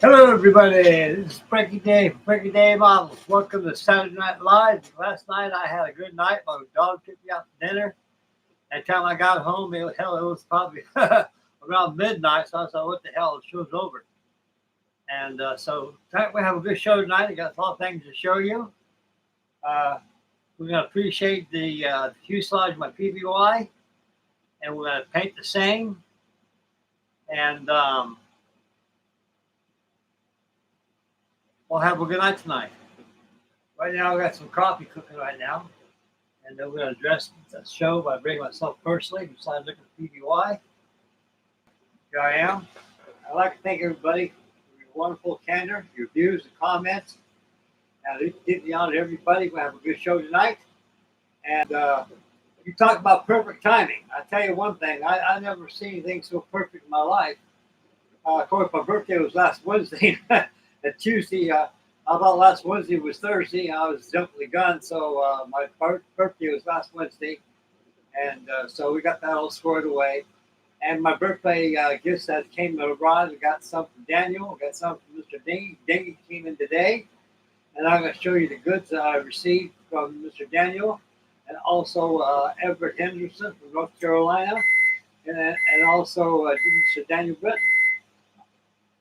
Hello, everybody. This is Frankie Day Models. Welcome to Saturday Night Live. Last night I had a good night. My dog took me out to dinner. By the time I got home, it was probably around midnight. So I thought, what the hell? The show's over. And so tonight we have a good show tonight. I got a lot of things to show you. We're going to appreciate the fuselage of my PBY. And we're going to paint the same. And we'll have a good night tonight. Right now, I got some coffee cooking right now. And then we're going to address the show by bringing myself personally, besides looking at PBY. Here I am. I'd like to thank everybody for your wonderful candor, your views and comments. And give the honor to everybody. We're going to have a good show tonight. And you talk about perfect timing. I tell you one thing. I never seen anything so perfect in my life. Of course, my birthday was last Wednesday. And Tuesday, I thought last Wednesday was Thursday. I was jumping the gun, so my birthday was last Wednesday, and so we got that all squared away. And my birthday gifts that came to arrive. We got some from Daniel. We got some from Mr. Dingy. Dingy came in today, and I'm going to show you the goods that I received from Mr. Daniel, and also Everett Henderson from North Carolina, and also Mr. Daniel Britt.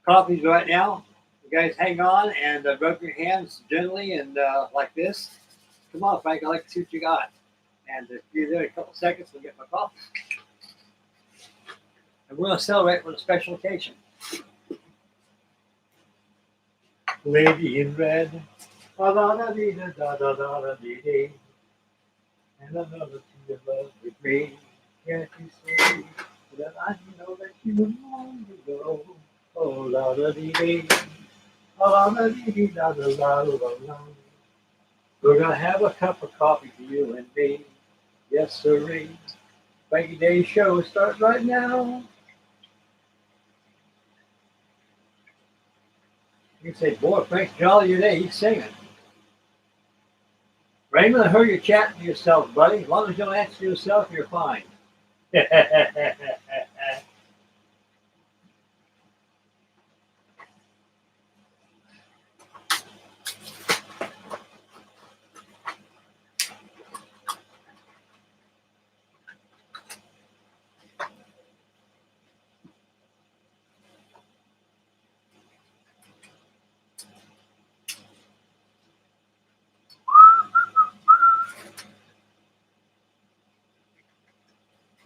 Coffees right now. You guys hang on and rub your hands gently and like this. Come on, Frank, I'd like to see what you got. And if you're there in a couple seconds, we'll get my coffee. And we're going to celebrate with a special occasion. Lady in red. Da-da-da-dee-da-da-da-da-dee-dee. And another to love with me. Can't you see that I know that you long to go? Oh, la-da-dee-dee. We're going to have a cup of coffee for you and me. Yes, sirree. Frankie Day show starts right now. You say, boy, Frank's jolly today. He's singing. Raymond, I heard you chatting to yourself, buddy. As long as you don't answer yourself, you're fine.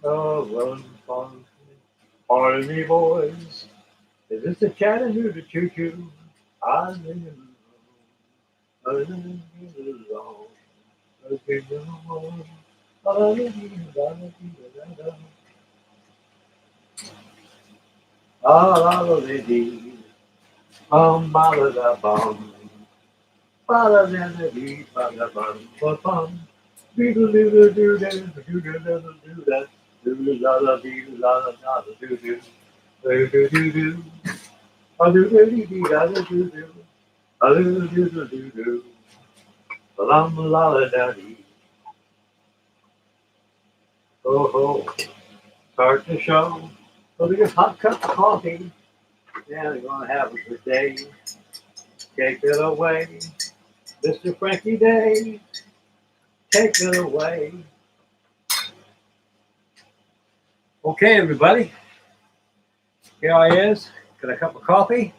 Oh, run, fun. Pardon me, boys. Is this the Chattanooga choo-choo? I'm in the room. Oh ho, start the show. So we get a hot cup of coffee. Yeah, we're gonna have a good day. Take it away, Mr. Frankie Day. Take it away. Okay, everybody. Here I is. Got a cup of coffee.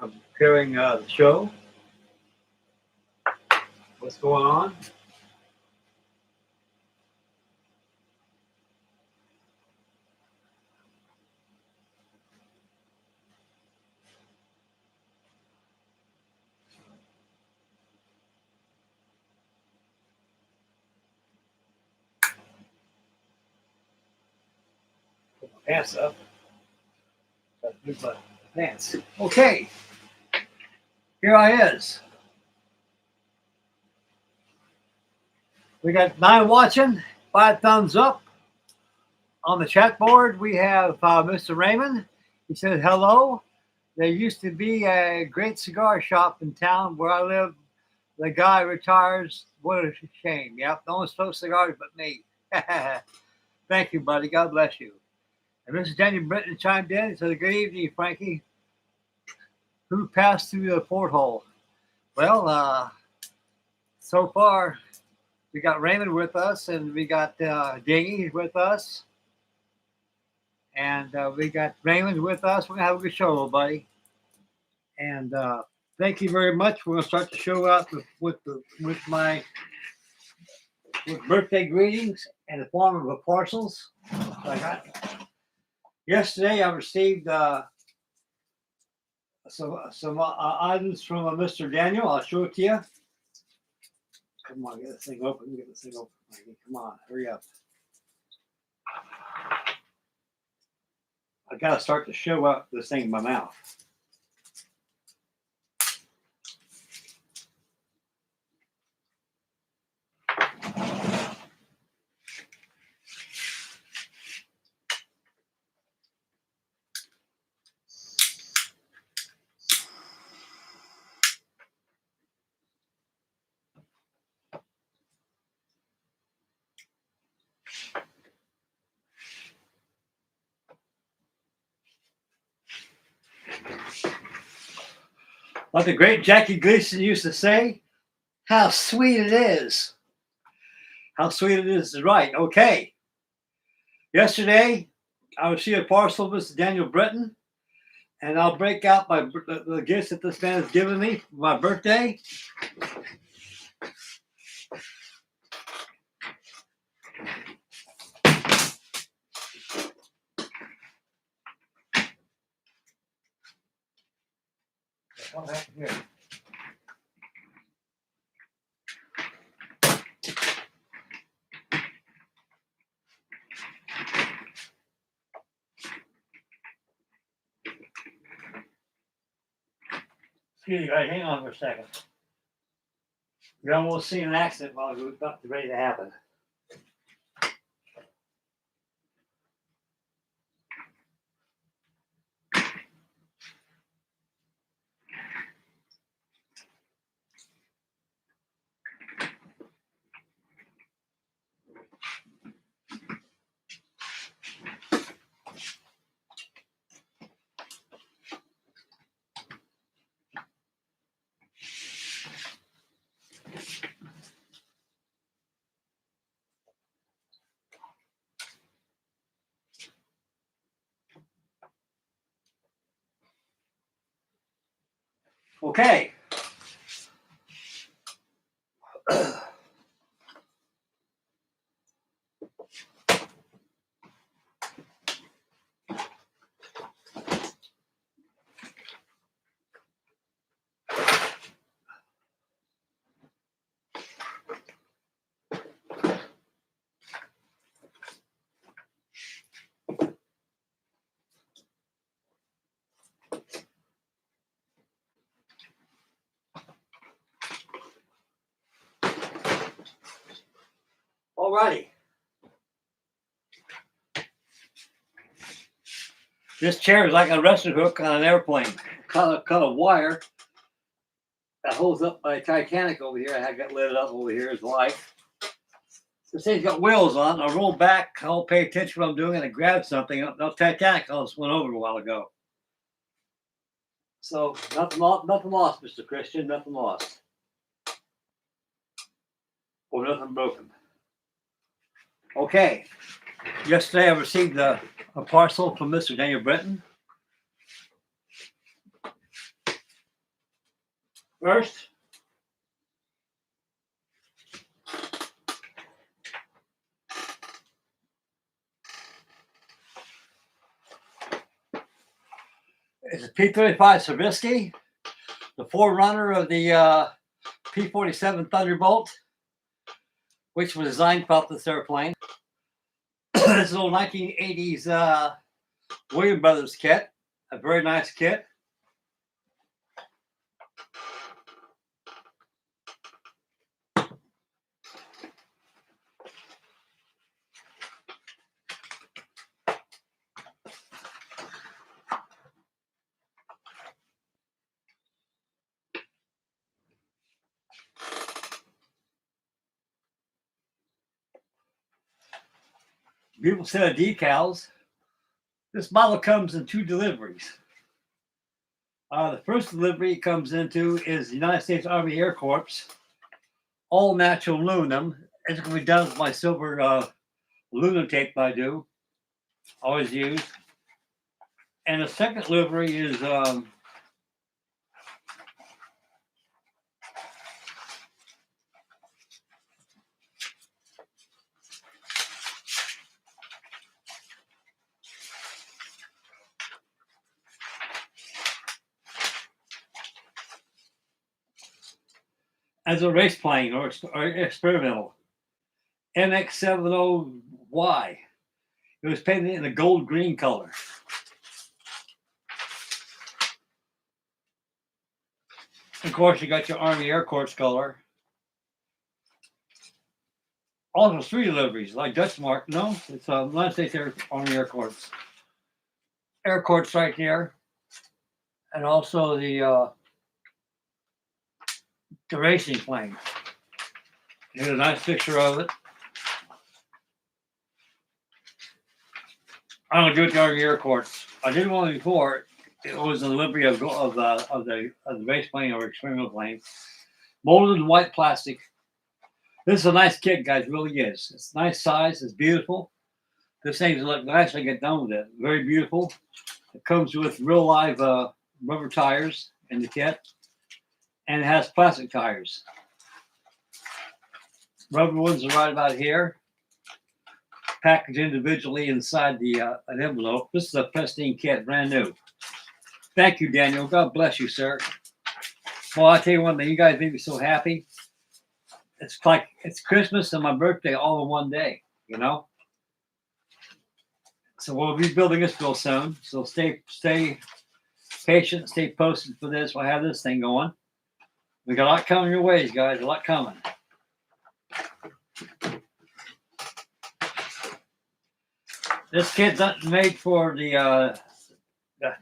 I'm preparing the show. What's going on? Put my pants up. Got to move my pants. Okay. Here I is. We got 9 watching, 5 thumbs up. On the chat board, we have Mr. Raymond. He said hello. There used to be a great cigar shop in town where I live. The guy retires. What a shame. Yep, no one smokes cigars but me. Thank you, buddy. God bless you. And Mrs. Daniel Britton chimed in and said, good evening, Frankie. Who passed through the porthole? Well, so far, we got Raymond with us, and we got Dingy with us. And we got Raymond with us. We're going to have a good show, little buddy. And thank you very much. We're going to start the show out with birthday greetings in the form of parcels. Yesterday, I received some items from Mr. Daniel. I'll show it to you. Come on, get this thing open. Get this thing open. Come on, hurry up. I got to start to show up this thing in my mouth. Like the great Jackie Gleason used to say, how sweet it is. How sweet it is right. Okay. Yesterday, I received a parcel of Mr. Daniel Britton, and I'll break out the gifts that this man has given me for my birthday. Come back here. Excuse me, guys, hang on for a second. You're almost seeing an accident while we're about ready to happen. Okay. Alrighty. This chair is like a wrestling hook on an airplane. Cut a wire that holds up my Titanic over here. I got lit up over here as life. This thing's got wheels on. I roll back. I'll pay attention to what I'm doing, and I grab something. No Titanic almost went over a while ago. So nothing lost, Mr. Christian. Nothing lost. Or nothing broken. Okay. Yesterday I received a parcel from Mr. Daniel Britton. First, is a P-35 Sobieski, the forerunner of the P-47 Thunderbolt, which was designed about this airplane. This is an old 1980s Williams Brothers kit, a very nice kit. Beautiful set of decals. This model comes in 2 deliveries. The first delivery it comes into is the United States Army Air Corps, all natural aluminum. It's going to be done with my silver aluminum tape I do, always use. And the second delivery is as a race plane or experimental. MX-70Y. It was painted in a gold green color. Of course, you got your Army Air Corps color. Also 3 deliveries, like Dutch mark. No, it's United States Army Air Corps. Air Corps right here. And also the racing plane. Here's a nice picture of it. I'm gonna do it the Army Air Corps. I did one before. It was a delivery of the race plane or experimental plane, molded in white plastic. This is a nice kit, guys. It really is. It's nice size. It's beautiful. This thing's look nice. I get done with it. Very beautiful. It comes with real live rubber tires in the kit, and it has plastic tires. Rubber ones are right about here, packaged individually inside the an envelope. This is a pristine kit, brand new. Thank you, Daniel. God bless you, sir. Well, I'll tell you one thing. You guys made me so happy. It's like it's Christmas and my birthday all in one day, you know? So we'll be building this real soon. So stay patient, stay posted for this. We'll have this thing going. We got a lot coming your ways, guys. A lot coming. This kit's not made for the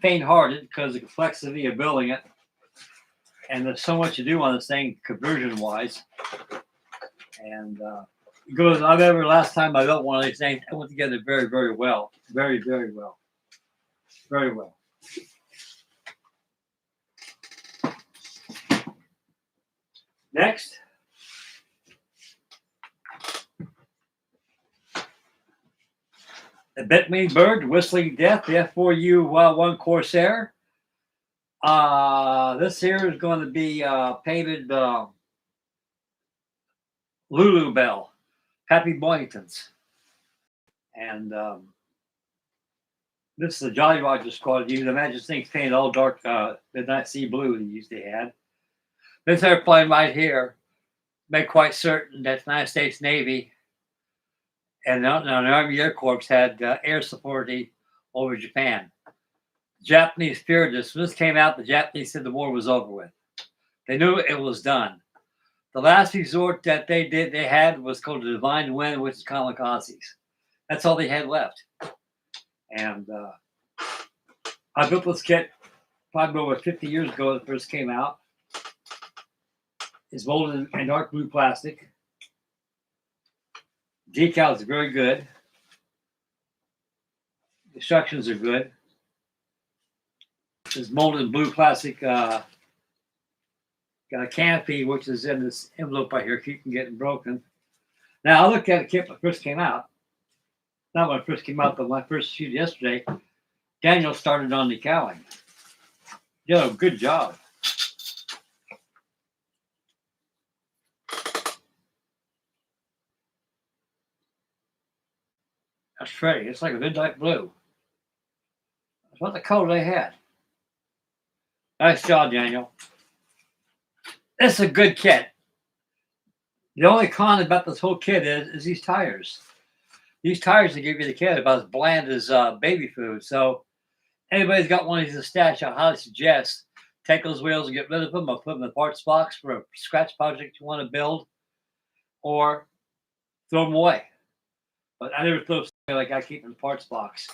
faint-hearted because of the complexity of building it, and there's so much to do on this thing conversion-wise. And it goes. I remember last time I built one of these things, it went together very, very well. Very, very well. Very well. Next. The Bentley Bird, Whistling Death, the F4U-1 Corsair. This here is going to be painted Lulu Bell, Happy Boyingtons. And this is the Jolly Roger squad. You can imagine this thing's painted all dark midnight sea blue they had. This airplane right here, made quite certain that the United States Navy and the Army Air Corps had air support over Japan. The Japanese feared this. When this came out, the Japanese said the war was over with. They knew it was done. The last resort that they had was called the Divine Wind, which is kamikazes. That's all they had left. And I built this kit probably over 50 years ago when it first came out. It's molded in dark blue plastic. Decals are very good. Instructions are good. It's molded in blue plastic. Got a canopy, which is in this envelope right here, keeping getting broken. Now, I looked at a kit when it first came out. Not when it first came out, but when I first shoot yesterday. Daniel started on decaling. Did a good job. That's pretty. It's like a midnight blue. That's what the color they had. Nice job, Daniel. It's a good kit. The only con about this whole kit is these tires. These tires they give you the kit are about as bland as baby food. So anybody's got one of these to stash, I highly suggest take those wheels and get rid of them or put them in the parts box for a scratch project you want to build, or throw them away. But I never throw something like I keep in the parts box.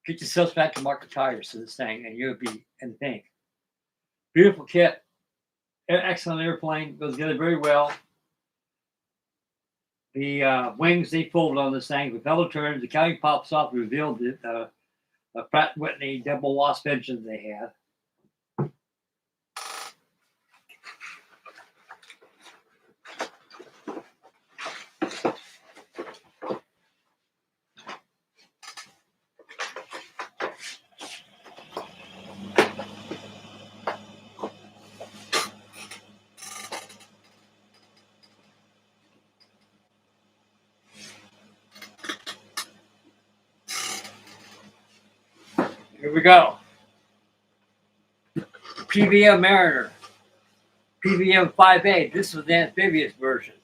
Get yourself back to market tires to this thing, and you'll be in the pink. Beautiful kit. Excellent airplane. Goes together very well. The wings they fold on this thing with double turns. The cowling pops off, revealed the Pratt Whitney double wasp engine they had. Here we go. PBM Mariner. PBM 5A. This was the amphibious version.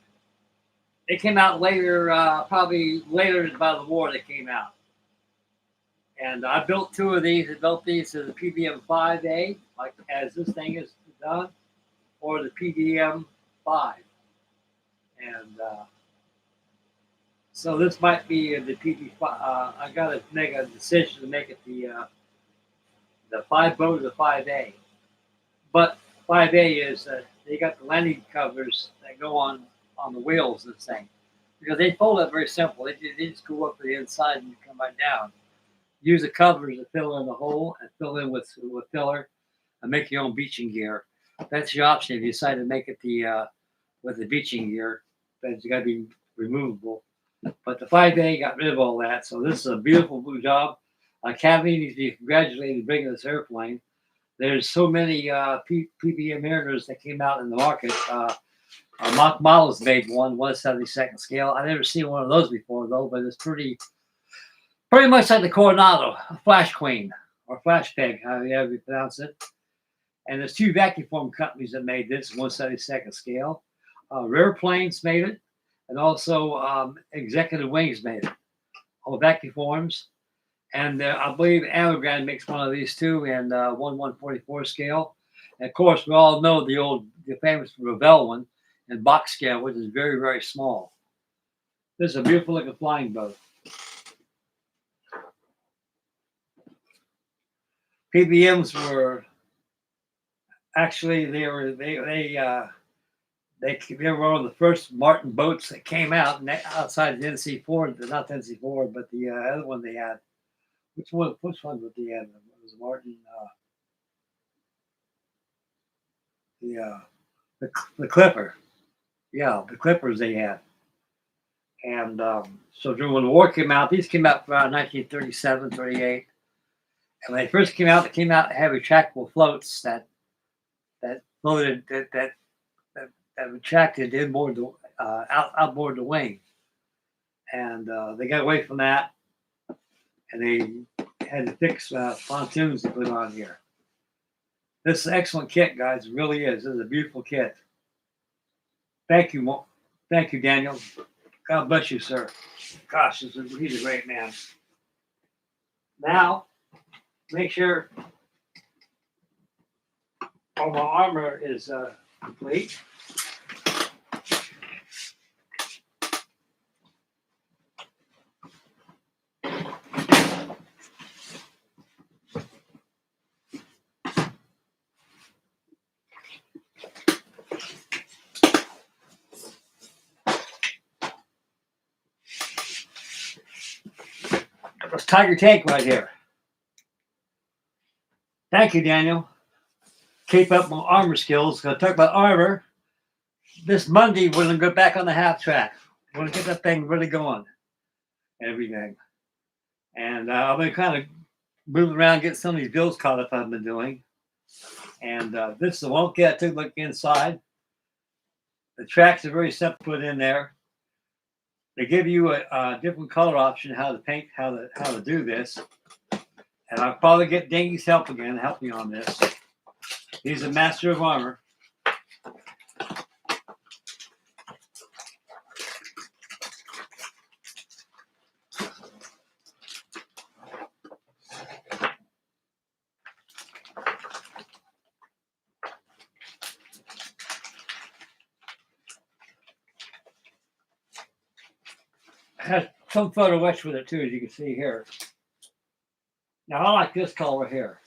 They came out later, probably later by the war they came out. And I built two of these. I built these to the PBM 5A, like as this thing is done, or the PBM 5. And so this might be the PB5. I got to make a decision to make it the 5 boat or the 5A. But 5A is they got the landing covers that go on the wheels of this thing, because they fold up very simple. They just go up to the inside and you come right down. Use the covers to fill in the hole and fill in with filler, and make your own beaching gear. That's your option if you decide to make it the with the beaching gear. But it's got to be removable. But the 5A got rid of all that, so this is a beautiful blue job. Academy needs to be congratulated bringing this airplane. There's so many PBM Mariners that came out in the market. Mock Models made one 1/72 scale. I've never seen one of those before though, but it's pretty much like the Coronado, a Flash Queen or Flash Peg, however you pronounce it. And there's two vacuum form companies that made this 1/72 scale. Rare Planes made it, and also Executive Wings made it. All vacuum forms. And I believe Monogram makes one of these too, and 1/144 scale. And of course, we all know the famous Revell one in box scale, which is very, very small. This is a beautiful looking flying boat. PBMs were actually they were one of the first Martin boats that came out outside the NC4, not the NC4, but the other one they had. Which one was the end? It was Martin. The Clipper. Yeah, the Clippers they had. And so when the war came out, these came out around 1937, 38. And when they first came out, they came out and had retractable floats that floated that retracted inboard outboard the wing. And they got away from that. And they had to fix pontoons to put on here. This is an excellent kit, guys. It really is. This is a beautiful kit. Thank you, Daniel. God bless you, sir. Gosh, he's a great man. Now, make sure all my armor is complete. This Tiger tank right here. Thank you, Daniel. Keep up my armor skills. Gonna talk about armor. This Monday, we're gonna go back on the half track. We're gonna get that thing really going. Everything. And I've been kind of moving around, getting some of these builds caught up I've been doing. And this is won't get to look inside. The tracks are very simple to put in there. They give you a different color option how to paint, how to do this. And I'll probably get Dingy's help again, help me on this. He's a master of armor. Has some photo etch with it too, as you can see here. Now I like this color here.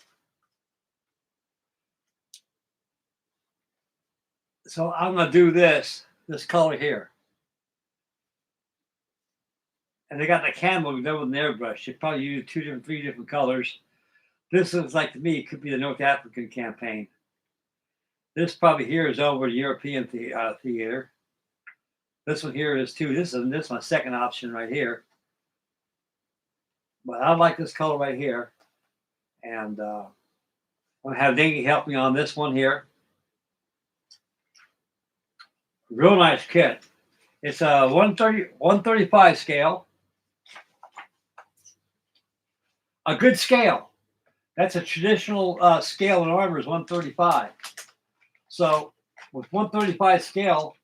So I'm gonna do this color here. And they got the camo done with an airbrush. You probably use 3 different colors. This looks like to me it could be the North African campaign. This probably here is over the European theater. This one here is too. This is my second option right here. But I like this color right here. And I'm gonna have Dingy help me on this one here. Real nice kit. It's a 135 scale. A good scale. That's a traditional scale in armor is 135. So with 135 scale,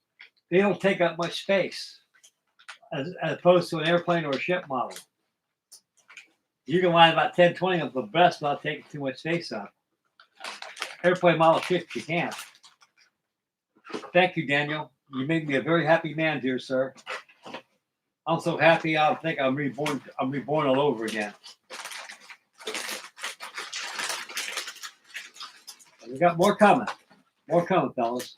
they don't take up much space as opposed to an airplane or a ship model. You can line about 10, 20 of the best without taking too much space up. Airplane model ships you can't. Thank you, Daniel. You made me a very happy man, dear sir. I'm so happy I think I'm reborn all over again. We got more coming. More coming, fellas.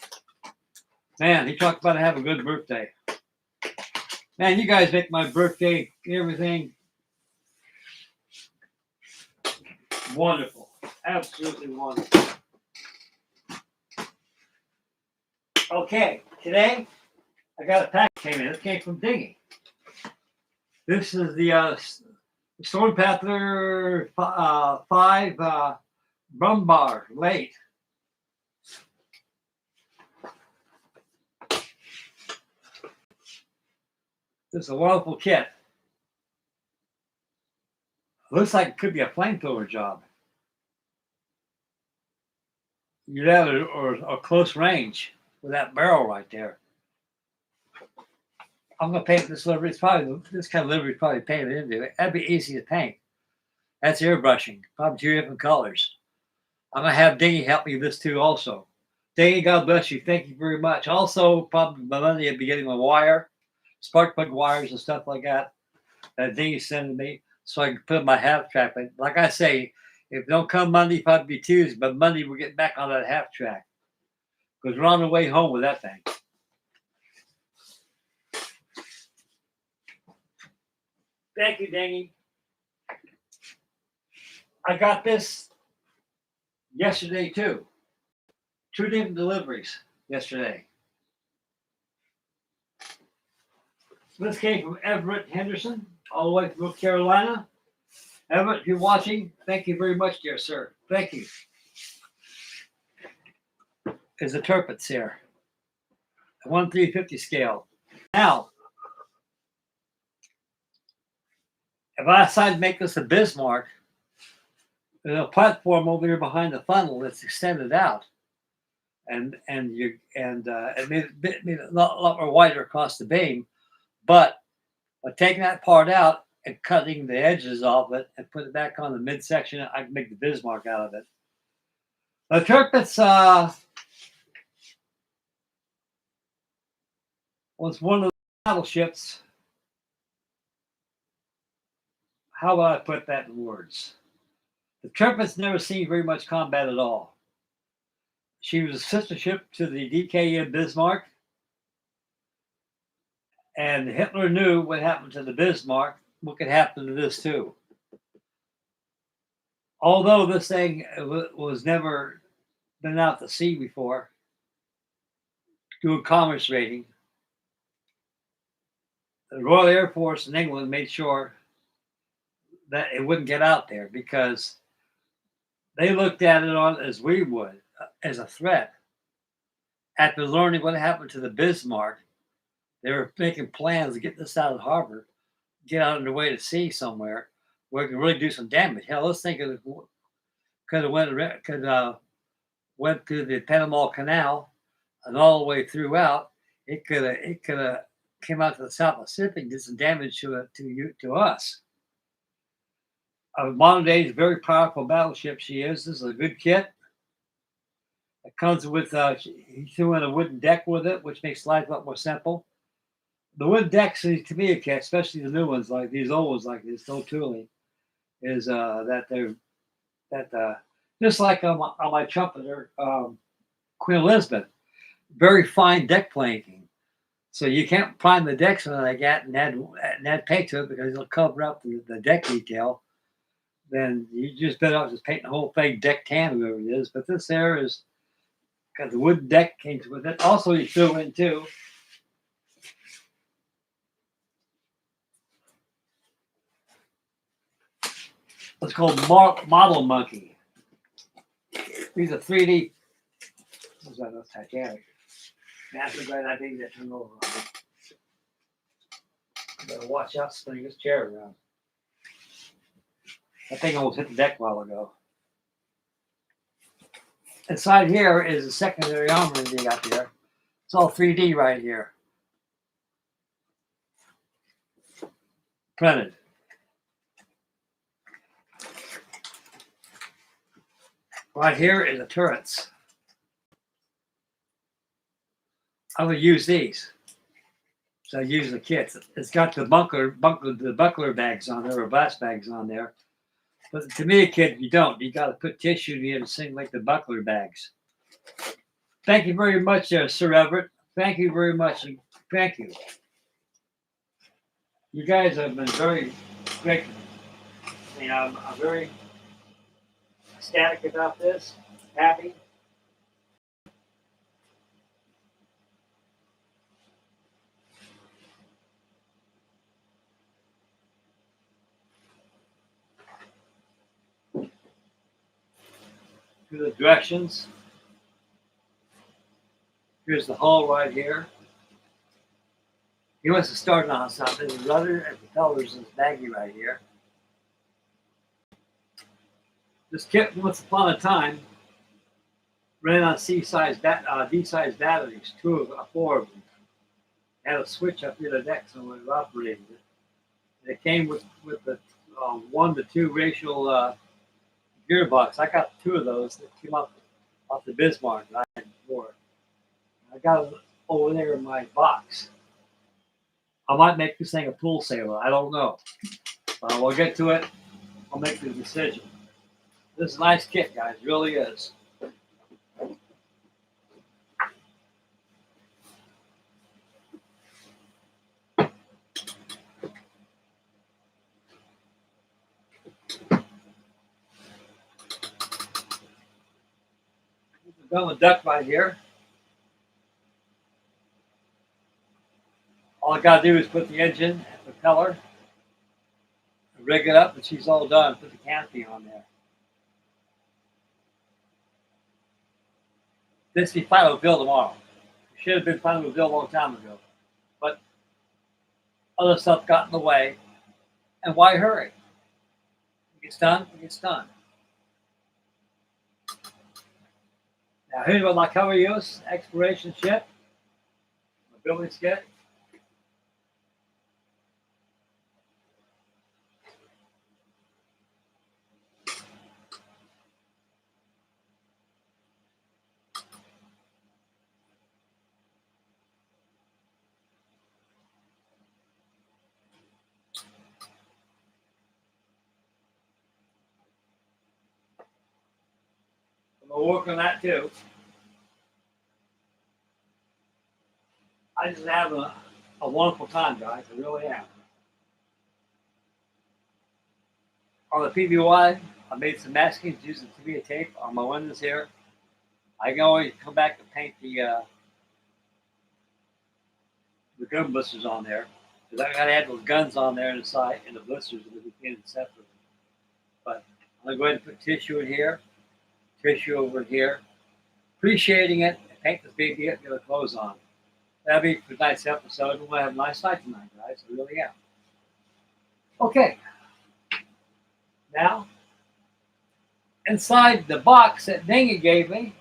Man, he talked about having a good birthday. Man, you guys make my birthday, everything wonderful. Absolutely wonderful. Okay, today I got a package came in. It came from Dingy. This is the Storm Panther 5 Brumbar late. This is a wonderful kit. Looks like it could be a flamethrower job. You'd have it or a close range with that barrel right there. I'm gonna paint this livery. It's probably this kind of livery is probably painted into it. That'd be easy to paint. That's airbrushing, probably 2 different colors. I'm gonna have Dingy help me with this too also. Dingy, God bless you. Thank you very much. Also, probably by Monday I'll be getting my wire, spark plug wires and stuff like that Dingy sending me so I can put in my half track. But like I say, if don't come Monday, probably be Tuesday, but Monday we're getting back on that half track. Because we're on the way home with that thing. Thank you, Dingy. I got this yesterday too. 2 different deliveries yesterday. This came from Everett Henderson, all the way from North Carolina. Everett, if you're watching, thank you very much, dear sir. Thank you. There's the turpits here. A 1/350 scale. Now, if I decide to make this a Bismarck, there's a platform over here behind the funnel that's extended out, and it made it a lot more wider across the beam. But by taking that part out and cutting the edges off it and putting it back on the midsection, I can make the Bismarck out of it. The turpits was one of the battleships. How would I put that in words? The turpits never seen very much combat at all. She was a sister ship to the DKN Bismarck. And Hitler knew what happened to the Bismarck, what could happen to this too. Although this thing was never been out to sea before, doing commerce rating, the Royal Air Force in England made sure that it wouldn't get out there because they looked at it on as we would, as a threat. After learning what happened to the Bismarck, They were making plans to get this out of the harbor, get out on the way to sea somewhere where it could really do some damage. Hell, this thing could have went through the Panama Canal and all the way throughout. It could have came out to the South Pacific and did some damage to us. Modern day, very powerful battleship she is. This is a good kit. It comes with he threw in a wooden deck with it, which makes life a lot more simple. The wooden decks, to me, kit, especially the new ones like these old ones like this, no tooling, is that they're just like on my trumpeter, Queen Elizabeth, very fine deck planking. So you can't prime the decks like that and add paint to it because it'll cover up the deck detail. Then you just better off just painting the whole thing deck tan, whoever it is. But this there is got the wooden deck came with it. Also, you threw in too. What's called Model Monkey. These are 3D. What's that? That's Titanic. Master glad I didn't get turned over on it. Better watch out spinning this chair around. That thing almost hit the deck a while ago. Inside here is a secondary armor they got there. It's all 3D right here. Printed. Right here is the turrets. I would use these. So I use the kits. It's got the buckler bags on there, or blast bags on there. But to me, kid, you don't. You got to put tissue in to sing like the buckler bags. Thank you very much, Sir Everett. Thank you very much. Thank you. You guys have been very great. I mean, I'm very ecstatic about this. Happy. The directions. Here's the hull right here. He wants to start on something. The rudder and propellers is baggy right here. This kit, once upon a time, ran on D-size batteries, four of them. Had a switch up near the deck so it operated it. And it came with the 1 to 2 ratio gearbox. I got 2 of those that came off the Bismarck that I had before. I got it over there in my box. I might make this thing a pool sailor. I don't know. We'll get to it. I'll make the decision. This is a nice kit, guys. It really is. Got the duct right here. All I got to do is put the engine and propeller, rig it up, and she's all done. Put the canopy on there. This will be final build tomorrow. It should have been final build a long time ago. But other stuff got in the way. And why hurry? It gets done, it gets done. Now here's what my cover use, exploration ship, my building skit. We'll work on that too. I just have a wonderful time, guys. I really am. On the PBY, I made some maskings using TV tape on my windows here. I can always come back and paint the gun blisters on there. Because I gotta add those guns on there inside and the blisters will be painted separately. But I'm gonna go ahead and put tissue in here, tissue over here. Appreciating it, paint this baby up, get the clothes on. That'll be for tonight's episode. We'll have a nice night tonight, guys. I really am. Okay. Now, inside the box that Dingy gave me,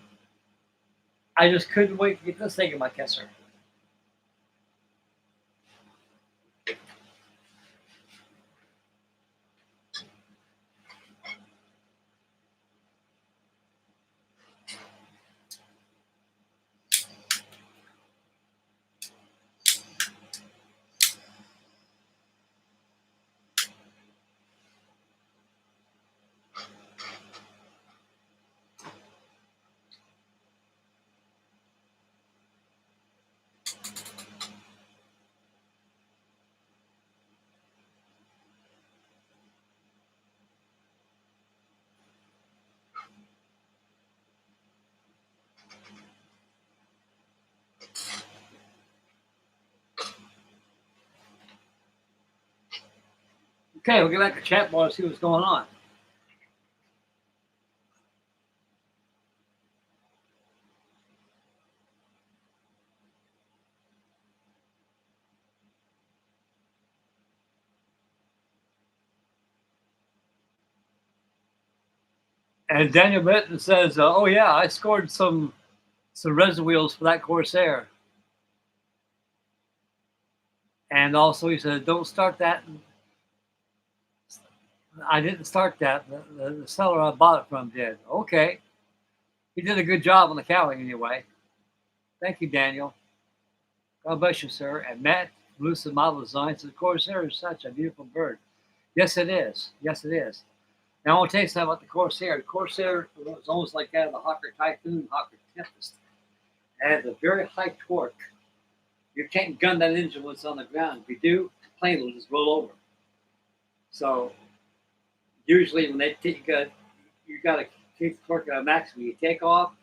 I just couldn't wait to get this thing in my kisser. Okay, we'll get back to chat bar and see what's going on. And Daniel Benton says, "Oh yeah, I scored some resin wheels for that Corsair." And also, he said, "Don't start that." I didn't start that. The seller I bought it from did. Okay, he did a good job on the cowling anyway. Thank you, Daniel. God bless you, sir. And Matt, Lucid Model Design says, "Corsair is such a beautiful bird." Yes, it is. Yes, it is. Now, I want to tell you something about the Corsair. The Corsair was almost like that of the Hawker Typhoon, Hawker Tempest. It has a very high torque. You can't gun that engine when it's on the ground. If you do, the plane will just roll over. So, usually when they take, you got to keep the torque at a maximum. You take off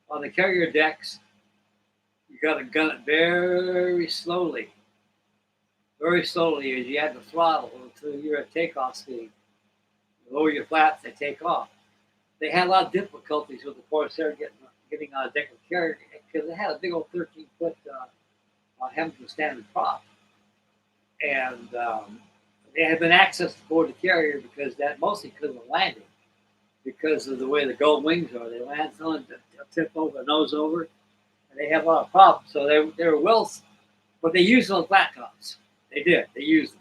on the carrier decks. You got to gun it very slowly as you have the throttle until you're at takeoff speed. Lower your flaps, they take off. They had a lot of difficulties with the Corsair getting on a deck of carrier because it had a big old 13-foot Hamilton standard prop, and they had been accessed aboard the carrier because that mostly because of landing, because of the way the gold wings are. They land on tip over, nose over, and they have a lot of problems. So they were well, but they used them on flat tops. They did. They used them,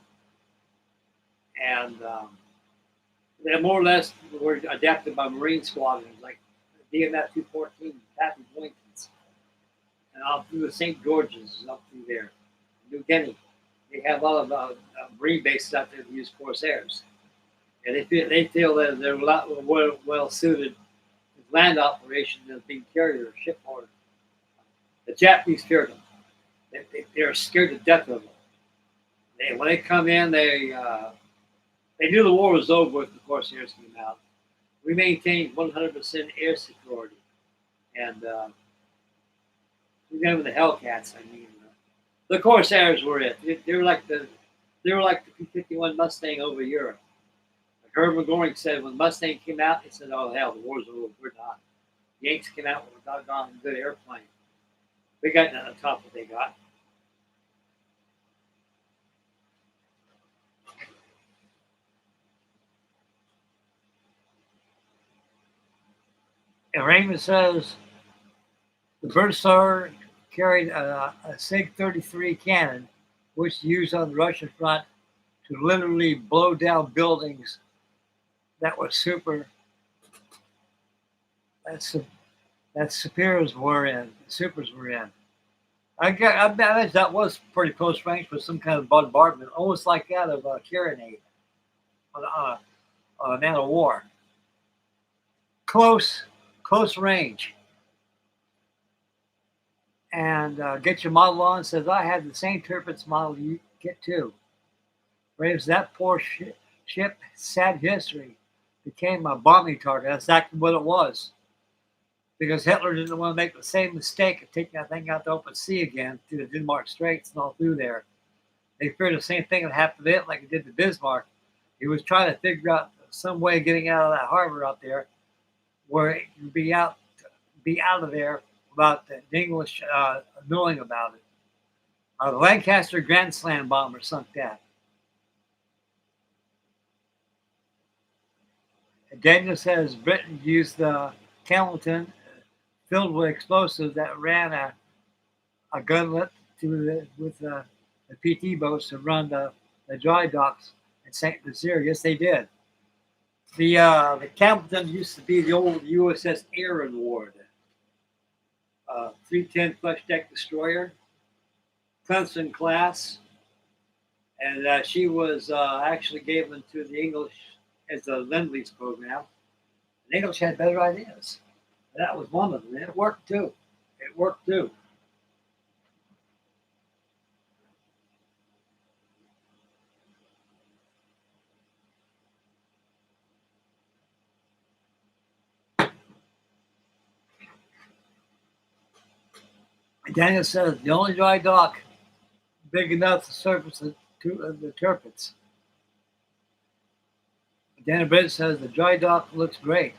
and they more or less were adapted by Marine squadrons like DMF 214, Pappy Boykins, and all through the St. George's, up through there, New Guinea. They have a lot of Marine bases out there that use Corsairs, and they feel that they're a lot more well suited with land operations than being carrier or shipboard. The Japanese feared them. They're scared to death of them. When they come in, they knew the war was over with the Corsairs came out. We maintained 100% air security, and even the Hellcats. I mean, the Corsairs were it. They were like the P-51 Mustang over Europe. Like Herman Goring said when Mustang came out, he said, "Oh hell, the war's over. We're done." The Yanks came out with a doggone good airplane. We got on top of what they got. And Raymond says the Birdstar carried a SIG-33 cannon, which used on the Russian front to literally blow down buildings that were super. That supers were in. I bet that was pretty close range for some kind of bombardment, almost like that of Carronade on a man of war. Close range. And Get Your Model On says, "I had the same Tirpitz model you get too. Braves, that poor ship, sad history, became a bombing target." That's exactly what it was. Because Hitler didn't want to make the same mistake of taking that thing out to open sea again through the Denmark Straits and all through there. They feared the same thing would happen to it like it did to Bismarck. He was trying to figure out some way of getting out of that harbor out there where it would be out of there without the English knowing about it. A Lancaster Grand Slam bomber sunk that. Daniel says Britain used the Hamilton filled with explosives that ran a gunlet with the PT boats to run the dry docks in St. Lucia. Yes, they did. The Hamilton used to be the old USS Aaron Ward, 310 flush deck destroyer, Clemson class, and she was actually given to the English as a Lend-Lease program. The English had better ideas. That was one of them. It worked too. It worked too. Daniel says the only dry dock big enough to service the turbines. Daniel Britt says the dry dock looks great.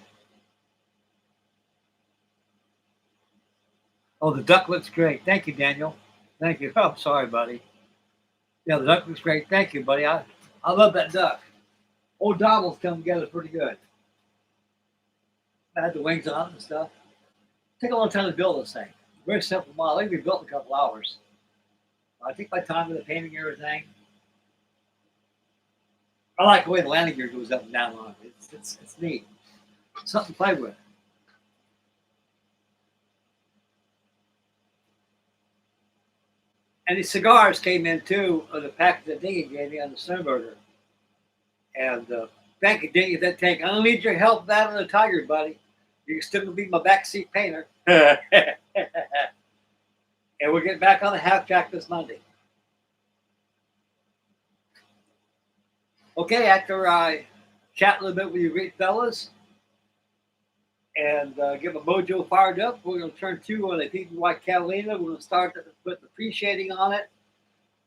Oh, the duck looks great. Thank you, Daniel. Thank you. Oh, sorry, buddy. Yeah, the duck looks great. Thank you, buddy. I love that duck. Old Donald's come together pretty good. I had the wings on and stuff. Take a long time to build this thing. Very simple model. It can be built in a couple hours. I take my time with the painting and everything. I like the way the landing gear goes up and down on it. It's neat. Something to play with. And these cigars came in too, the package that Dingy gave me on the Snowbirder. And thank you, Dingy, that tank. I don't need your help that on the Tiger, buddy. You can still be my backseat painter. And we'll get back on the half track this Monday. Okay, after I chat a little bit with you great fellas and get my mojo fired up, we're going to turn to on a PBY Catalina. We're going to start put the pre-shading on it.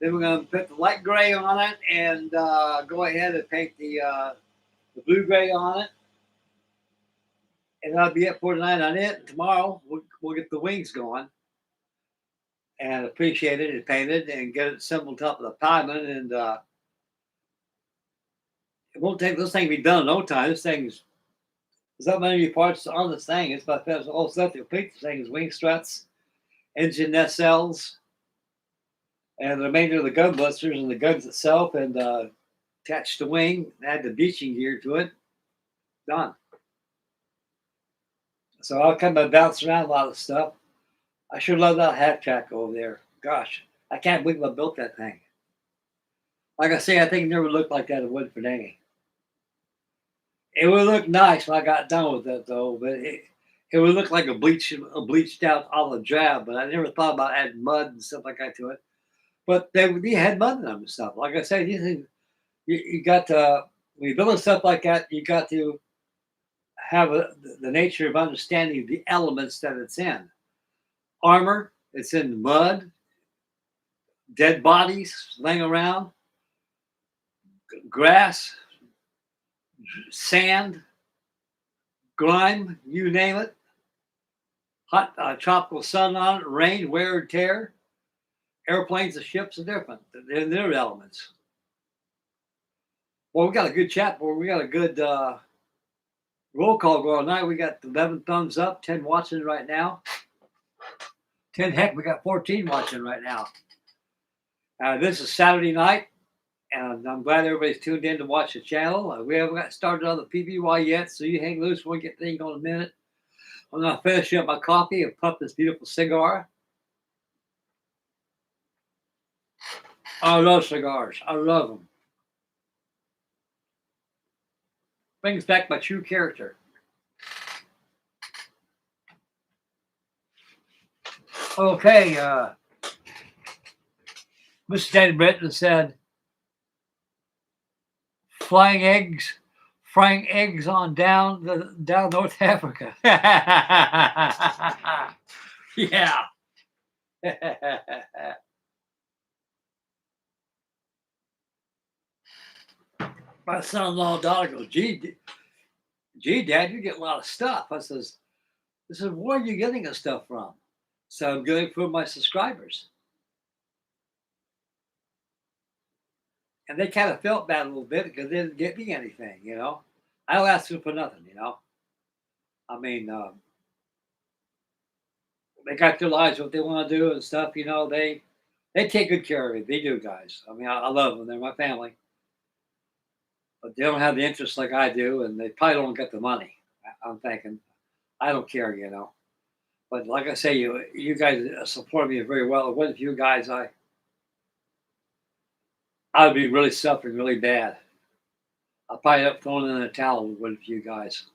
Then we're going to put the light gray on it and go ahead and paint the blue gray on it. And that'll be it for tonight on it. And tomorrow we'll get the wings going and appreciate it and paint it and get it assembled top of the pieman. And it won't take this thing to be done in no time. This thing's there's not many parts on this thing. It's about all stuff to complete this thing is wing struts, engine nacelles, and the remainder of the gun blisters and the guns itself, and attach the wing, add the beaching gear to it. Done. So I'll come and bounce around a lot of stuff. I sure love that half track over there. Gosh, I can't believe I built that thing. Like I say, I think it never looked like that in Woodford. It would look nice when I got done with it, though, but it would look like a bleached out olive drab. But I never thought about adding mud and stuff like that to it. But they had mud in them and stuff. Like I said, you got to when you build stuff like that, you got to have the nature of understanding the elements that it's in. Armor, it's in mud, dead bodies laying around, grass, sand, grime, you name it. Hot tropical sun on it, rain, wear and tear. Airplanes and ships are different. They're their elements. Well, we got a good chat board. We got a good roll call going tonight. We got 11 thumbs up, 10 watching right now. 10, heck, we got 14 watching right now. This is Saturday night, and I'm glad everybody's tuned in to watch the channel. We haven't got started on the PBY yet, so you hang loose. We'll get things on in a minute. I'm going to finish up my coffee and puff this beautiful cigar. I love cigars. I love them. Brings back my true character. Okay, Mr. Danny Britton said, frying eggs on down North Africa. Yeah. My son-in-law daughter goes, gee, Dad, you get a lot of stuff. I says, where are you getting this stuff from? So I'm getting it from my subscribers. And they kind of felt bad a little bit because they didn't get me anything, you know. I don't ask them for nothing, you know. I mean, they got their lives, what they want to do and stuff, you know. They take good care of me. They do, guys. I mean, I love them. They're my family, but they don't have the interest like I do, and they probably don't get the money. I'm thinking, I don't care, you know. But like I say, you guys support me very well. What if you guys, I would be really suffering really bad. I'll probably end up throwing in the towel with you guys,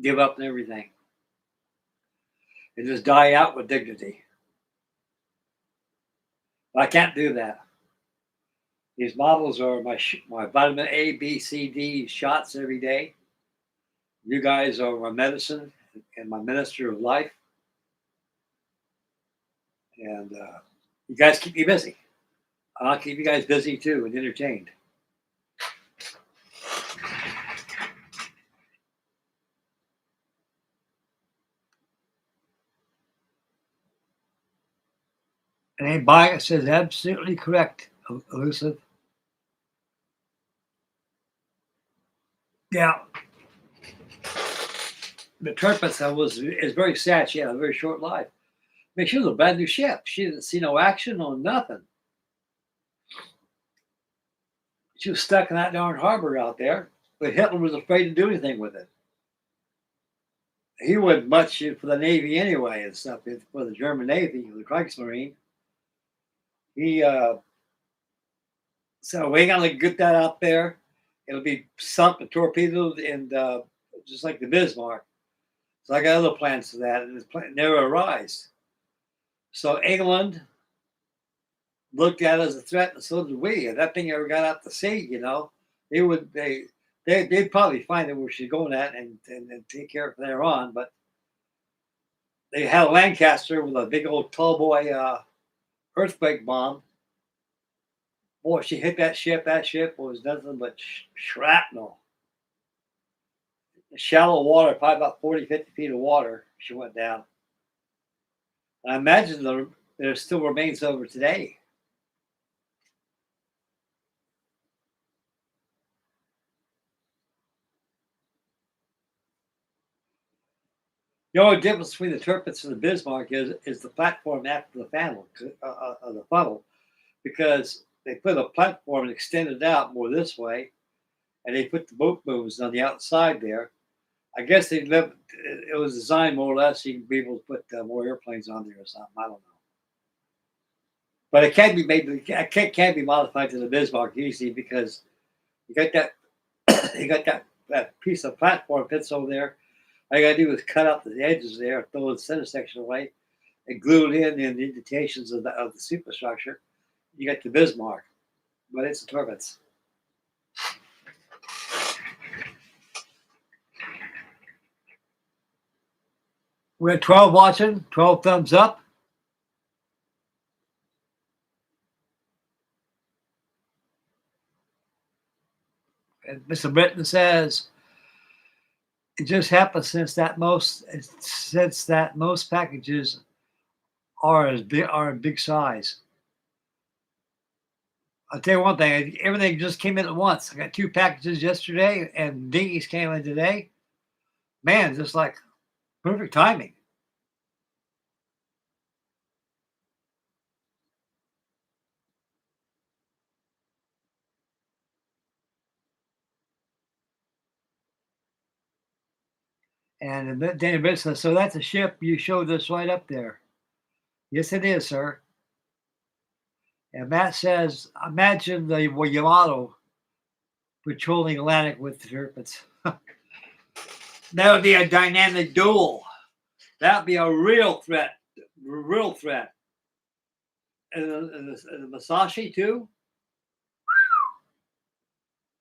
give up and everything, and just die out with dignity. But I can't do that. These models are my vitamin A, B, C, D shots every day. You guys are my medicine and my minister of life, and you guys keep me busy. And I'll keep you guys busy too and entertained. And a bias says absolutely correct, Elusive. Yeah, the Turpitz is very sad. She had a very short life. I mean, she was a brand new ship. She didn't see no action, no nothing. She was stuck in that darn harbor out there, but Hitler was afraid to do anything with it. He wasn't much for the Navy anyway and stuff. For the German Navy, the Kriegsmarine, he so we ain't gonna get that out there. It'll be sunk and torpedoed, and just like the Bismarck. So I got other plans for that, and this plan never arised. So England looked at it as a threat, and so did we. If that thing ever got out to sea, you know, they'd probably find out where she's going at and take care of it from there on. But they had a Lancaster with a big old tall boy earthquake bomb. Boy, she hit that ship. That ship was nothing but shrapnel. Shallow water, probably about 40, 50 feet of water. She went down. I imagine there still remains over today. The only difference between the Tirpitz and the Bismarck is the platform after the funnel, because they put a platform and extended out more this way, and they put the boat booms on the outside there. I guess it was designed more or less so you can be able to put more airplanes on there or something. I don't know. But it can be made. It can be modified to the Bismarck easily because you got that you got that piece of platform fits over there. All you gotta do is cut out the edges there, throw the center section away, and glue it in the indentations of the superstructure. You got the Bismarck, but it's a Tirpitz. We're at 12 watching, 12 thumbs up. And Mr. Britton says, it just happens since that most packages are in big size. I'll tell you one thing, everything just came in at once. I got 2 packages yesterday and dinghies came in today. Man, just like perfect timing. And Danny Britt says, so that's a ship you showed us right up there. Yes, it is, sir. And Matt says, imagine the Yamato patrolling Atlantic with the Tirpitz. That would be a dynamic duel. That would be a real threat. Real threat. And the Masashi, too.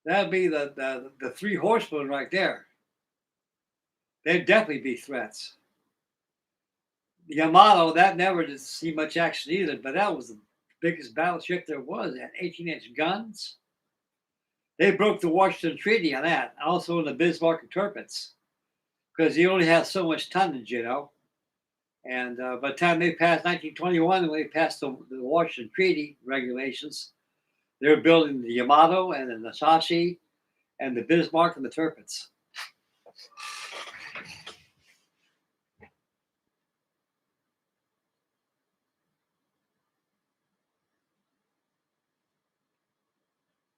That would be the 3 horsemen right there. They'd definitely be threats. The Yamato, that never did see much action either, but that was the biggest battleship there was. It had 18-inch guns. They broke the Washington Treaty on that. Also in the Bismarck and Tirpitz, because he only has so much tonnage, you know. And by the time they passed 1921, when they passed the Washington Treaty regulations, They were building the Yamato and the Nasashi and the Bismarck and the Tirpitz.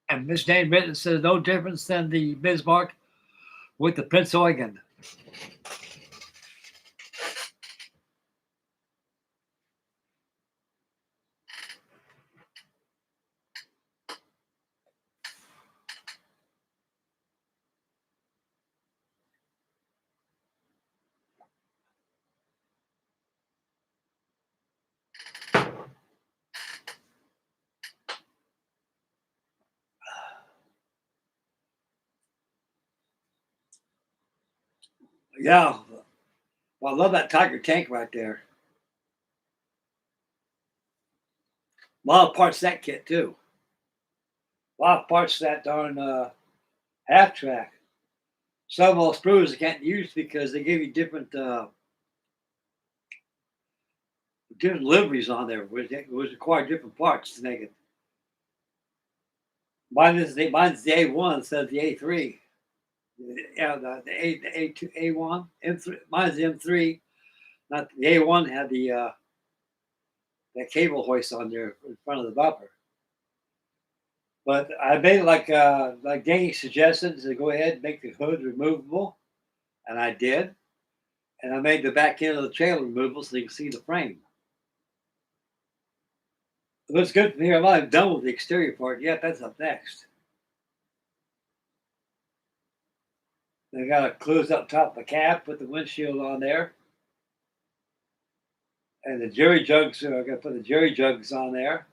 And Miss Jane Britton says no difference than the Bismarck with the Prince Eugen. Yeah. Well, I love that Tiger tank right there. A lot of parts of that kit, too. A lot of parts of that darn half track. Some of those screws I can't use because they give you different liveries on there, which require different parts to make it. Mine's the A1 instead of the A3. Yeah, the A2, A1, M3. Mine's the M3. Not the A1 had the that cable hoist on there in front of the bumper. But I made it like Danny suggested to go ahead and make the hood removable, and I did. And I made the back end of the trailer removable so you can see the frame. It looks good from here. I'm not done with the exterior part yet. That's up next. They got to close up top of the cab, put the windshield on there. And the jerry jugs, I got to put the jerry jugs on there.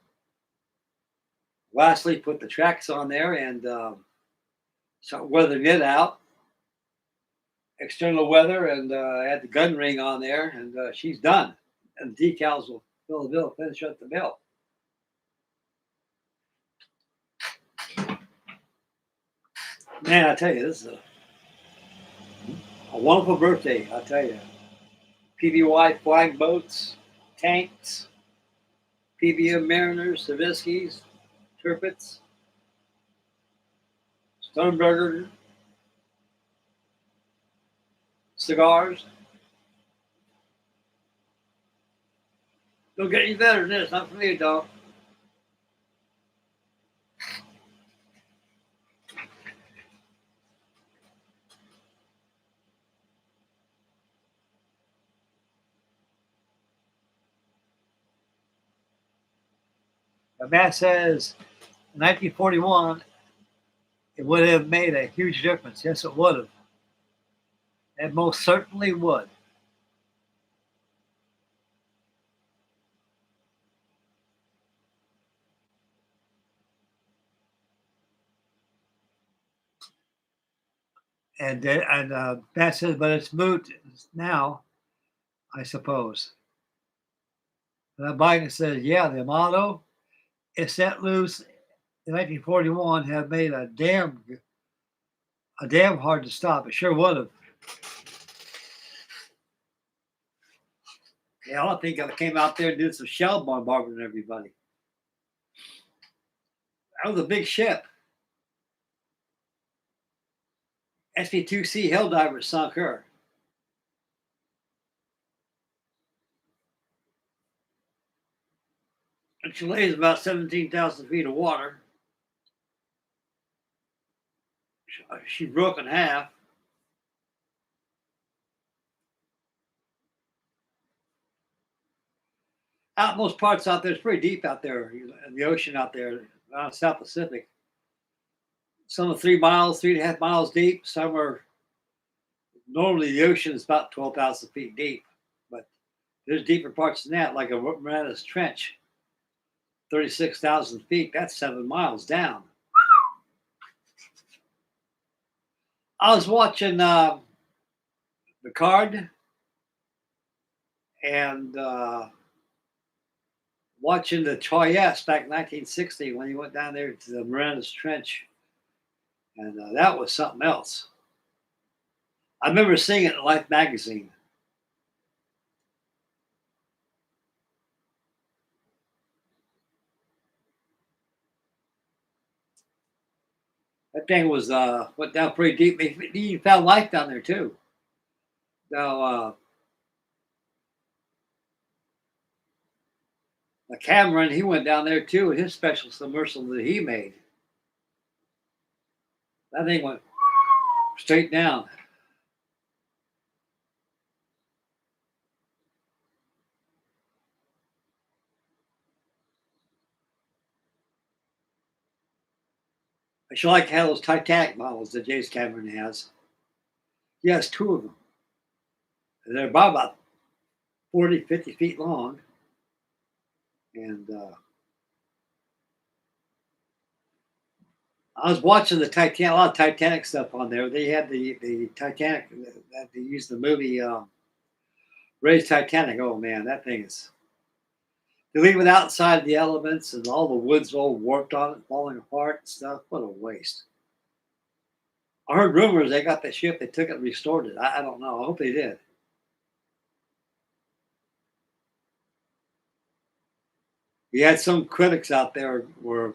Lastly, put the tracks on there and weathered it out. External weather, and add the gun ring on there, and she's done. And the decals will fill the bill, finish up the bill. Man, I tell you, this is a wonderful birthday, I tell you. PBY Flying Boats, tanks, PBM Mariners, Savitskis, Tirpitz, Stoneberger, cigars. Don't get any better than this, not for me, dog. The man says, in 1941, it would have made a huge difference. Yes, it would have. It most certainly would. And Matt says, but it's moot now, I suppose. And Biden says, yeah, the Amato, if set loose in 1941, have made a damn hard to stop. It sure would have. Yeah, I don't think I came out there and did some shell bombardment on everybody. That was a big ship. SP2C Helldivers sunk her. And she lays about 17,000 feet of water. She broke in half. Most parts out there, it's pretty deep out there in the ocean out there, around the South Pacific. Some are 3 miles, 3.5 miles deep. Some are, normally the ocean is about 12,000 feet deep, but there's deeper parts than that, like a Marianas Trench, 36,000 feet. That's 7 miles down. I was watching the card and watching the Troyes back in 1960 when he went down there to the Marianas Trench. And that was something else. I remember seeing it in Life magazine. That thing was went down pretty deep. He found life down there too. Now Cameron, he went down there too with his special submersible that he made. That thing went straight down. I should like to have those Titanic models that James Cameron has. He has two of them. And they're about 40, 50 feet long. And I was watching the Titanic, a lot of Titanic stuff on there. They had the Titanic that they used in the movie Raised Titanic. Oh man, that thing is. They leave it outside the elements and all the wood's all warped on it, falling apart and stuff. What a waste. I heard rumors they got the ship, they took it and restored it. I don't know. I hope they did. You had some critics out there were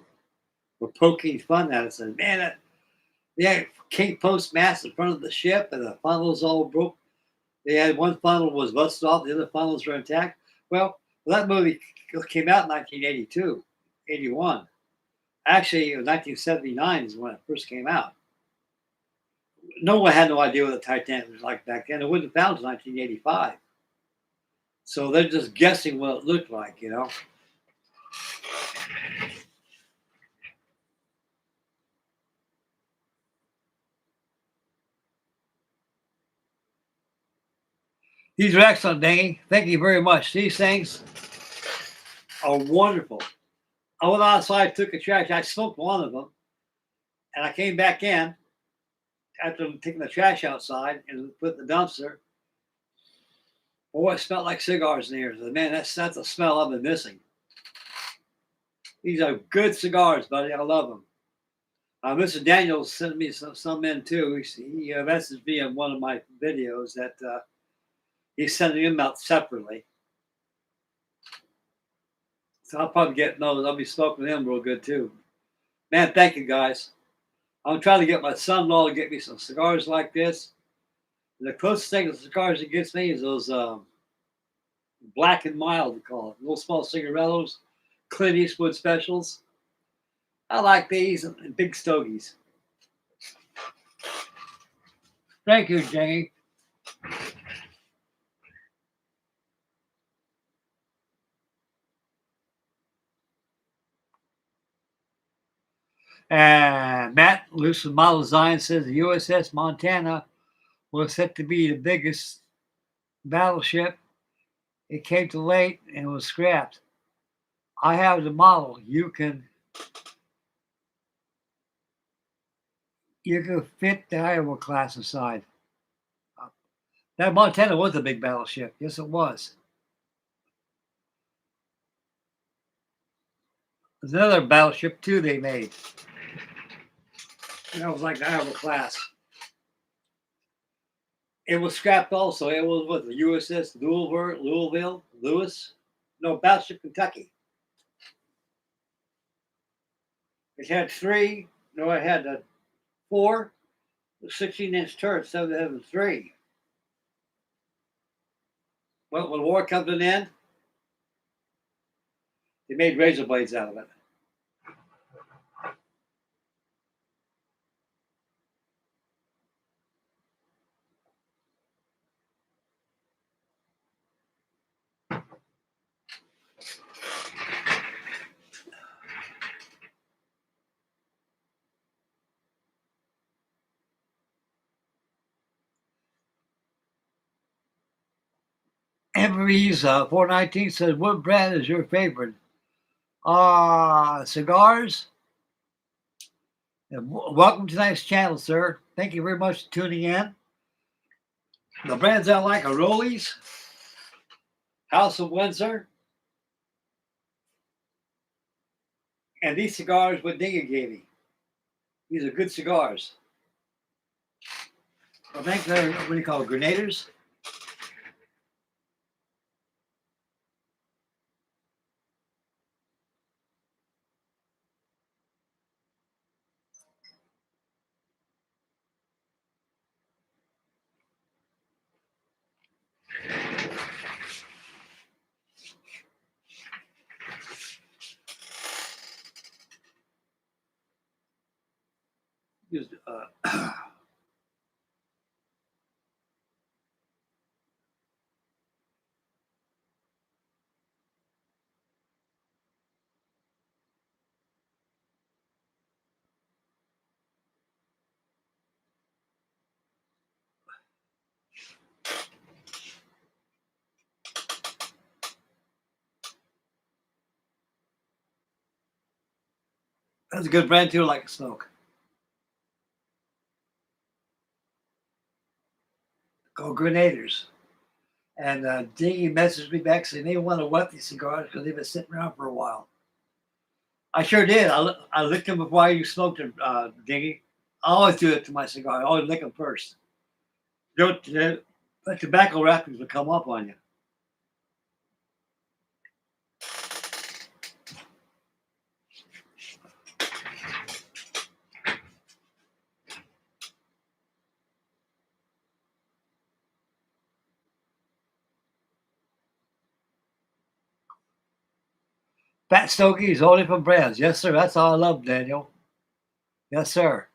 poking fun at it, saying, man, they had King Post mast in front of the ship and the funnels all broke. They had one funnel was busted off, the other funnels were intact. Well, that movie came out in 1982, 81. Actually, it was 1979 is when it first came out. No one had no idea what the Titanic was like back then. It wasn't found until 1985. So they're just guessing what it looked like, you know. These are excellent, Danny. Thank you very much. These things are wonderful. I went outside, took a trash. I smoked one of them, and I came back in after taking the trash outside and put in the dumpster. Boy, it smelled like cigars in here. Man, that's the smell I've been missing. These are good cigars, buddy. I love them. Mr. Daniels sent me some in too. He messaged me in one of my videos that he's sending them out separately. So I'll probably get those. I'll be smoking them real good too. Man, thank you guys. I'm trying to get my son-in-law to get me some cigars like this. And the closest thing to cigars he gets me is those black and mild, we call it. Little small cigarettos, Clint Eastwood specials. I like these and big stogies. Thank you, Jenny. And Matt Lucid Model Design says the USS Montana was set to be the biggest battleship. It came too late and was scrapped. I have the model. You can fit the Iowa class inside. That Montana was a big battleship. Yes, it was. There's another battleship too they made. That was like the Iowa class. It was scrapped also. It was what, the USS Lewis? No, Battleship Kentucky. It had three. No, it had four 16-inch turrets, 773. Well, when war comes to an end, they made razor blades out of it. Emery's 419 says, what brand is your favorite? Cigars. And welcome to tonight's channel, sir. Thank you very much for tuning in. The brands I like are Rollies, House of Windsor, and these cigars what Dinga gave me. These are good cigars. I think they're, what do you call it, Grenadiers? Used, that's a good brand too, like a smoke. Go Grenaders. And Dingy messaged me back saying they want to wet these cigars because they've been sitting around for a while. I sure did. I licked them before you smoked them, Dingy. I always do it to my cigar. I always lick them first. Don't, the tobacco wrappings will come up on you. Fat Stokies, all different brands. Yes, sir. That's all I love, Daniel. Yes, sir.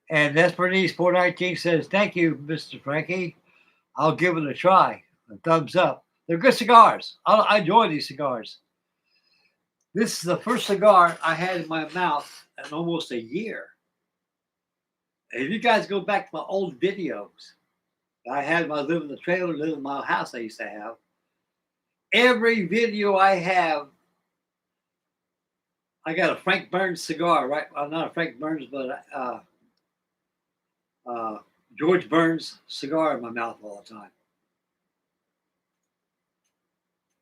And Esperanese 419 says, thank you, Mr. Frankie. I'll give it a try. A thumbs up. They're good cigars. I enjoy these cigars. This is the first cigar I had in my mouth in almost a year. And if you guys go back to my old videos, I had when I lived in the trailer, lived in my house I used to have. Every video I have, I got a Frank Burns cigar, right? Well, not a Frank Burns, but George Burns cigar in my mouth all the time.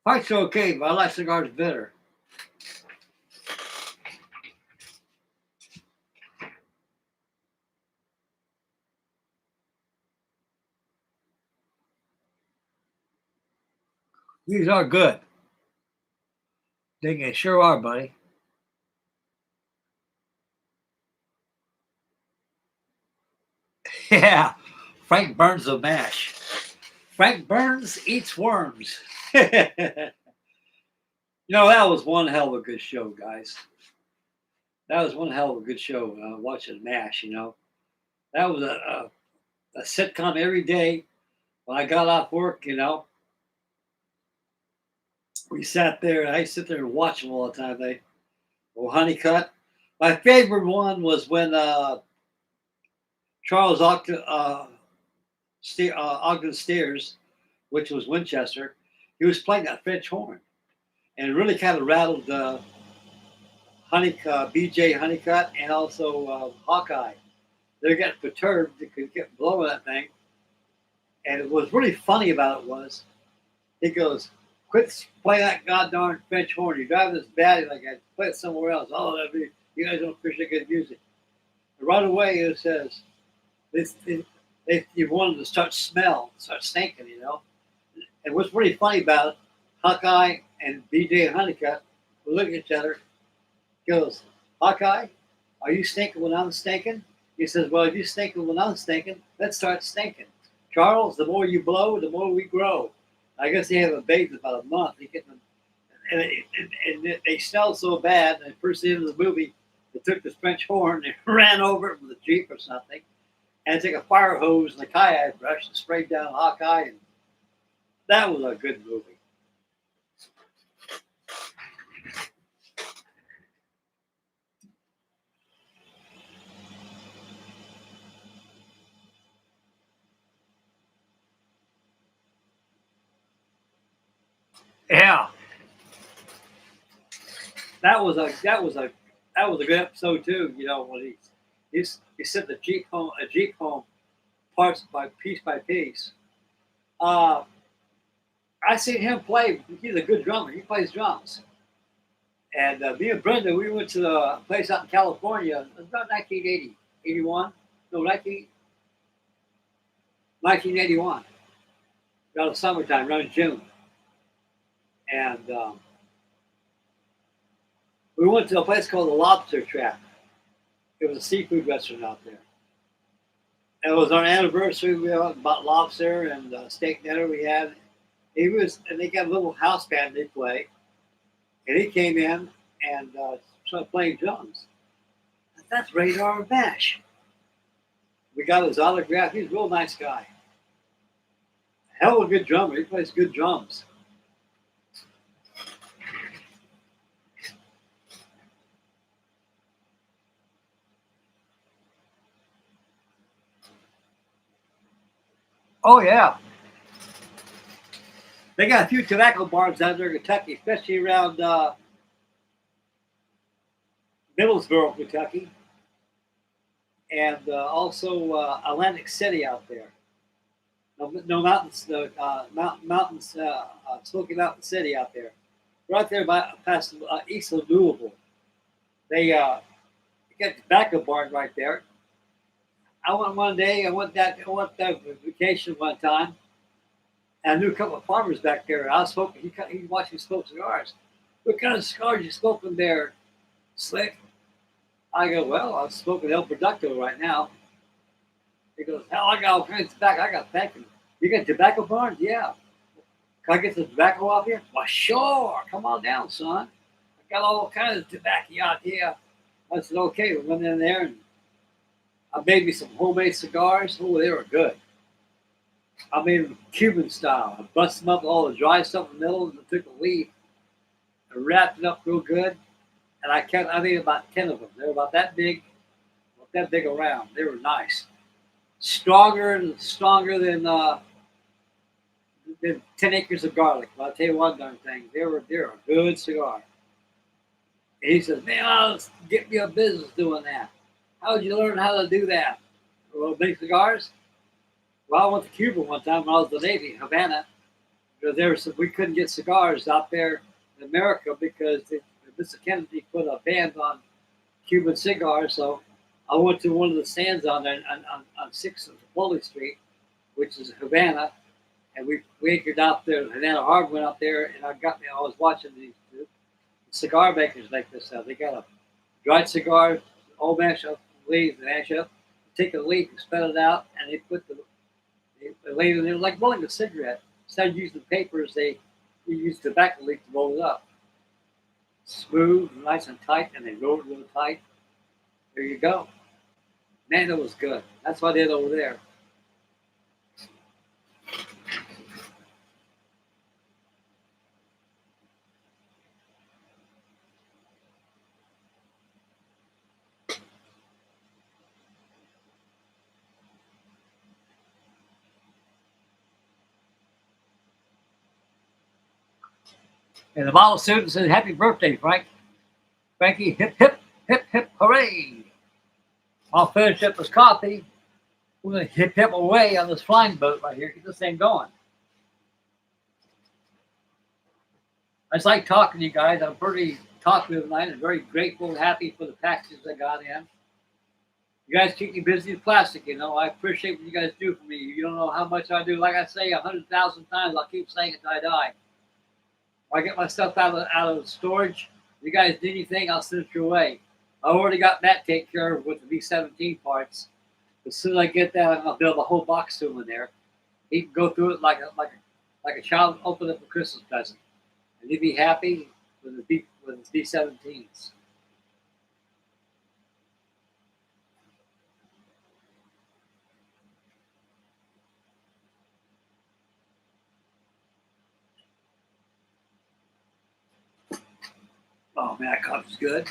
Heart's okay, but I like cigars better. These are good. They sure are, buddy. Yeah, Frank Burns the mash. Frank Burns eats worms. That was one hell of a good show, guys. That was one hell of a good show. Watching MASH, that was a sitcom every day. When I got off work, we sat there. I sit there and watch them all the time. They Honeycutt. My favorite one was when Charles Ogden Steers, which was Winchester, he was playing that French horn, and it really kind of rattled BJ Honeycutt and also Hawkeye. They're getting perturbed. They could get blowing that thing. And it was really funny about it was, he goes, quit playing that goddamn French horn. You're driving this bad. Like, I play it somewhere else. Oh, you guys don't appreciate good music. And right away, it says, you wanted to start stinking, And what's really funny about it, Hawkeye and BJ Honeycutt will look at each other. Goes, Hawkeye, are you stinking when I'm stinking? He says, well, if you're stinking when I'm stinking, let's start stinking. Charles, the more you blow, the more we grow. I guess they have a baby about a month. And they smelled so bad. And the first end of the movie, they took this French horn and ran over it with a Jeep or something, and took a fire hose and a kayak brush and sprayed down Hawkeye. And that was a good movie. Yeah, that was a good episode too. When he sent a Jeep home, parts by piece. I seen him play. He's a good drummer. He plays drums. And me and Brenda, we went to the place out in California. It was about 1980, 81. No, 1981. Around the summertime, around June. And we went to a place called the Lobster Trap. It was a seafood restaurant out there. And it was our anniversary. We bought lobster and steak dinner we had. And they got a little house band they play. And he came in and started playing drums. That's Radar Bash. We got his autograph. He's a real nice guy. Hell of a good drummer. He plays good drums. Oh, yeah. They got a few tobacco barns out there in Kentucky, especially around Middlesboro, Kentucky, and also Atlantic City out there. No mountains, mountains, Smoky Mountain City out there. Right there past east of Louisville. They got a tobacco barn right there. I went one day. I went that vacation one time. And I knew a couple of farmers back there. I was smoking. He watched me smoke cigars. What kind of cigars you smoking there, Slick? I go, well, I'm smoking El Producto right now. He goes, hell, I got all kinds of tobacco. I got tobacco. You got tobacco barns? Yeah. Can I get the tobacco off here? Well, sure. Come on down, son. I got all kinds of tobacco out here. I said, okay. We went in there and I made me some homemade cigars. Oh, they were good. I made them Cuban style. I busted them up with all the dry stuff in the middle and I took a leaf and wrapped it up real good. And I made about 10 of them. They were about that big around. They were nice. Stronger than 10 acres of garlic. But I'll tell you one darn thing. They're a good cigar. And he says, man, I'll get me a business doing that. How did you learn how to do that? Well, make cigars? Well, I went to Cuba one time when I was in the Navy, Havana. We couldn't get cigars out there in America because Mr. Kennedy put a ban on Cuban cigars. So I went to one of the stands on there on 6th of Foley Street, which is Havana, and we anchored out there. Havana Harbor went out there, and I was watching the cigar makers make this stuff. They got a dried cigar, all mash up leaves, mash up, take a leaf and spread it out, and they laid it in there like rolling a cigarette. Instead of using papers, they use tobacco leaf to roll it up. Smooth, nice and tight, and they roll it real tight. There you go. Man, it was good. That's what I did over there. And the model student said, happy birthday, Frank. Frankie, hip, hip, hip, hip, hooray. I'll finish up this coffee. We're going to hip, hip away on this flying boat right here. Get this thing going. I just like talking to you guys. I'm pretty talkative tonight and very grateful and happy for the packages I got in. You guys keep me busy with plastic, you know. I appreciate what you guys do for me. You don't know how much I do. Like I say 100,000 times, I'll keep saying it until I die. When I get my stuff out of storage, if you guys need anything, I'll send it your way. I already got that taken care of with the V17 parts. As soon as I get that, I'm gonna build a whole box to him in there. He can go through it like a child open up a Christmas present, and he'd be happy with his V17s. Oh man, that coffee's good.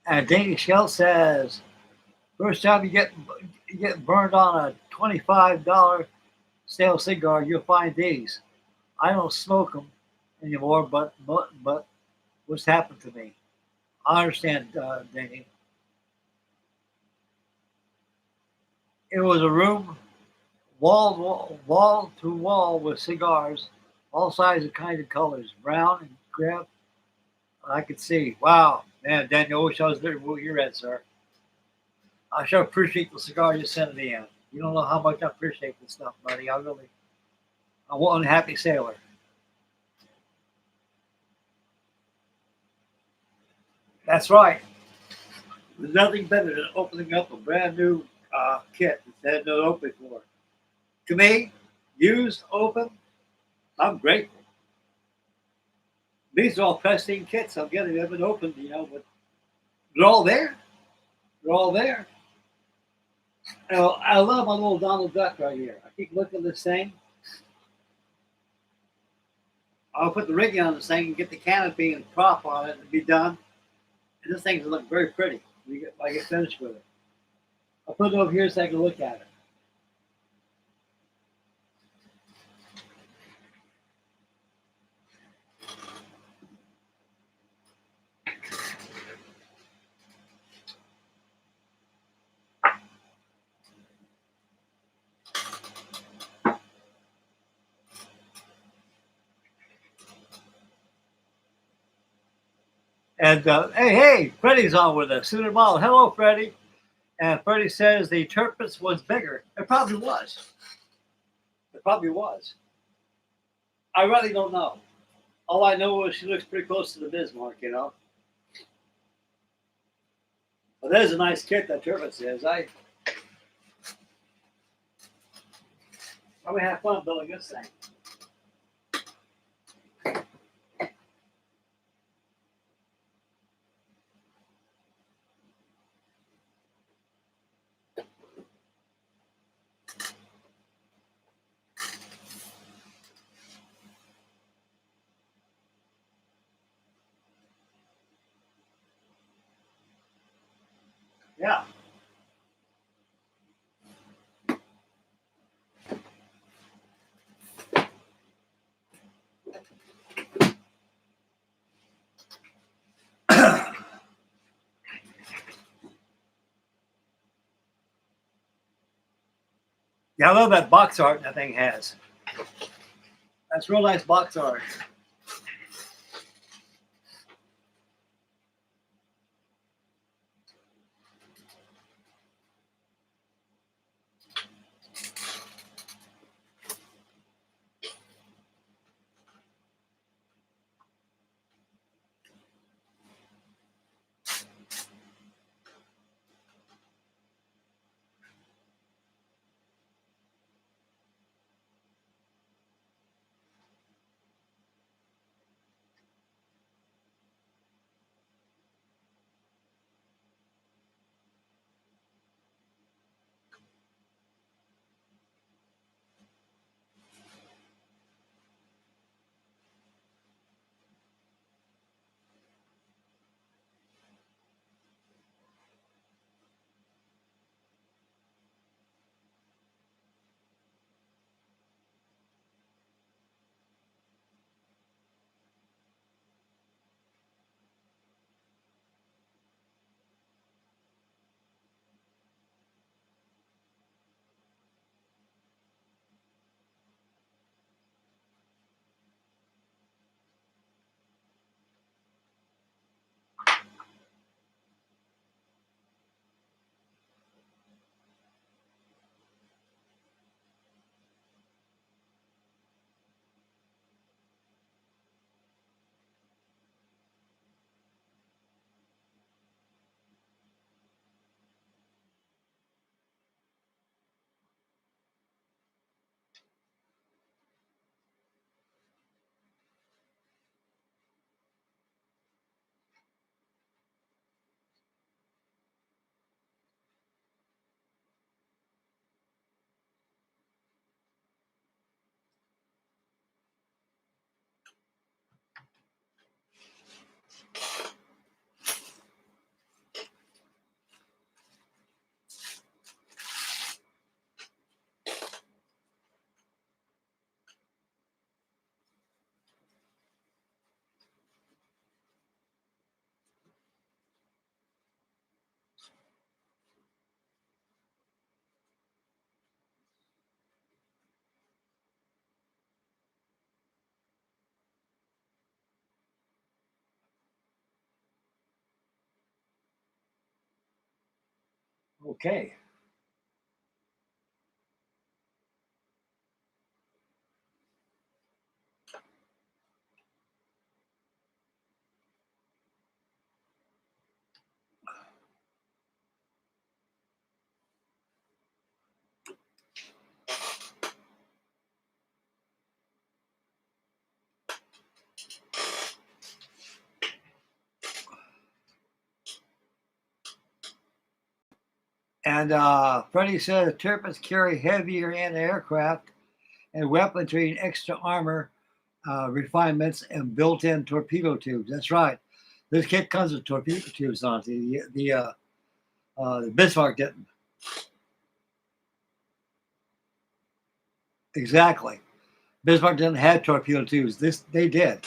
And Danny Shell says, first time you get burned on a $25 stale cigar, you'll find these. I don't smoke them anymore, but what's happened to me? I understand, Danny. It was a room, wall to wall with cigars, all sizes and kinds of colors, brown and crap. I could see. Wow, man, Daniel, I wish I was there where you're at, sir. I sure appreciate the cigar you sent me in. You don't know how much I appreciate this stuff, buddy. I'm one happy sailor. That's right. There's nothing better than opening up a brand new kit that had no opening for. To me, used, open, I'm grateful. These are all pristine kits I'm getting. They've been opened, but they're all there. They're all there. I love my little Donald Duck right here. I keep looking at this thing. I'll put the rigging on this thing and get the canopy and prop on it and be done. And this thing's gonna look very pretty when I get finished with it. I'll put it over here so I can look at it. And hey, Freddie's on with us. Sooner Model. Hello, Freddie. And Freddie says the Turpitz was bigger. It probably was. It probably was. I really don't know. All I know is she looks pretty close to the Bismarck, But there's a nice kit that Turpitz is. I'm gonna have fun building this thing. Yeah. Yeah, I love that box art that thing has. That's real nice box art. Okay. And Freddie said the turbines carry heavier anti-aircraft and weaponry and extra armor refinements and built-in torpedo tubes. That's right. This kit comes with torpedo tubes on it. The Bismarck didn't. Exactly. Bismarck didn't have torpedo tubes. They did.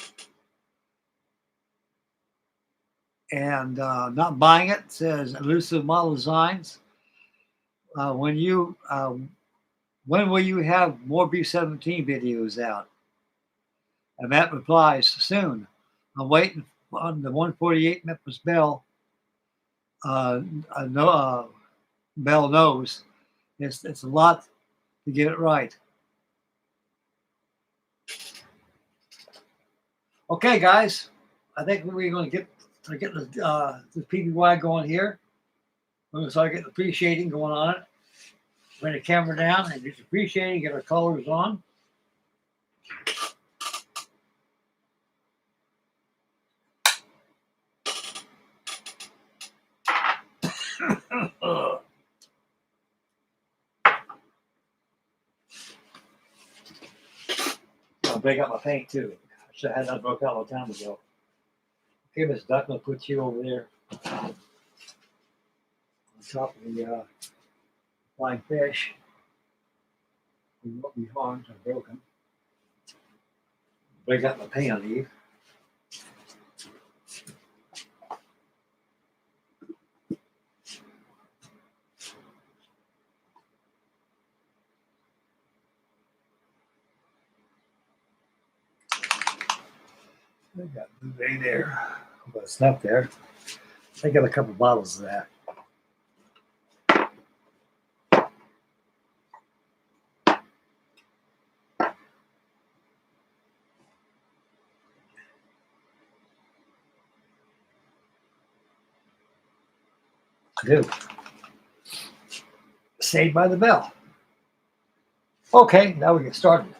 And not buying it says elusive model designs. When will you have more B-17 videos out? And Matt replies, soon. I'm waiting on the 148 Memphis Bell. Bell knows it's a lot to get it right. Okay, guys, I think we're going to get the PBY going here. We're going to start getting appreciating going on it. Bring the camera down and just appreciating, get our colors on. I'll break up my paint too. I should have had that broke out a long time ago. Okay, Miss Duck, I'll put you over there on top of the flying fish. We won't be harmed or broken. Break up my paint on these. I got blue there. I've got stuff there. I got a couple bottles of that. I do. Saved by the bell. Okay, now we get started.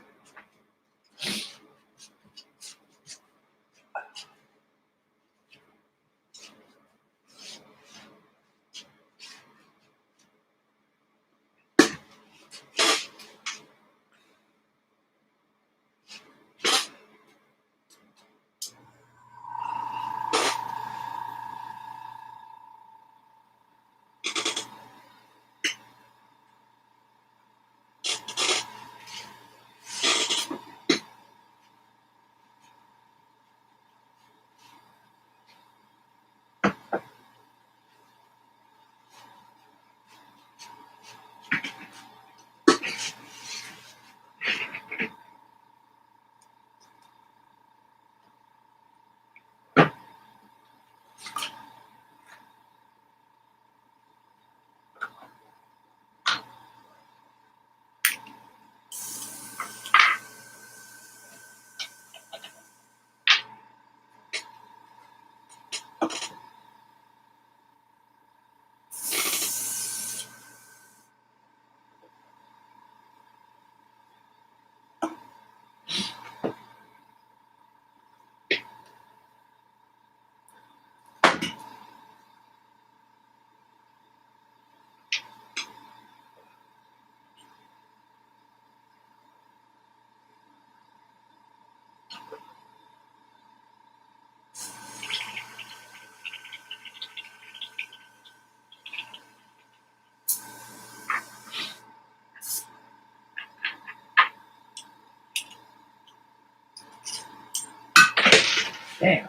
Damn.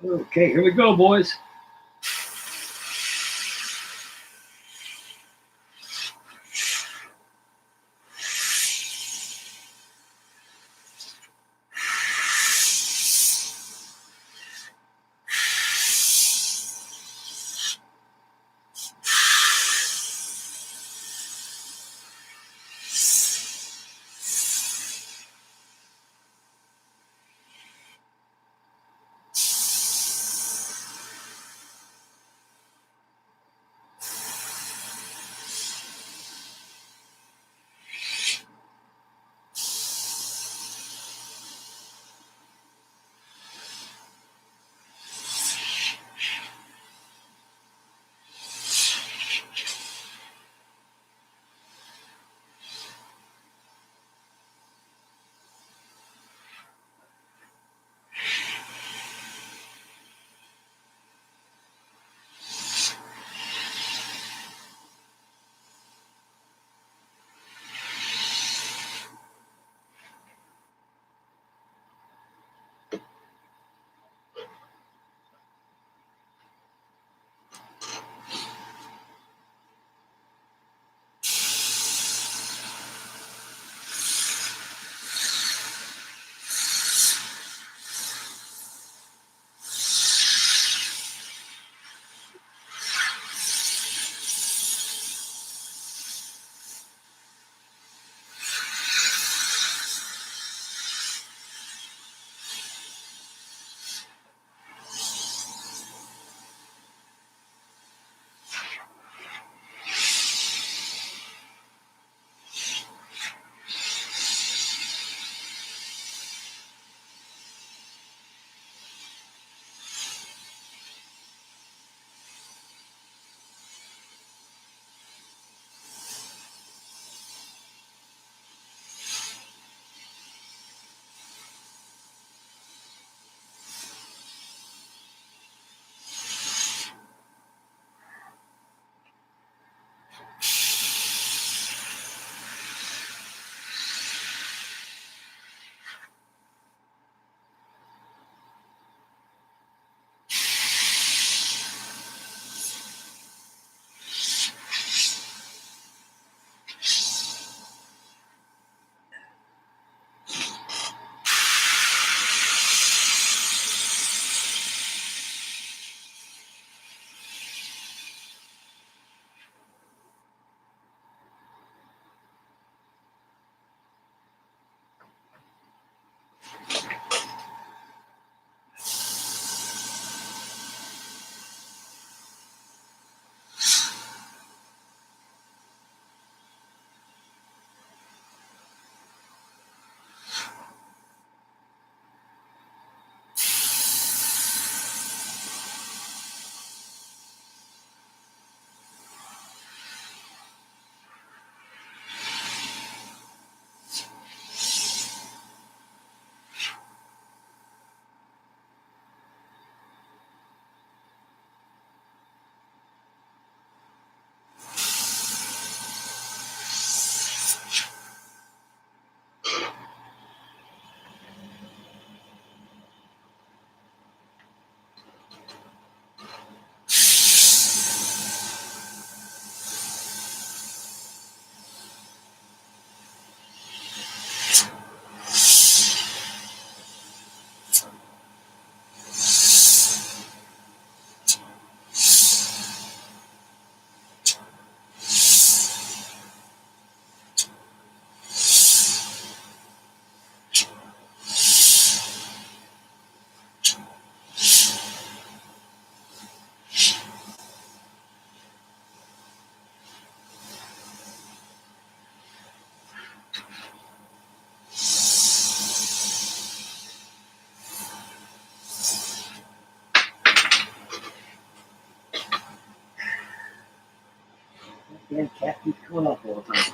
Okay, here we go, boys. that keeps coming up all the time.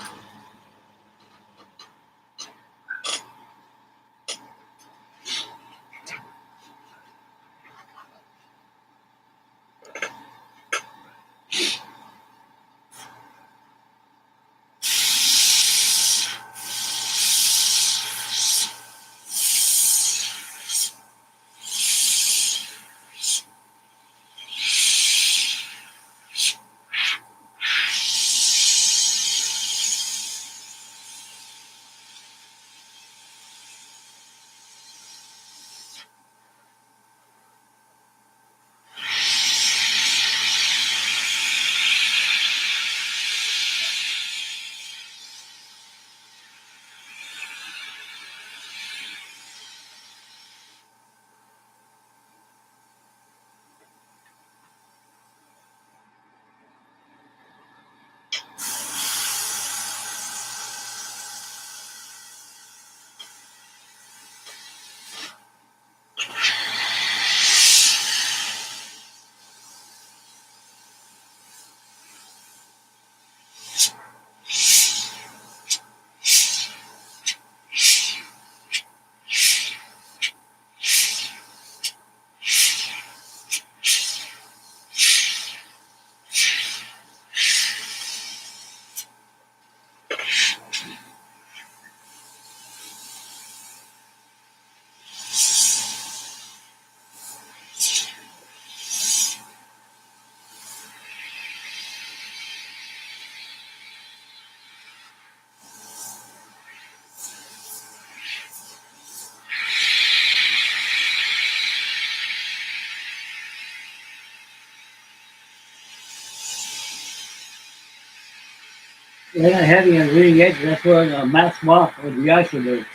They're not heavy on the leading edge, that's where the mats them off with the ice boots.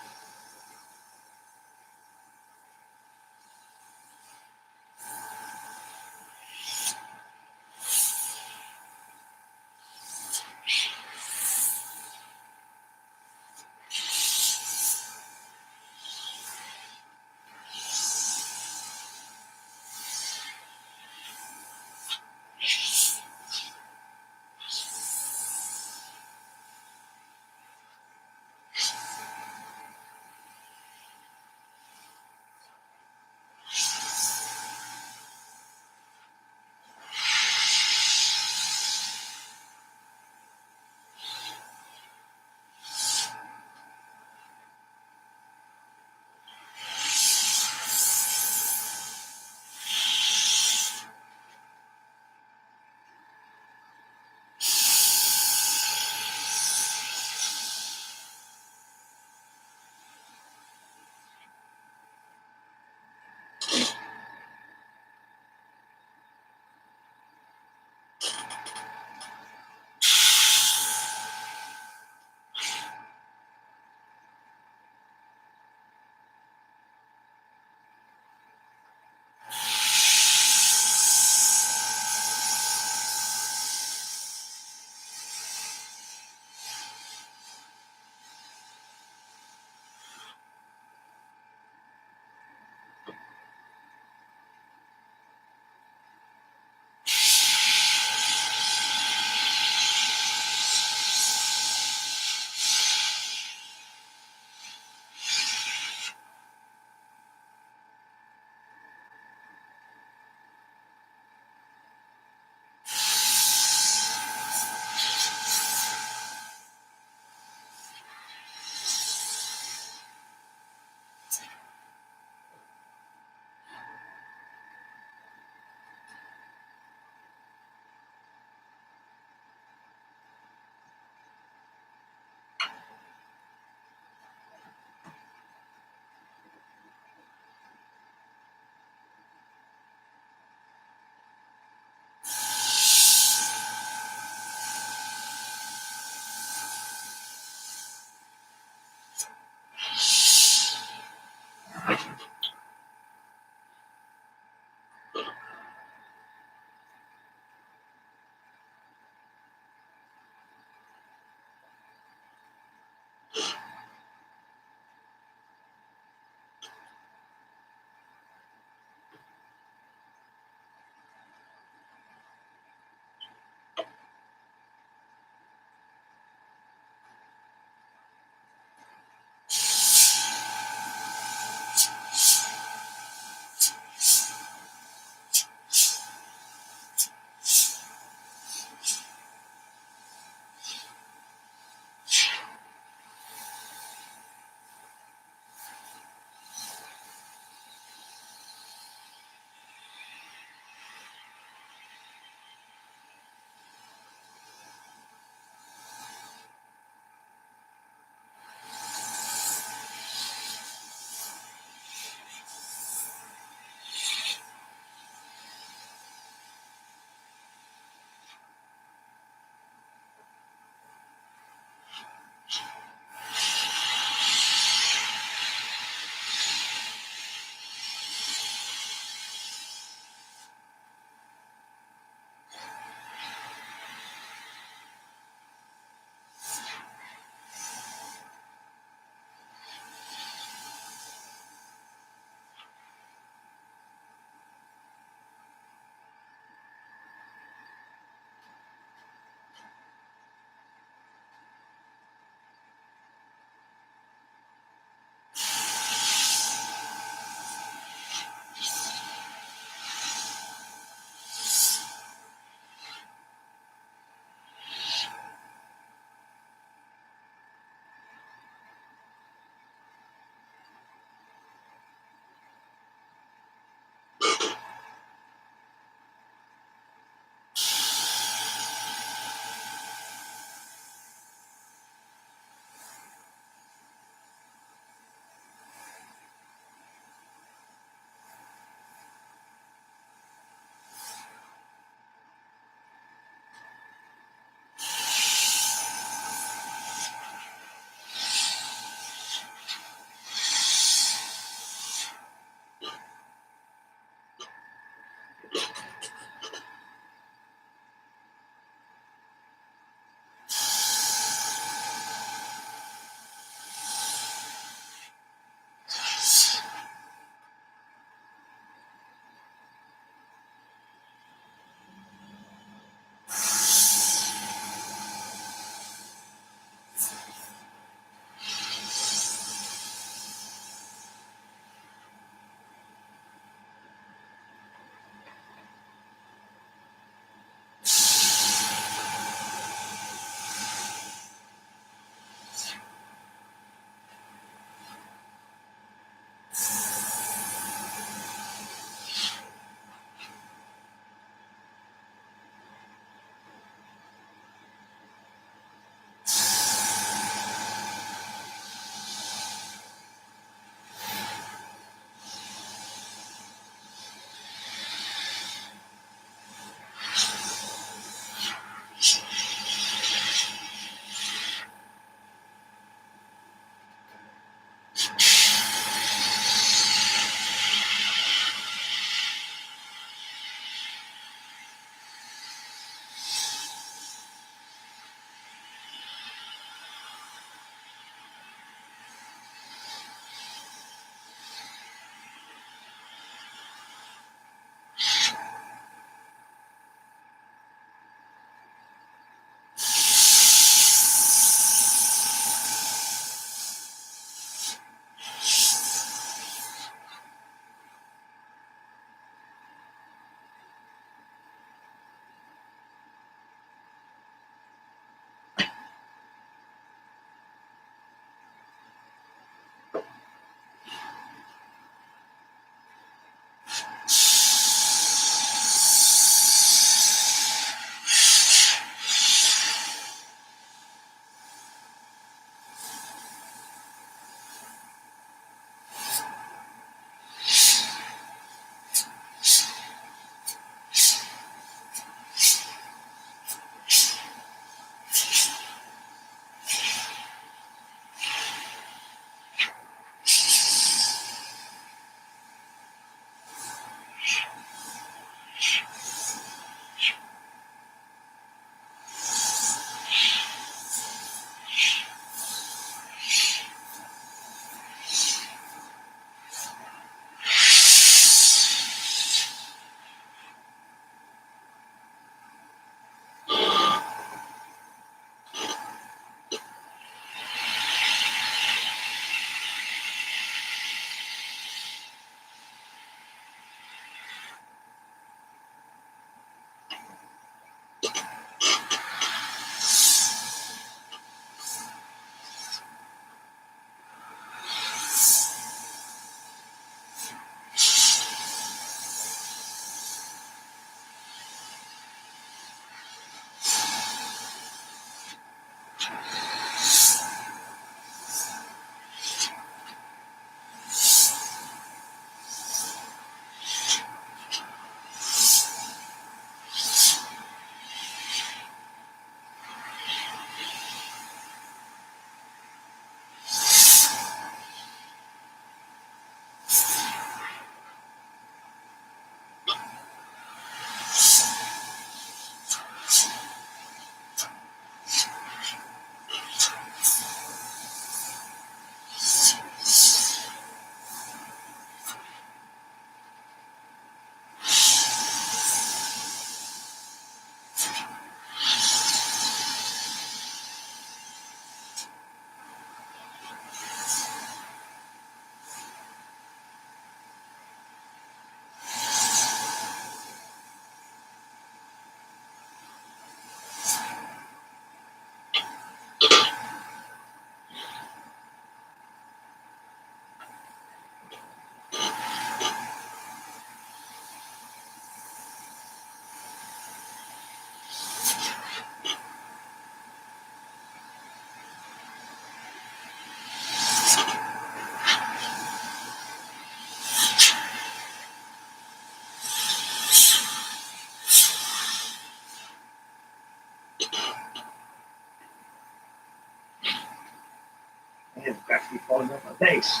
Keep holding up my base.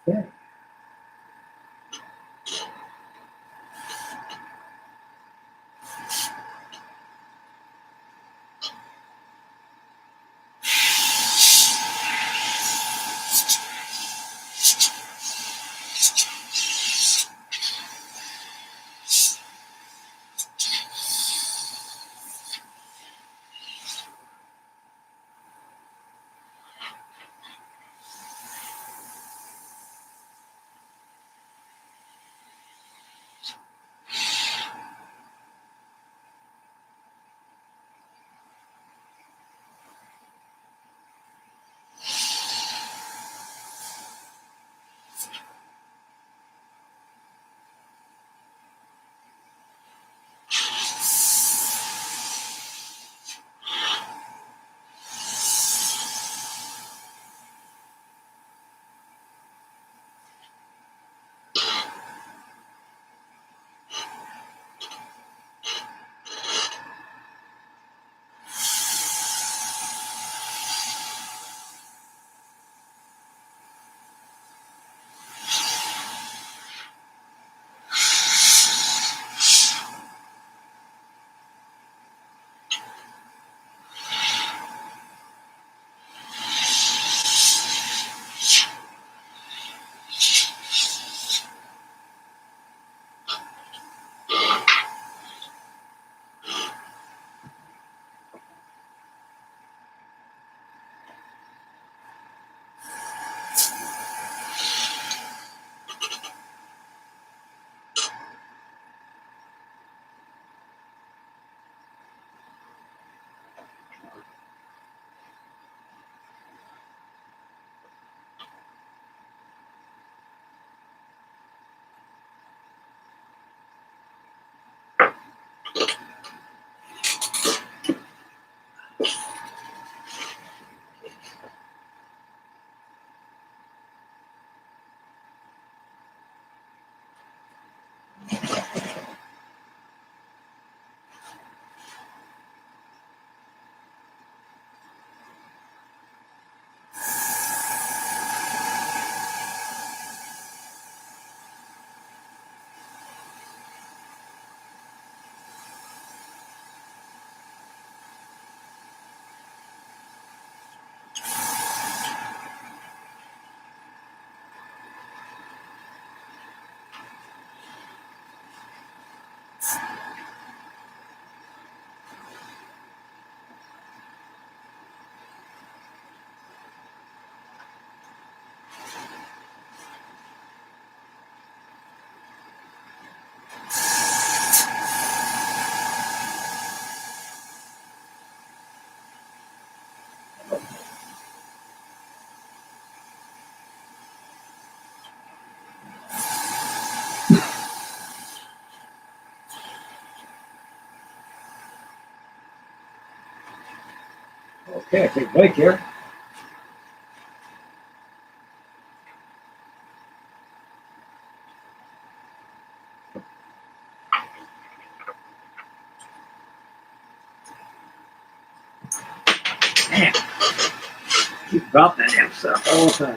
Okay. Okay, I take a break here. Man, keep dropping that damn stuff all the time.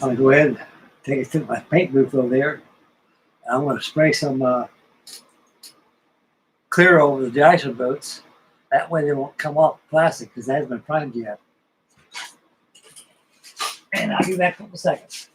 I'm gonna go ahead and take it to my paint booth over there. I'm gonna spray some clear over the de-icer boats. That way they won't come off plastic because it hasn't been primed yet. And I'll be back in a second.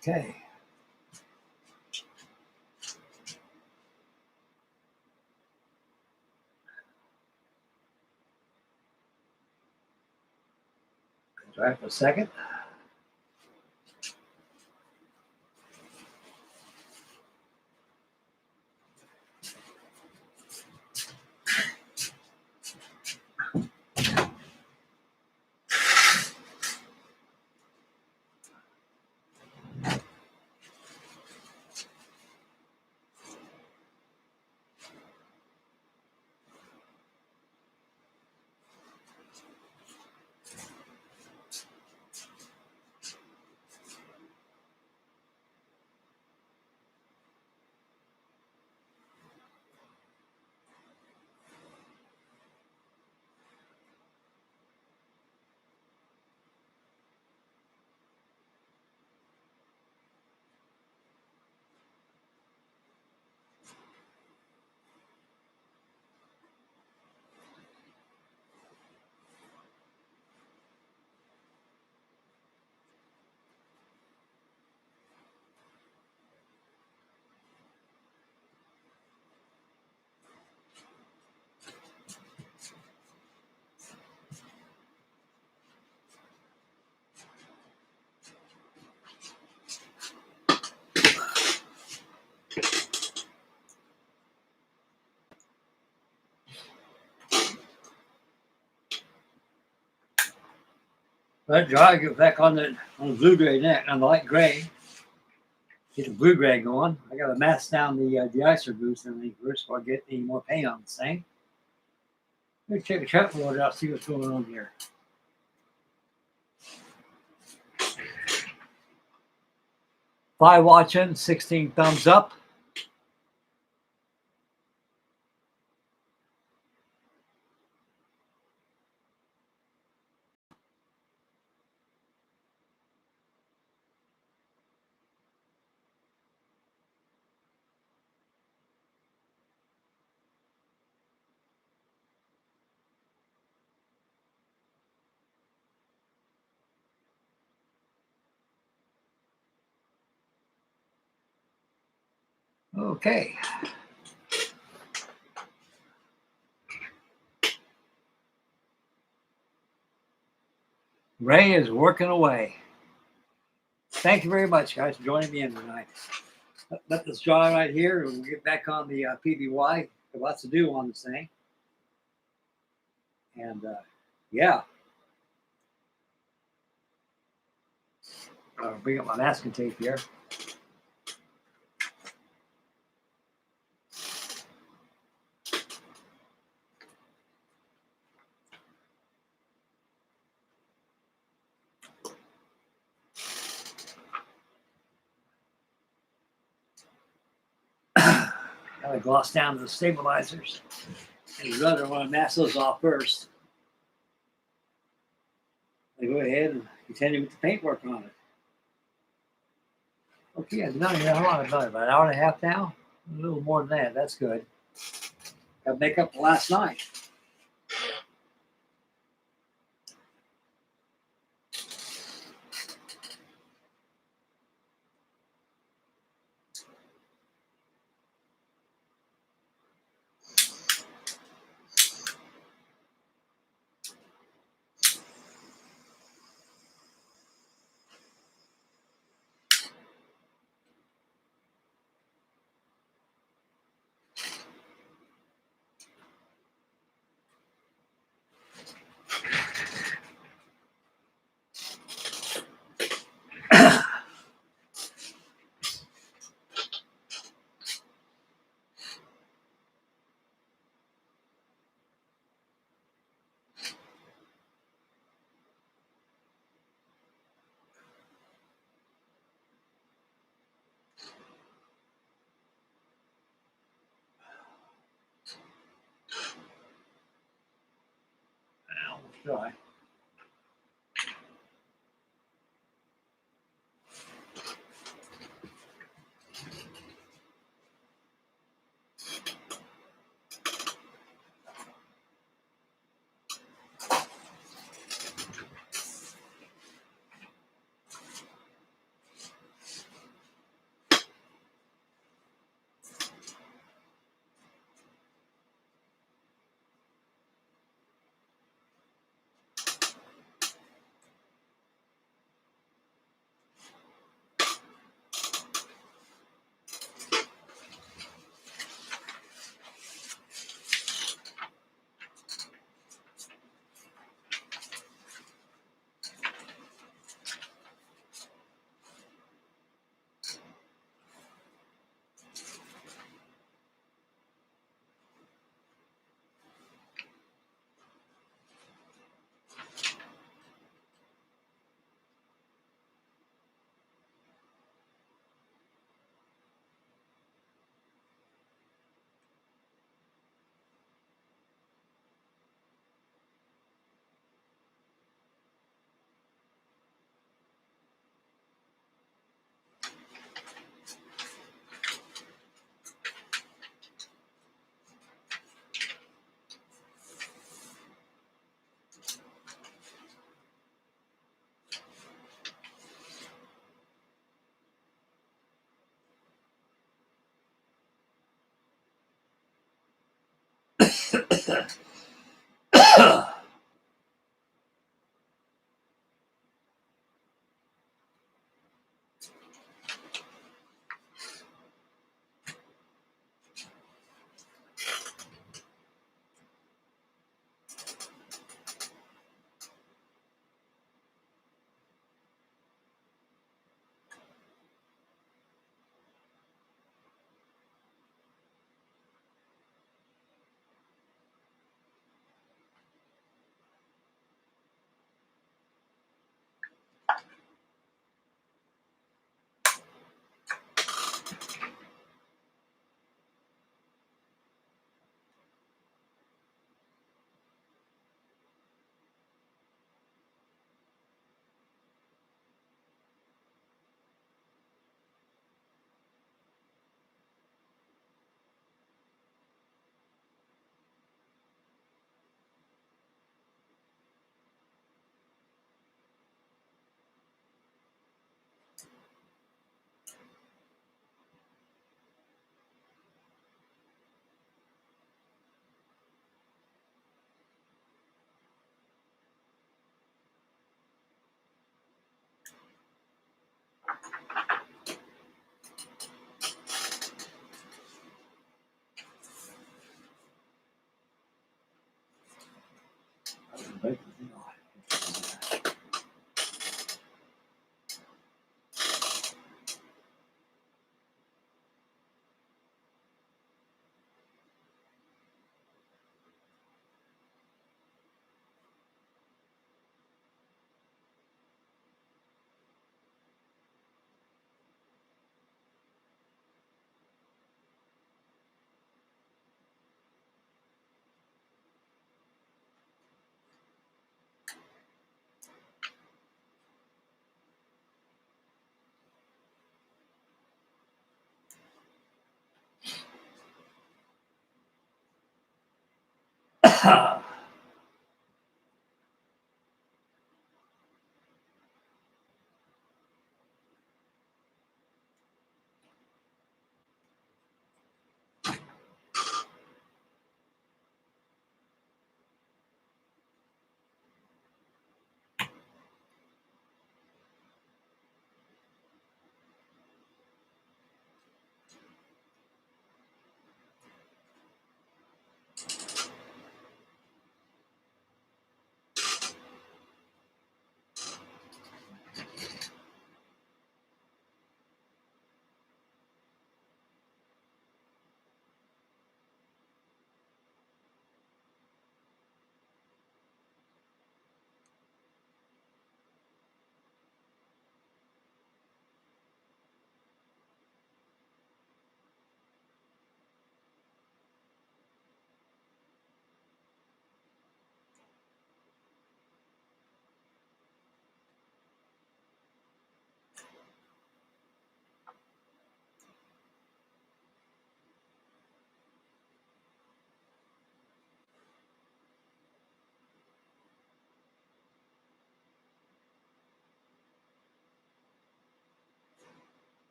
Okay. Dry for a second. Let it dry, get back on the blue gray neck, on the light gray. Get the blue gray going. I got to mask down the de-icer boots and everything first before I get any more paint on this thing. Let me check the trap water out, see what's going on here. Bye watching, 16 thumbs up. Okay. Ray is working away. Thank you very much, guys, for joining me in tonight. Let this dry right here, and we'll get back on the PBY. Got lots to do on this thing. And yeah. I'll bring up my masking tape here. kind of gloss down the stabilizers. And the rudder, I want to mask those off first. I go ahead and continue with the paintwork on it. Okay, I've done it. How long I've done it? About an hour and a half now? A little more than that. That's good. Got makeup last night. Now we'll try.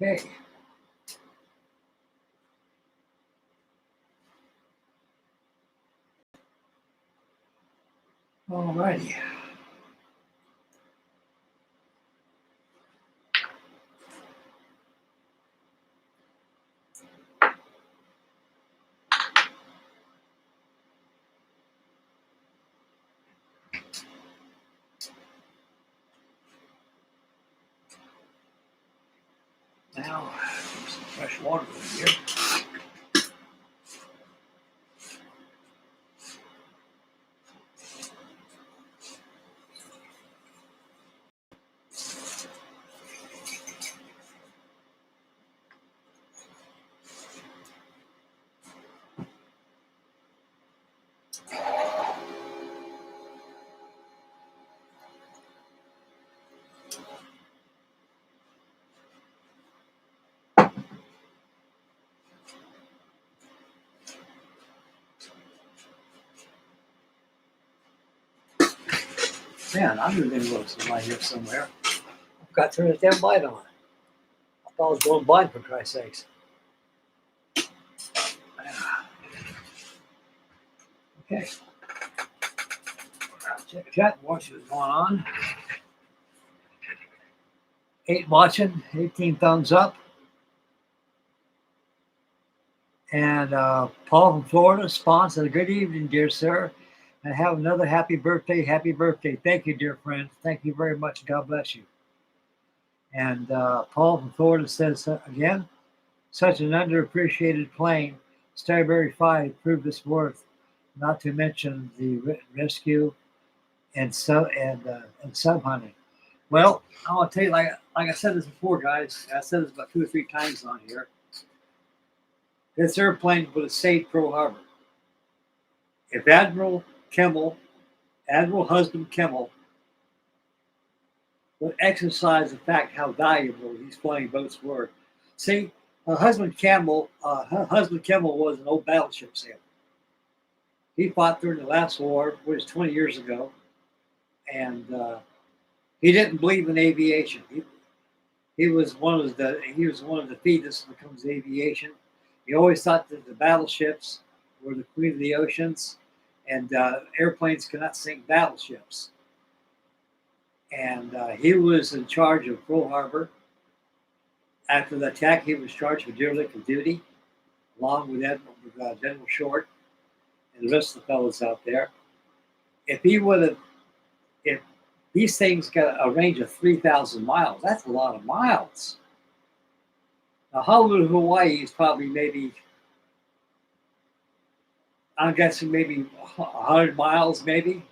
Okay. Alrighty. Now, some fresh water in here. Man, I'm going to look somebody here somewhere. I've got to turn this damn light on. I thought I was going blind, for Christ's sakes. Okay. Check the chat and watch what's going on. 8 watching, 18 thumbs up. And Paul from Florida sponsors. Good evening, dear sir. And have another happy birthday. Happy birthday. Thank you, dear friend. Thank you very much. God bless you. And Paul from Florida says again, such an underappreciated plane. Starberry 5 proved its worth, not to mention the rescue and sub hunting. Well, I want to tell you, like I said this before, guys. I said this about 2 or 3 times on here. This airplane would have saved Pearl Harbor. If Admiral Husband Kimmel would exercise the fact how valuable these flying boats were. See, Husband Kimmel was an old battleship sailor. He fought during the last war, which was 20 years ago, and he didn't believe in aviation. He was one of the defeatists when it comes to aviation. He always thought that the battleships were the queen of the oceans, and airplanes cannot sink battleships. And he was in charge of Pearl Harbor. After the attack, he was charged with derelict of duty, along with General Short and the rest of the fellows out there. If these things got a range of 3,000 miles, that's a lot of miles. Now, Honolulu, Hawaii is probably I'm guessing maybe 100 miles, maybe,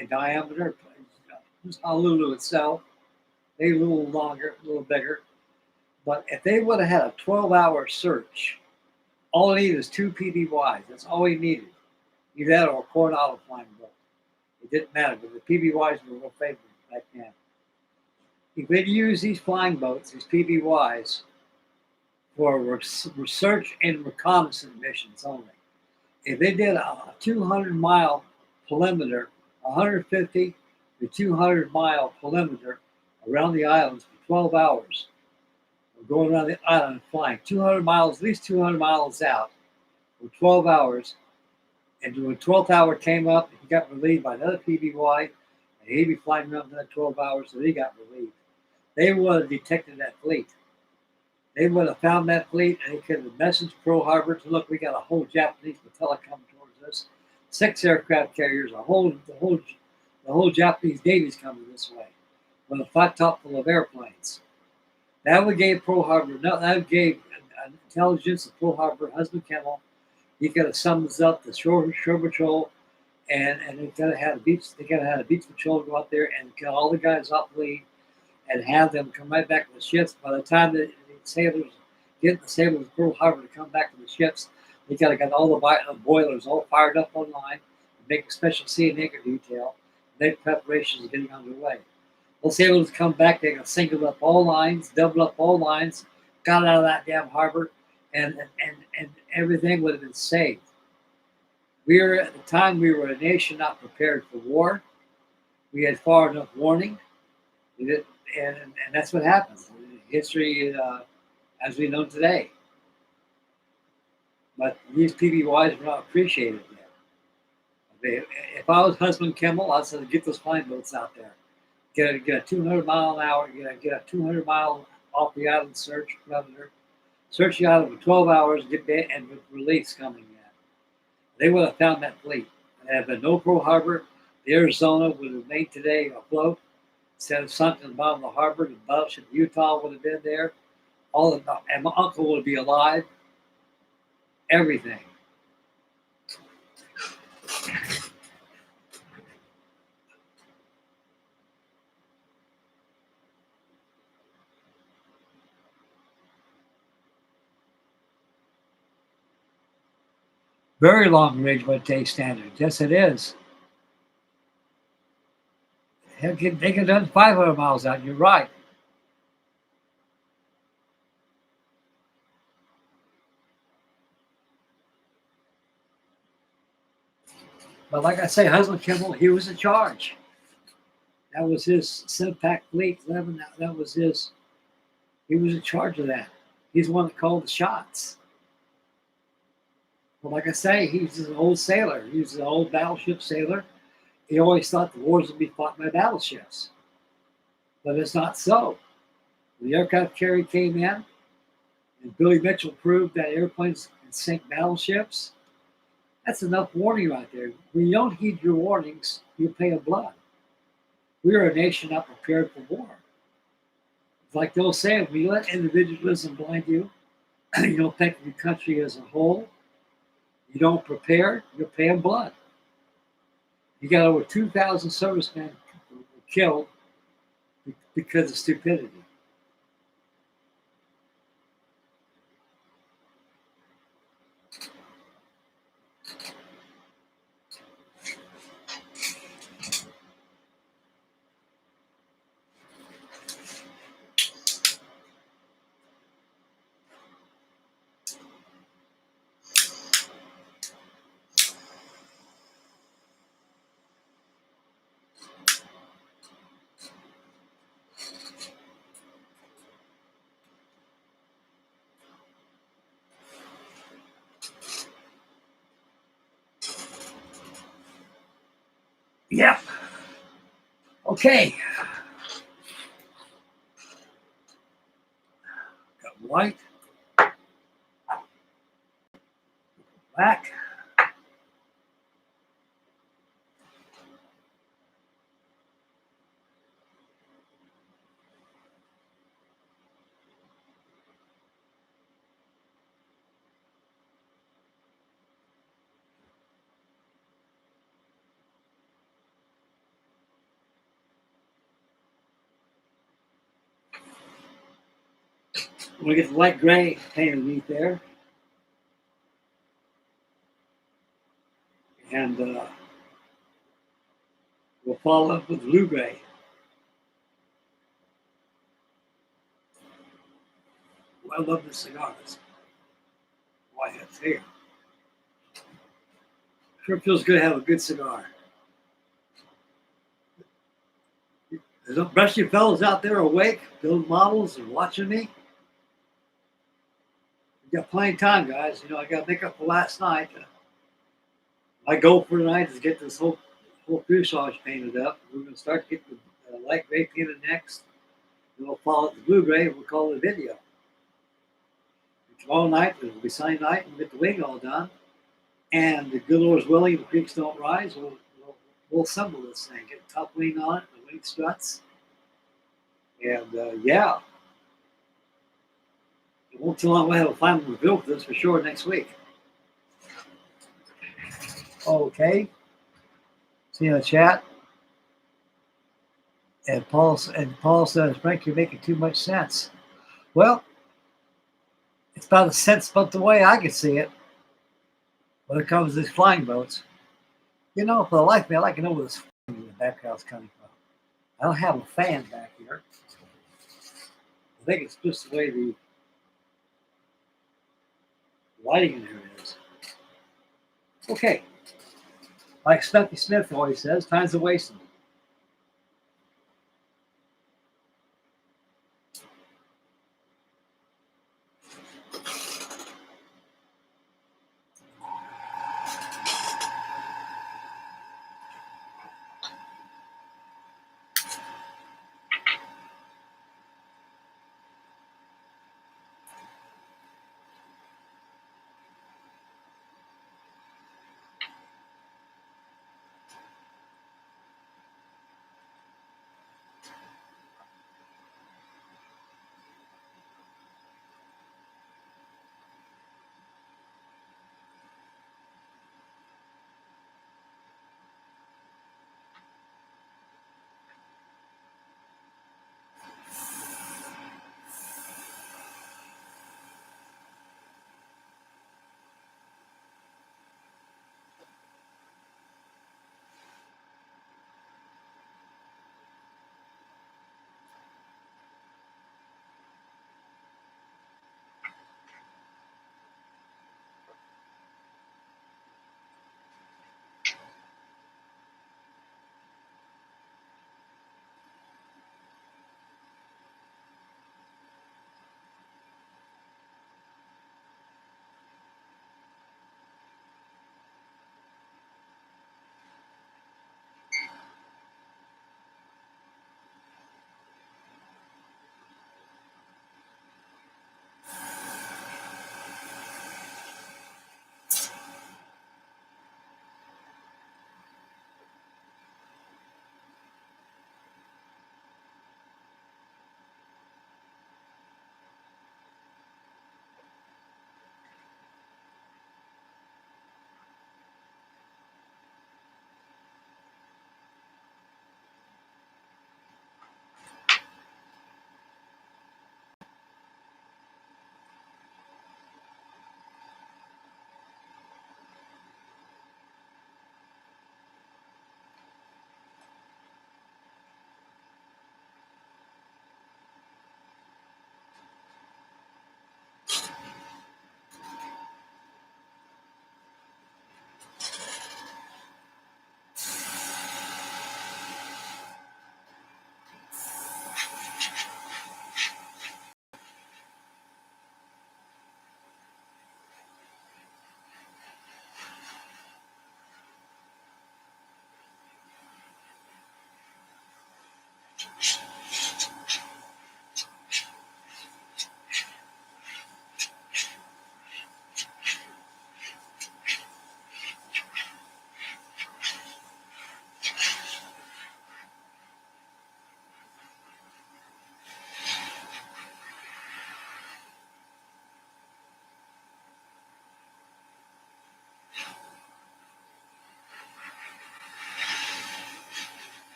in diameter. Just Honolulu itself, maybe a little longer, a little bigger. But if they would have had a 12-hour search, all they needed is 2 PBYs. That's all he needed. Either that or a Coronado Flying Boat. It didn't matter, but the PBYs were real favorite back then. If they'd use these flying boats, these PBYs, for research and reconnaissance missions only, if they did a 200-mile perimeter, 150 to 200-mile perimeter around the islands for 12 hours, going around the island flying 200 miles, at least 200 miles out for 12 hours. And when the 12th hour came up, he got relieved by another PBY, and he'd be flying around for that 12 hours, so he got relieved. They would have detected that fleet. They would have found that fleet, and they could have messaged Pearl Harbor to look, we got a whole Japanese flotilla coming towards us, 6 aircraft carriers, the whole Japanese Navy's coming this way, with a flat top full of airplanes. That would give Pearl Harbor, that gave intelligence of Pearl Harbor, Husband Kimmel. He could have summoned up the shore patrol, and they could have had a beach patrol go out there and get all the guys off leave and have them come right back to the ships. By the time the sailors get the sailors of Pearl Harbor to come back to the ships, they got to get all the boilers all fired up online, make a special sea and anchor detail, make preparations of getting underway. Those sailors come back, they can single up all lines, double up all lines, got out of that damn harbor, and everything would have been saved. At the time, we were a nation not prepared for war. We had far enough warning, and that's what happens. History as we know today. But these PBYs were not appreciated yet. If I was husband Kimmel, I'd say get those flying boats out there. Get a 200 mile an hour, get a 200 mile off the island search predator. Search the island for 12 hours, get back, and with release coming in. They would have found that fleet. There had been no Pearl Harbor. The Arizona would have made today afloat. Instead of sunk in the bottom of the harbor, the battleship Utah would have been there. And my uncle would be alive. Everything. Very long range by today's standards. Yes, it is. They can have done 500 miles out. You're right. But like I say, husband Kimmel, he was in charge. That was his Simpak fleet. 11. That was his. He was in charge of that. He's the one that called the shots. But like I say, he's an old sailor. He was an old battleship sailor. He always thought the wars would be fought by battleships. But it's not so. The aircraft carrier came in, and Billy Mitchell proved that airplanes can sink battleships. That's enough warning right there. When you don't heed your warnings, you pay a blood. We are a nation not prepared for war. It's like they'll say, when you let individualism blind you, you don't think of your country as a whole, you don't prepare, you're paying blood. You got over 2,000 servicemen killed because of stupidity. Yep. Okay. Got white, black. I'm going to get the light gray paint underneath there. And we'll follow up with blue gray. I love this cigar. This white head's here. Sure feels good to have a good cigar. There's a bunch of you fellas out there awake, building models and watching me. We got plenty of time, guys. You know, I got to make up for last night. My goal for tonight is to get this whole fuselage painted up. We're going to start to get the light gray painted next. Then we'll follow it the blue gray, and we'll call it a video. And tomorrow night, it'll be sunny night, and we'll get the wing all done. And the good Lord's willing, the creeks don't rise, we'll assemble this thing, get the top wing on it, the wing struts. And yeah. It won't too long, we'll have a final reveal for this for sure next week. Okay. See in the chat. And Paul says, Frank, you're making too much sense. Well, it's about a sense about the way I can see it when it comes to these flying boats. You know, for the life of me, I like to know where this in the background's coming from. I don't have a fan back here. I think it's just the way the lighting in here is. Okay. Like Stumpy Smith always says, time's a wasting.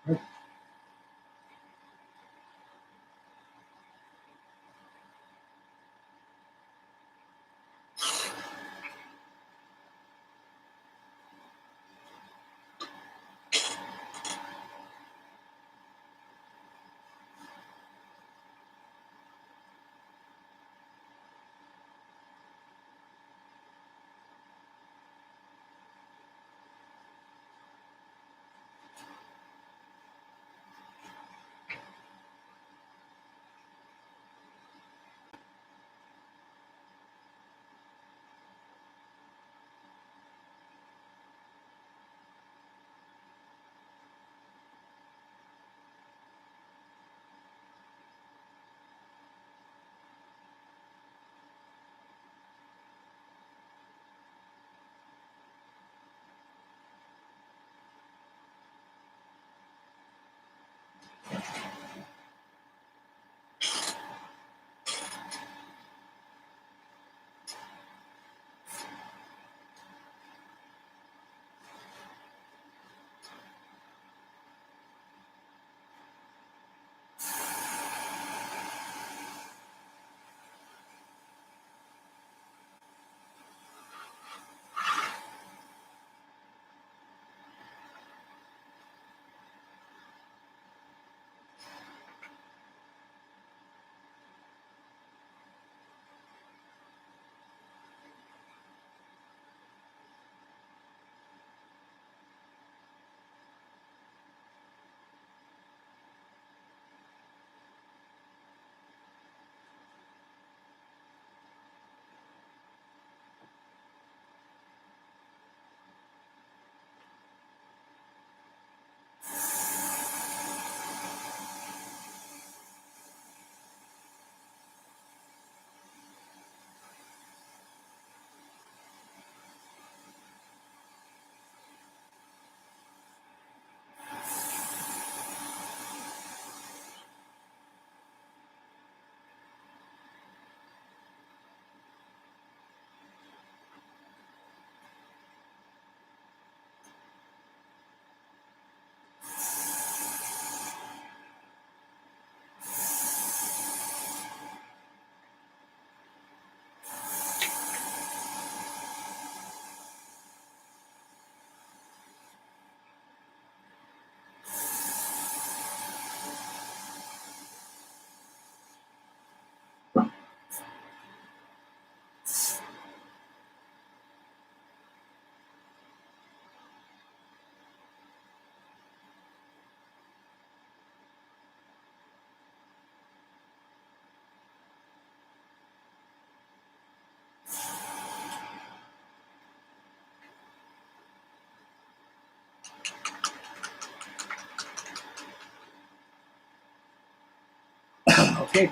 Okay,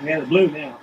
we have the blue now.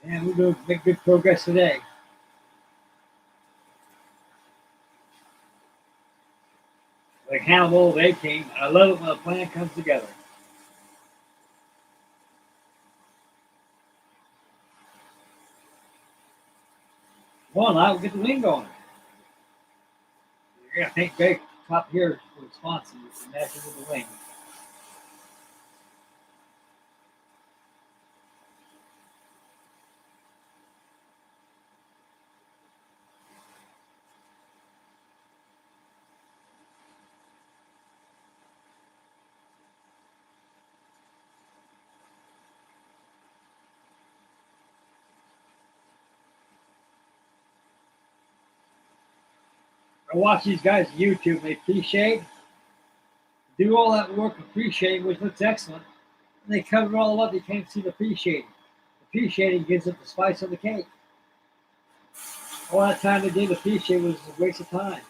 And we're going to make good progress today. Like Hannibal, they came. I love it when a plan comes together. Come on, now we'll get the wing going. You're going to paint big top here for response and match it with the wing. I watch these guys on YouTube. They pre-shade, do all that work of pre-shading, which looks excellent. And they cover it all up. You can't see the pre-shading. The pre-shading gives it the spice of the cake. All that time they did the pre-shade was a waste of time.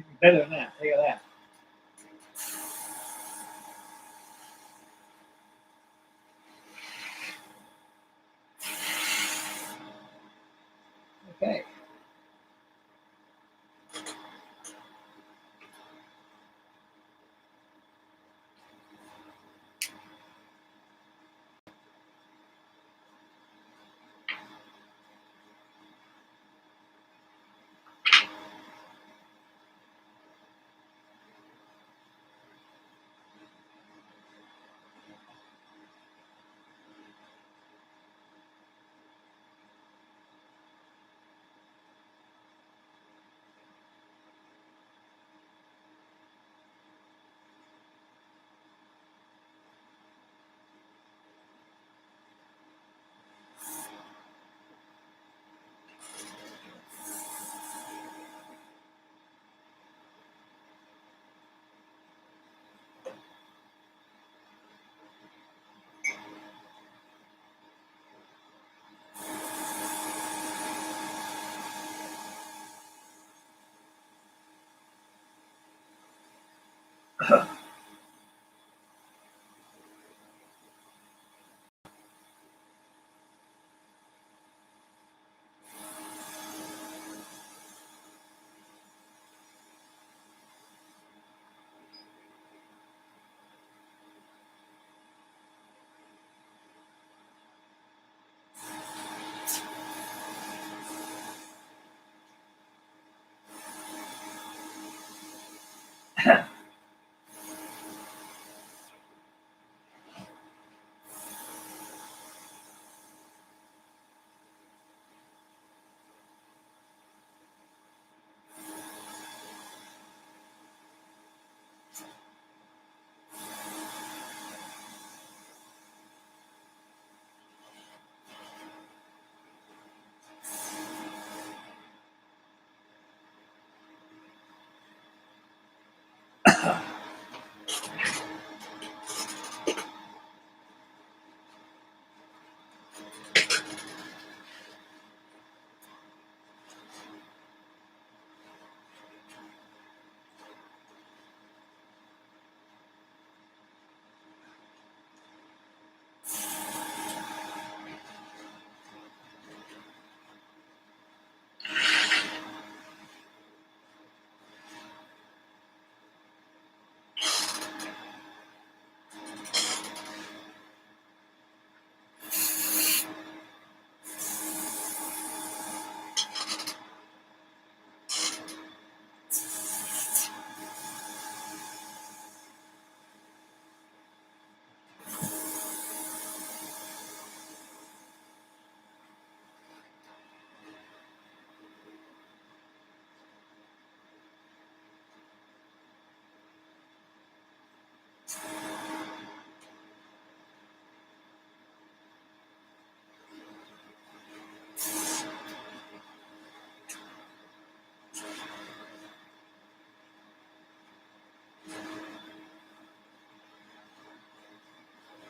Even better than that. Look at that. Okay.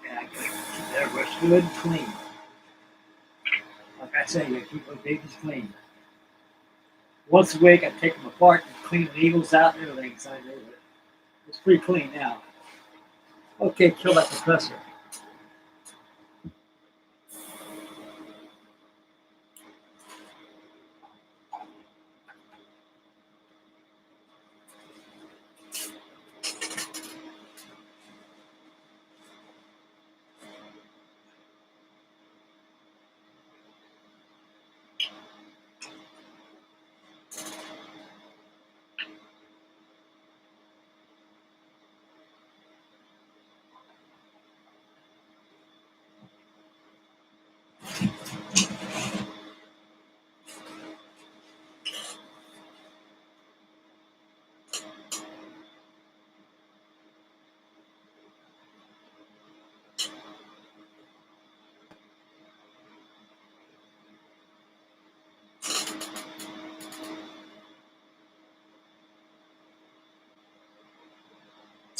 And I gotta keep that brush good and clean. Like I say, you keep the babies clean. Once a week, I take them apart and clean the needles out and everything. So it's pretty clean now. Okay, kill that compressor.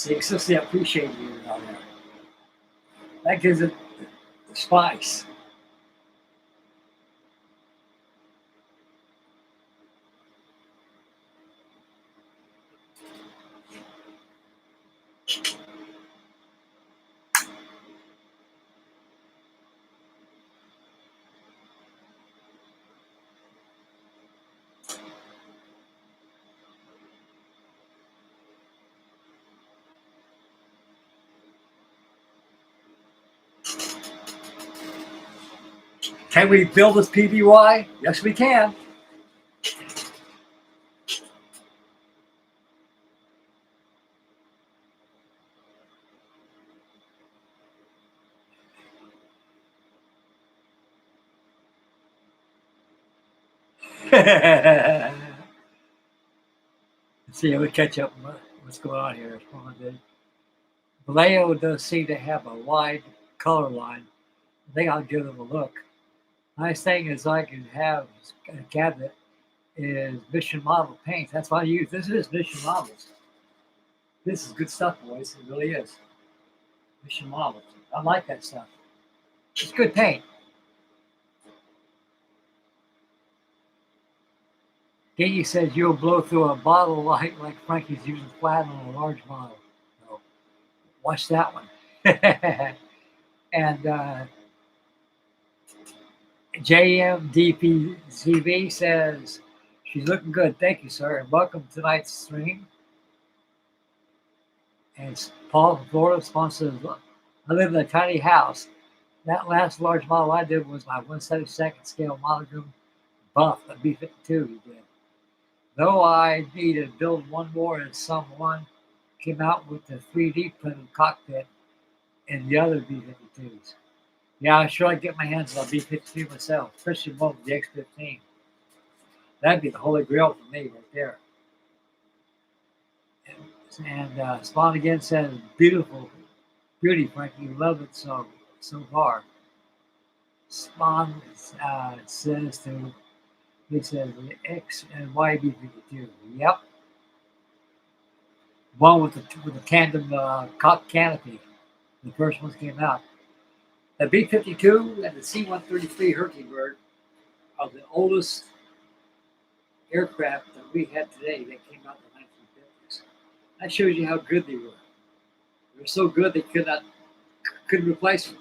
So you can still see I appreciate you on there. That gives it the spice. Can we build this PBY? Yes, we can. Let's see, we catch up on what's going on here. Vallejo does seem to have a wide color line. I think I'll give them a look. Nice thing is I can have a cabinet is Mission Model paint. That's what I use. This is Mission Models. This is good stuff, boys. It really is. Mission Models. I like that stuff. It's good paint. Gagey says you'll blow through a bottle like Frankie's using flat on a large model. So watch that one. And JMDPZV says she's looking good. Thank you, sir. And welcome to tonight's stream. And Paul from Florida sponsors. I live in a tiny house. That last large model I did was my 1/72nd scale Monogram Buff, a B-52 he did. Though I needed to build one more, and someone came out with the 3D printed cockpit and the other B-52s. Yeah, I'm sure I'd get my hands on a B-52 myself, especially one with the X-15. That'd be the holy grail for me right there. And Spawn again says, beautiful, beauty, Frankie. Love it so far. Spawn says to, he says the X and Y B-52. Yep. One with the tandem cock canopy. The first ones came out. The B-52 and the C-133 Hurricane are the oldest aircraft that we have today that came out in the 1950s. That shows you how good they were. They were so good they couldn't replace them.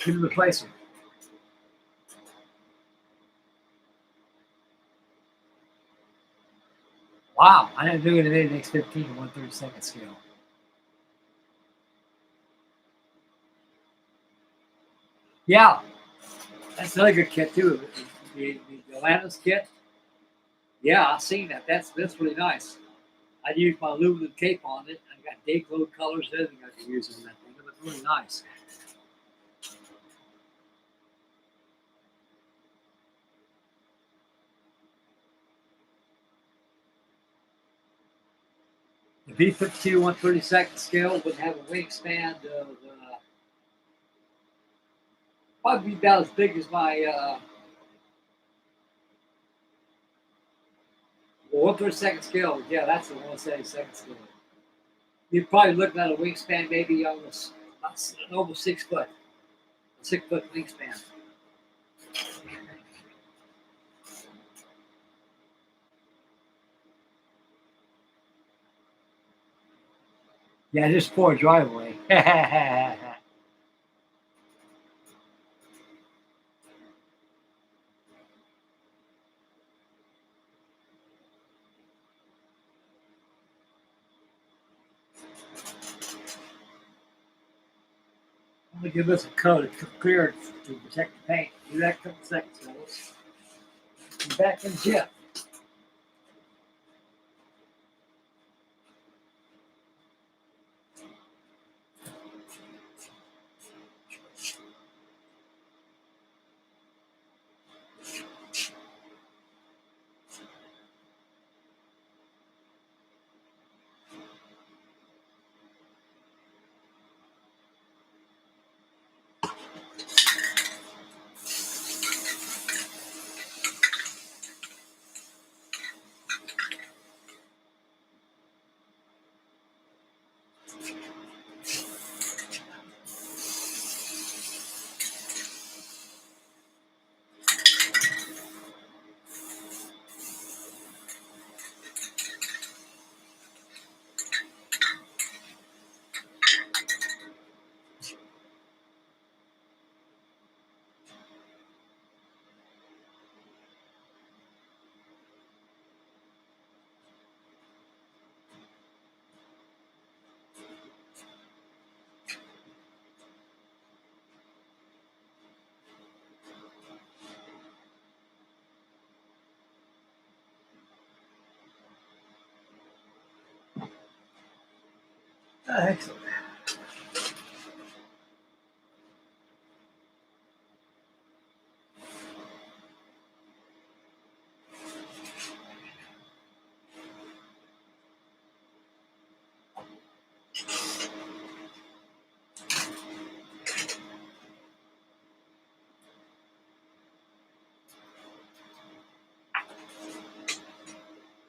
Couldn't replace them. Wow, I didn't know it made an X-15 to 1/32nd scale. Yeah, that's another good kit too. The Atlantis kit. Yeah, I've seen that. That's really nice. I used my aluminum tape on it. I got day glow colors and everything I can use in that thing. It was really nice. The B-52 1/32nd scale would have a wingspan of probably about as big as my 1/32nd scale. Yeah, that's the 1/32nd scale. You're probably looking at a wingspan maybe almost 6 foot. 6 foot wingspan. Yeah, just for a driveway. I'm gonna give this a coat, clear to protect the paint. Do that in a couple seconds, fellas. Be back in Jeff. Excellent.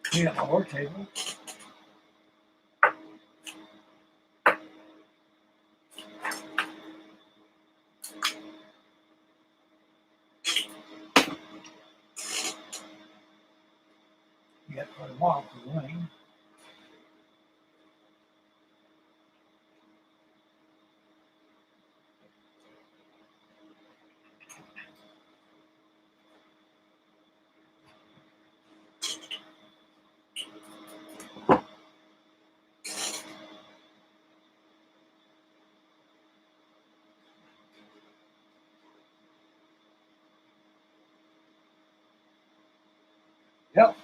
Clean up my work table. You got for tomorrow for the wing. Yep.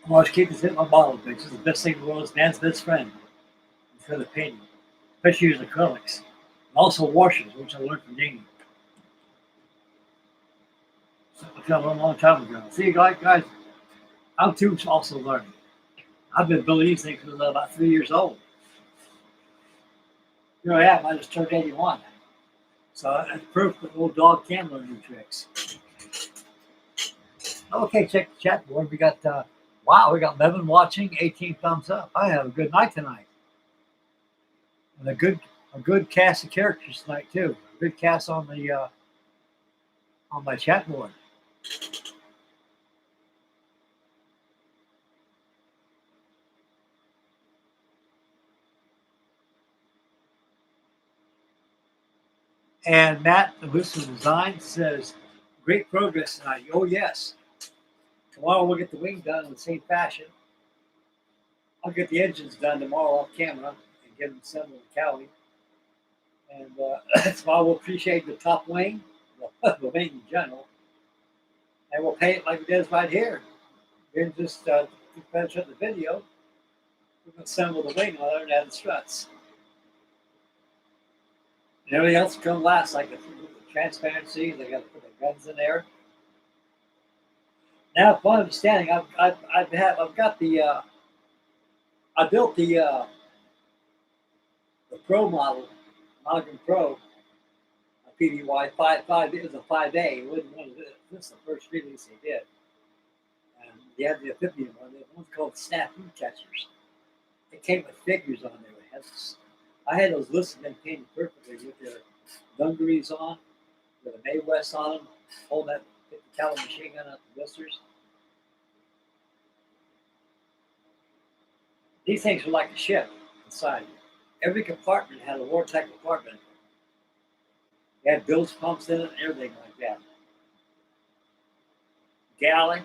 I'm always keeping this in my bottle pictures. The best thing in the world is man's best friend. For the painting, especially use acrylics. And also washes, which I learned from Ding. Which I learned a long time ago. See, guys, I'm too also learning. I've been building these things since I was about 3 years old. Here I am. I just turned 81. So that's proof that the old dog can learn new tricks. Okay, check the chat board. We got, wow, we got Levin watching, 18 thumbs up. I have a good night tonight. And a good cast of characters tonight, too. A good cast on the on my chat board. And Matt, the Whistle Design, says, great progress tonight. Oh, yes. Tomorrow we'll get the wing done in the same fashion. I'll get the engines done tomorrow off camera and get them assembled in Cali. And tomorrow we'll appreciate the top wing, the wing in general. And we'll paint it like we did right here. Then just finish up the video. We're going to assemble the wing and learn how to struts. And everything else will come last, like the transparency. They got to put the guns in there. Now, from my understanding, I've got the I built the Pro model, Monogram Pro, a PBY 5. It was a 5A. It wasn't one of this. This is the first release they did. And they had the amphibian one. There's one called Snafu Catchers. It came with figures on there. I had those listed and painted perfectly with their dungarees on, with a May West on them, holding that 50 caliber machine gun out the blisters. These things were like a ship inside. Every compartment had a watertight compartment. They had bilge pumps in it and everything like that. Galley.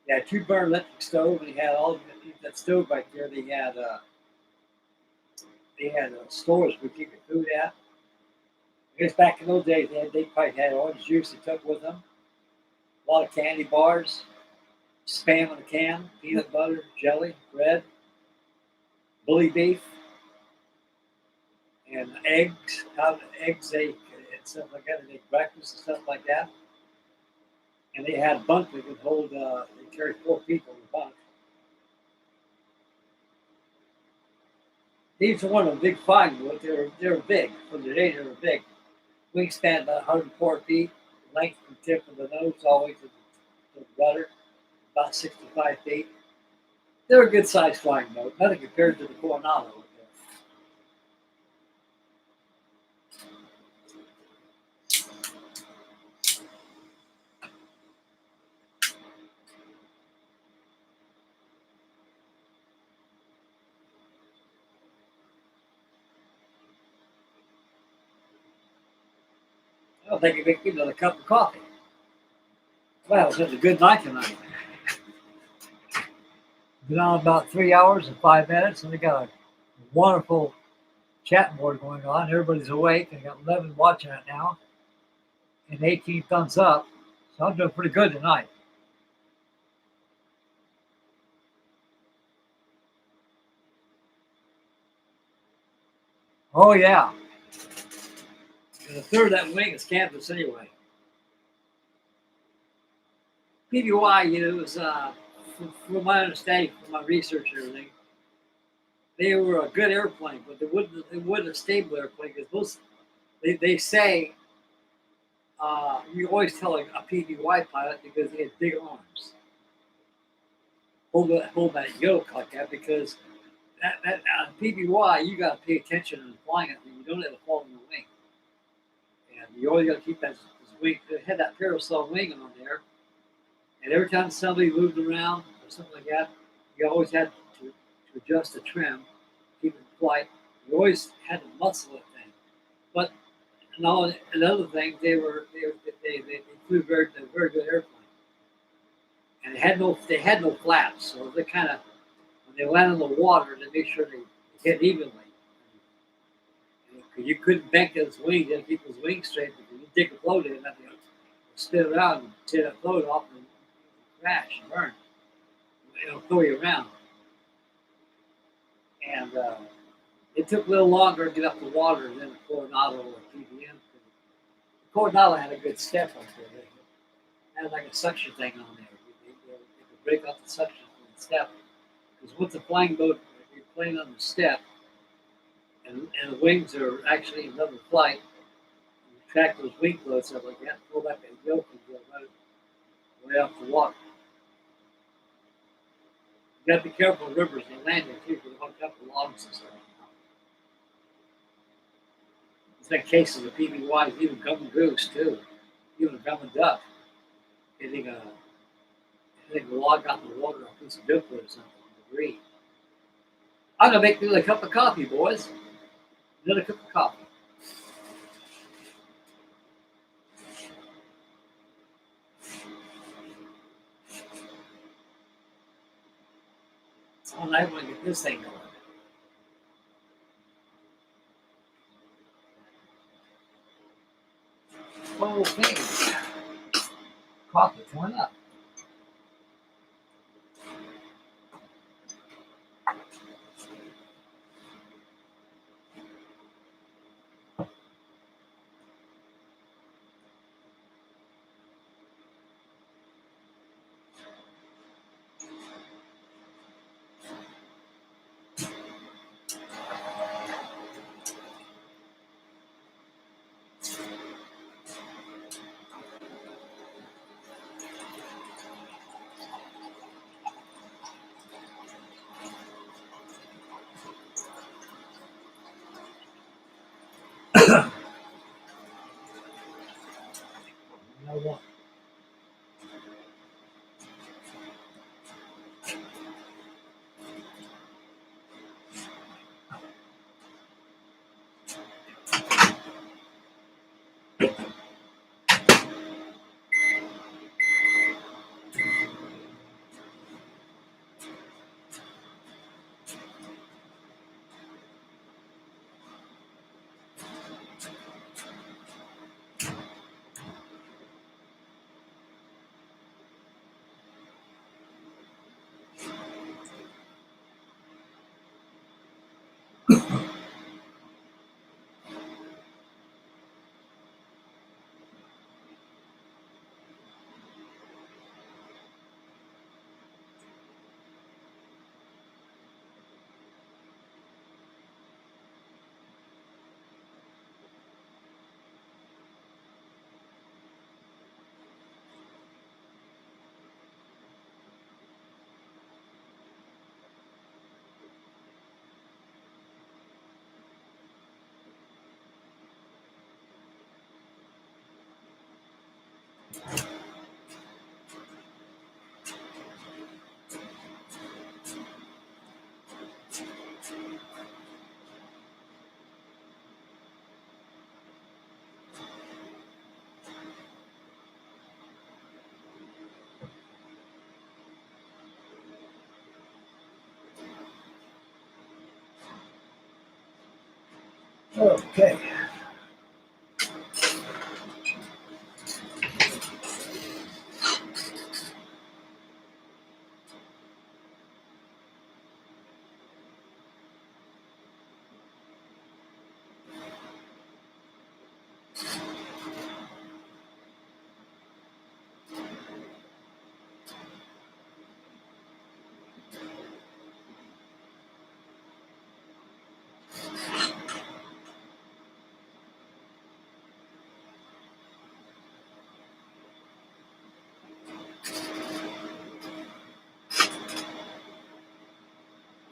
They had 2-burner electric stove, and they had all that stove right there. They had stores we keep your food at. I guess back in those days, they probably had orange juice they took with them. A lot of candy bars, Spam in a can, peanut butter, jelly, bread, bully beef, and eggs. Eggs, and stuff like that. They make breakfast and stuff like that. And they had a bunk that could hold, they carried 4 people in the bunk. These are one of the big flying boats. They were big. For the day, they were big. Wingspan about 104 feet. Length from tip of the nose all the way to the rudder, about 65 feet. They're a good sized flying boat, nothing compared to the Coronado. I don't think you make me another cup of coffee. Well, it's been a good night tonight. Been on about 3 hours and 5 minutes, and we got a wonderful chat board going on. Everybody's awake, and got 11 watching it now, and 18 thumbs up. So I'm doing pretty good tonight. Oh yeah, and a third of that wing is canvas anyway. PBY, is from my understanding, from my research and everything, they were a good airplane, but they wasn't a stable airplane because they say you always tell a PBY pilot because they had big arms. Hold that yoke like that because that PBY you got to pay attention in flying it. You don't have to fall in the wing, and you always got to keep that wing. It had that parasol wing on there, and every time somebody moved around or something like that, you always had to adjust the trim, keep it in flight. You always had to muscle that thing. But another thing, they flew very good airplane, and they had no flaps, so they kind of when they land on the water, they make sure they hit evenly. Because you couldn't bank those wings, you had to keep those wings straight. Because you take a float in, and spin around and tear that float off and crash and burn. It'll throw you around. And it took a little longer to get up the water than the Coronado or PBM. The Coronado had a good step up there. It had like a suction thing on there. They could break up the suction from the step. Because with the flying boat, you're playing on the step, and the wings are actually in another flight. You track those wing floats up like that, pull back that yoke and go right off the water. You got to be careful of rivers and landing too, because they hook up the logs and stuff. There's been cases of PBYs, even gum and goose too, even a gum and duck. Hitting a log out in the water, a piece of driftwood or something, debris. I'm gonna make me a cup of coffee, boys. Another cup of coffee. All night I want to get this thing going. Okay. Coffee coming up. What? Okay.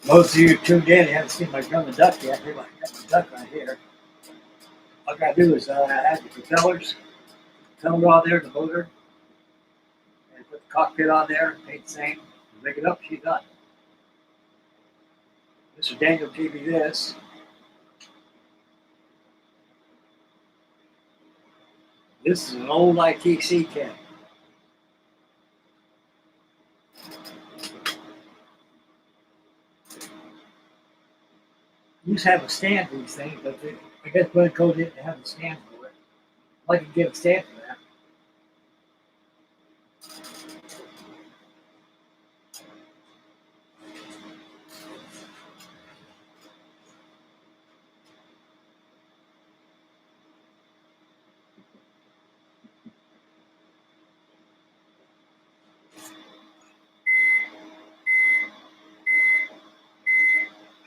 Most of you tuned in, you haven't seen my drum and duck yet. Here's my duck right here. All I gotta do is add the propellers, propeller on there, the motor, and put the cockpit on there, paint the same, rig it up, she's done. Mr. Daniel gave me this. This is an old ITC cam. Used to have a stand for these things, but I guess Glencoe didn't have a stand for it. I'd like to get a stand for that.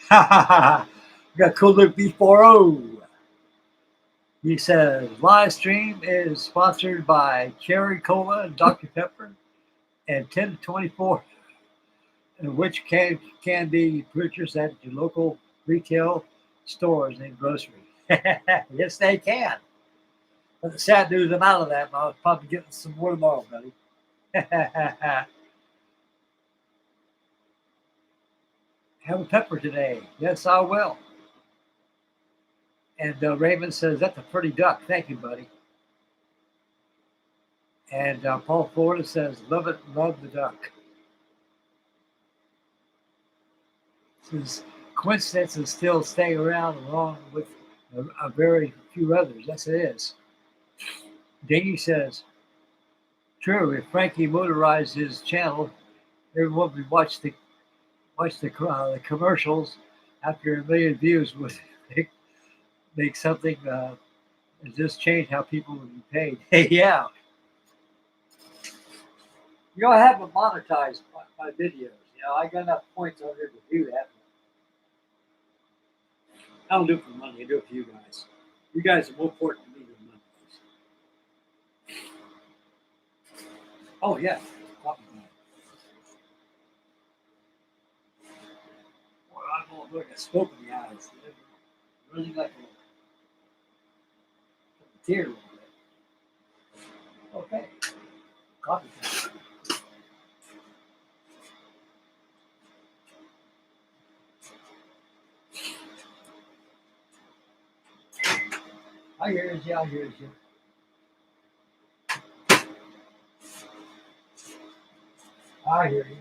Ha ha ha! We got a cool little B40. He says live stream is sponsored by Cherry Cola and Dr. Pepper and 10 to 24, which can be purchased at your local retail stores and grocery. Yes, they can. But the sad news, I'm out of that. I'll probably get some more tomorrow, buddy. Have a pepper today. Yes, I will. And Raymond says, that's a pretty duck. Thank you, buddy. And Paul Florida says, love it, love the duck. Says, coincidences still stay around along with a very few others. Yes, it is. Dingy says, true, if Frankie motorized his channel, everyone would watch the commercials after a million views would make something just change how people would be paid. Hey, yeah. You know, I haven't monetized my videos. You know, I got enough points over here to do that. I don't do it for money. I do it for you guys. You guys are more important to me than money. Oh, yeah. Well, I'm all like a smoke in the eyes. Really like a tear a little bit. Okay. Coffee time. I hear you. I hear you. I hear you.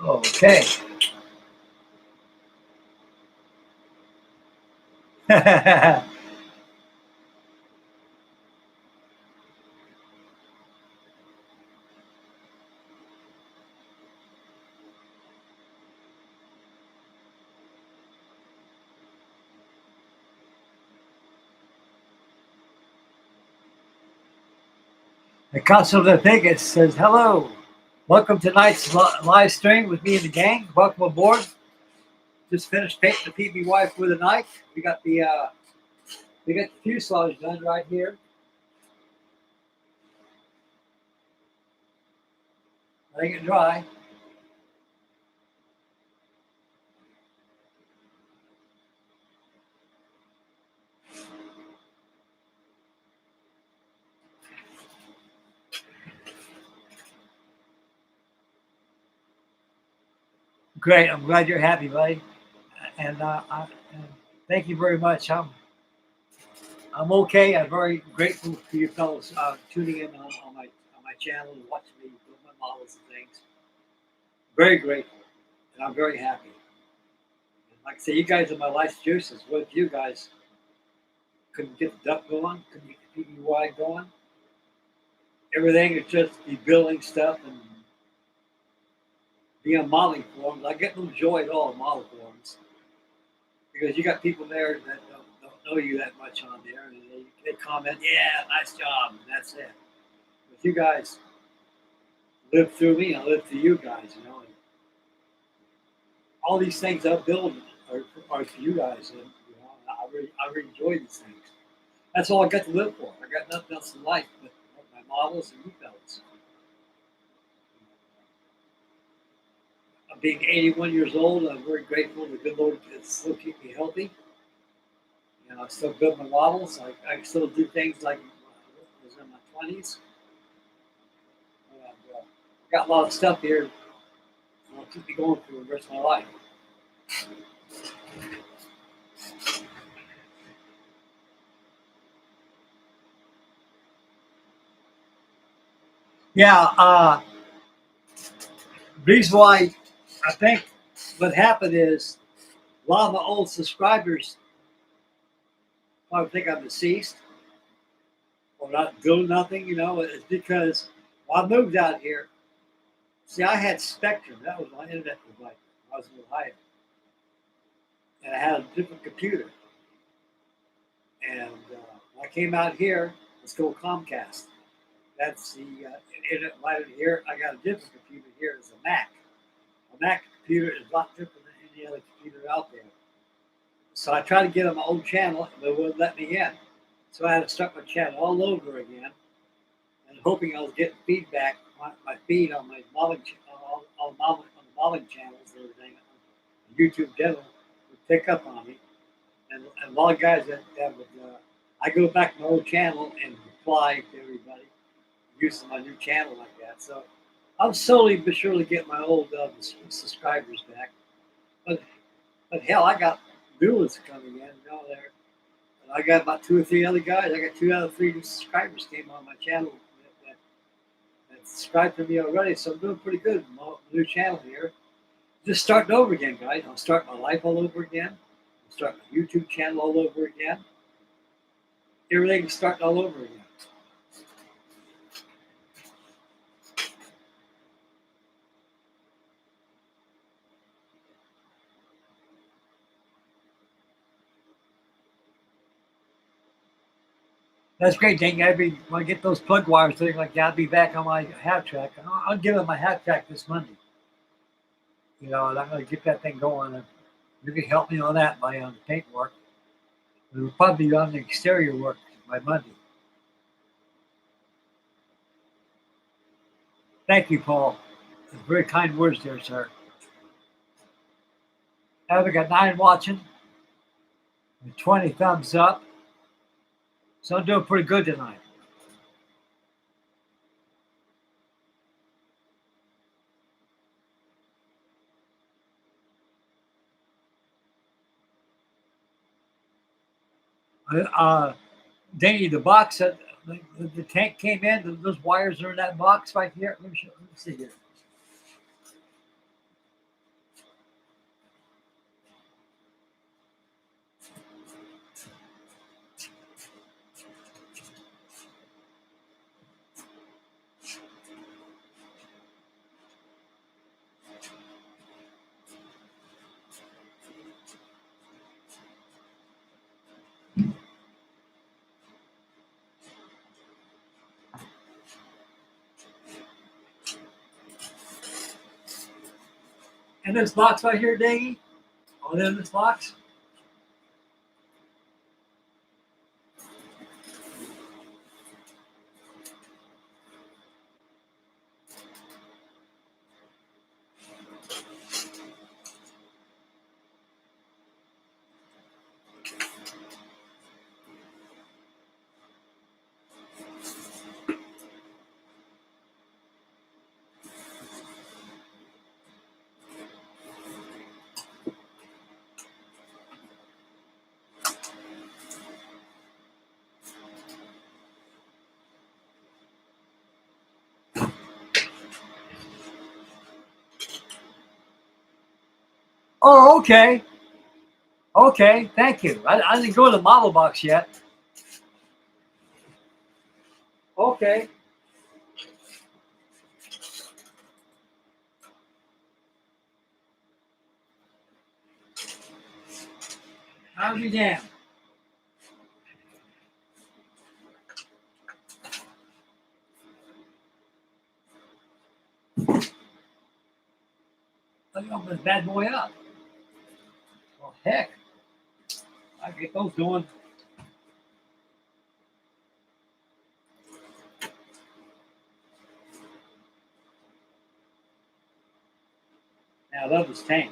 Okay. The Council of the Pickets says, hello. Welcome to tonight's live stream with me and the gang. Welcome aboard. Just finished painting the PBY for the night. We got the fuselage done right here. Letting it dry. Great. I'm glad you're happy, buddy. And thank you very much. I'm okay. I'm very grateful for you fellows tuning in on my channel and watching me build my models and things. Very grateful, and I'm very happy. And like I say, you guys are my life's juices. With you guys, couldn't get the duck going, couldn't get the PBY going. Everything is just be building stuff and be on modeling forums. I get no joy at all in model forums because you got people there that don't know you that much on there, and they comment, "Yeah, nice job," and that's it. But you guys live through me, I live through you guys, you know. And all these things I build are for you guys, and you know, I really enjoy these things. That's all I got to live for. I got nothing else in life but my models and you fellas. Being 81 years old, I'm very grateful the good Lord can still keep me healthy. You know, I still build my models. I still do things like I was in my 20s. And, got a lot of stuff here that'll keep me going for the rest of my life. Yeah, the reason why I think what happened is a lot of my old subscribers probably think I'm deceased or not doing nothing, you know. It's because when I moved out here, see, I had Spectrum. That was my internet provider. I was in Ohio. And I had a different computer. And when I came out here, let's go Comcast. That's the internet provider here. I got a different computer here. It's a Mac. A Mac computer is a lot different than any other computer out there. So I tried to get on my old channel, and they wouldn't let me in. So I had to start my channel all over again, and hoping I was getting feedback, my feed on my modeling, on the modeling channels and everything, YouTube channel would pick up on me. And a lot of guys that would, I go back to my old channel and reply to everybody using my new channel like that. So I'm slowly but surely getting my old subscribers back. But hell, I got new ones coming in. You know, there. I got about 2 or 3 other guys. I got 2 out of 3 new subscribers came on my channel that subscribed to me already. So I'm doing pretty good with my new channel here. Just starting over again, guys. I'll start my life all over again. I'll start my YouTube channel all over again. Everything's starting all over again. That's great, Dang. When I get those plug wires, things like that, I'll be back on my half track. I'll give it my half track this Monday. You know, and I'm going to get that thing going. And you can help me on that by paint work. We'll probably be on the exterior work by Monday. Thank you, Paul. That's very kind words there, sir. We got 9 watching, 20 thumbs up. So I'm doing pretty good tonight. Danny, the box, the tank came in. Those wires are in that box right here. Let me see here. And this box right here, Diggy, all in this box. Oh, okay. Okay, thank you. I didn't go to the model box yet. Okay. I'll be damned. Let me open this bad boy up. Well, heck. I get those going. Now, I love this tank.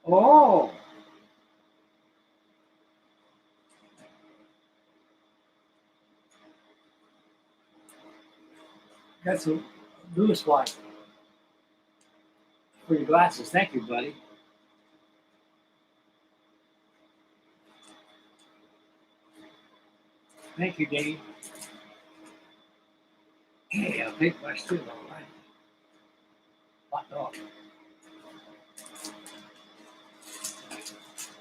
Oh. Got some Lewis white for your glasses. Thank you, buddy. Thank you, Dave. Hey, a big brush too, all right. Hot dog.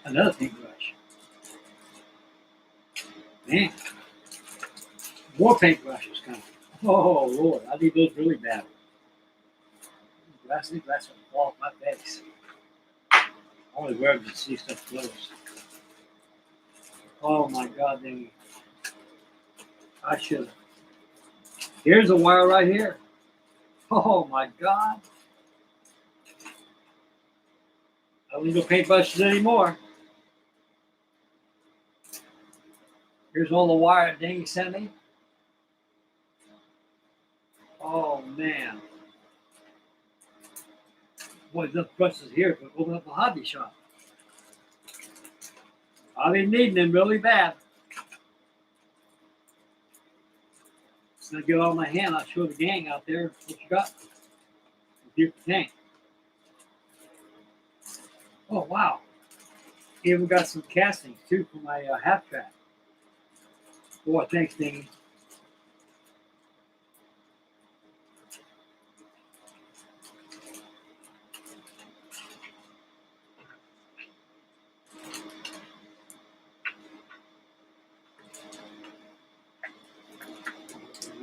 Another paintbrush. Man, more paintbrushes coming. Oh, Lord, I need those really bad. Glasses will fall off my face. I only wear them to see stuff close. Oh, my God, dang it. I should have. Here's a wire right here. Oh, my God. I don't need no paintbrushes anymore. Here's all the wire that he sent me. Oh, man. Boy, there's brushes here to open up a hobby shop. I've been needing them really bad. So I get on my hand, I'll show the gang out there what you got. With your tank. Oh, wow. Even got some castings, too, for my half track. Boy, thanks, Dingy.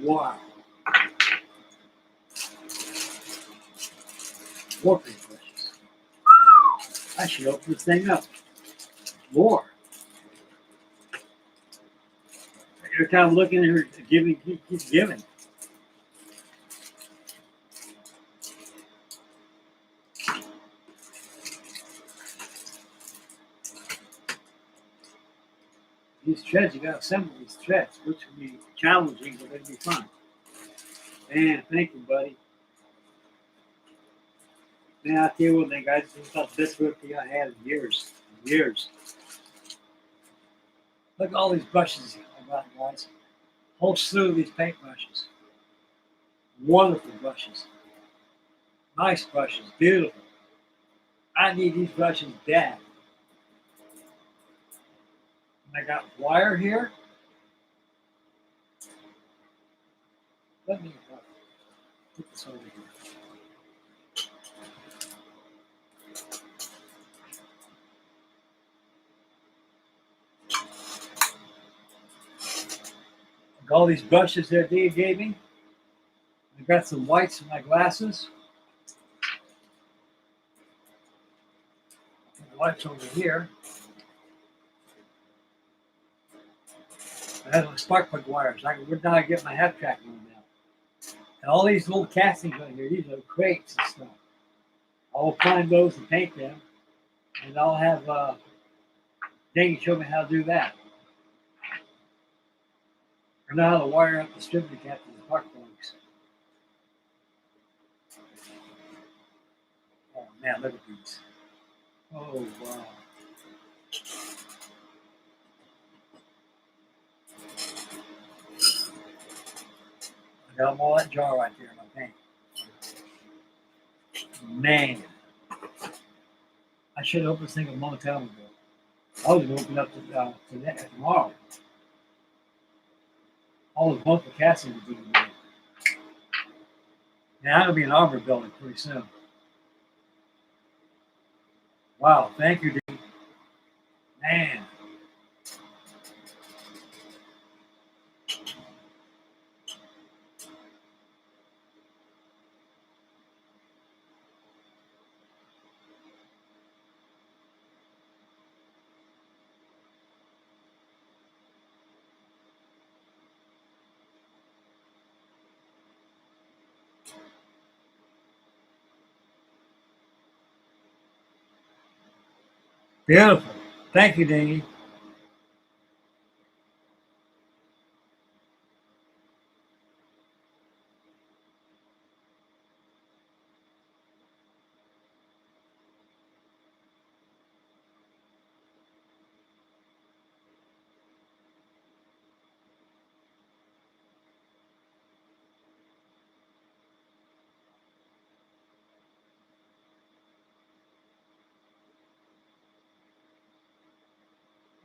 Wow. More paintbrushes. I should open this thing up. More. Every time I'm looking at her, giving, keep giving. These treads, you got to assemble these treads, which will be challenging, but it'll be fun. Man, thank you, buddy. Man, I'll tell you one thing, guys. This is about the best rookie I had in years. Years. Look at all these brushes I got, guys. Whole slew of these paintbrushes. Wonderful brushes. Nice brushes. Beautiful. I need these brushes bad. And I got wire here. Let me put this over here. All these brushes there Dee gave me. I've got some whites in my glasses. The whites over here. I have my spark plug wires. We're now get my half track on now. And all these little castings right here, these are crates and stuff. I'll find those and paint them. And I'll have Danny show me how to do that. I know how to wire up the distributor cap to the spark plugs. Oh man, look at these. Oh wow. I got them all in that jar right there in my paint. Man. I should have opened this thing a long time ago. I was going to open up to tomorrow. All the multiple castings are being made. Now I'm going to be an armor building pretty soon. Wow, thank you, Dean. Man. Beautiful. Thank you, Dingy.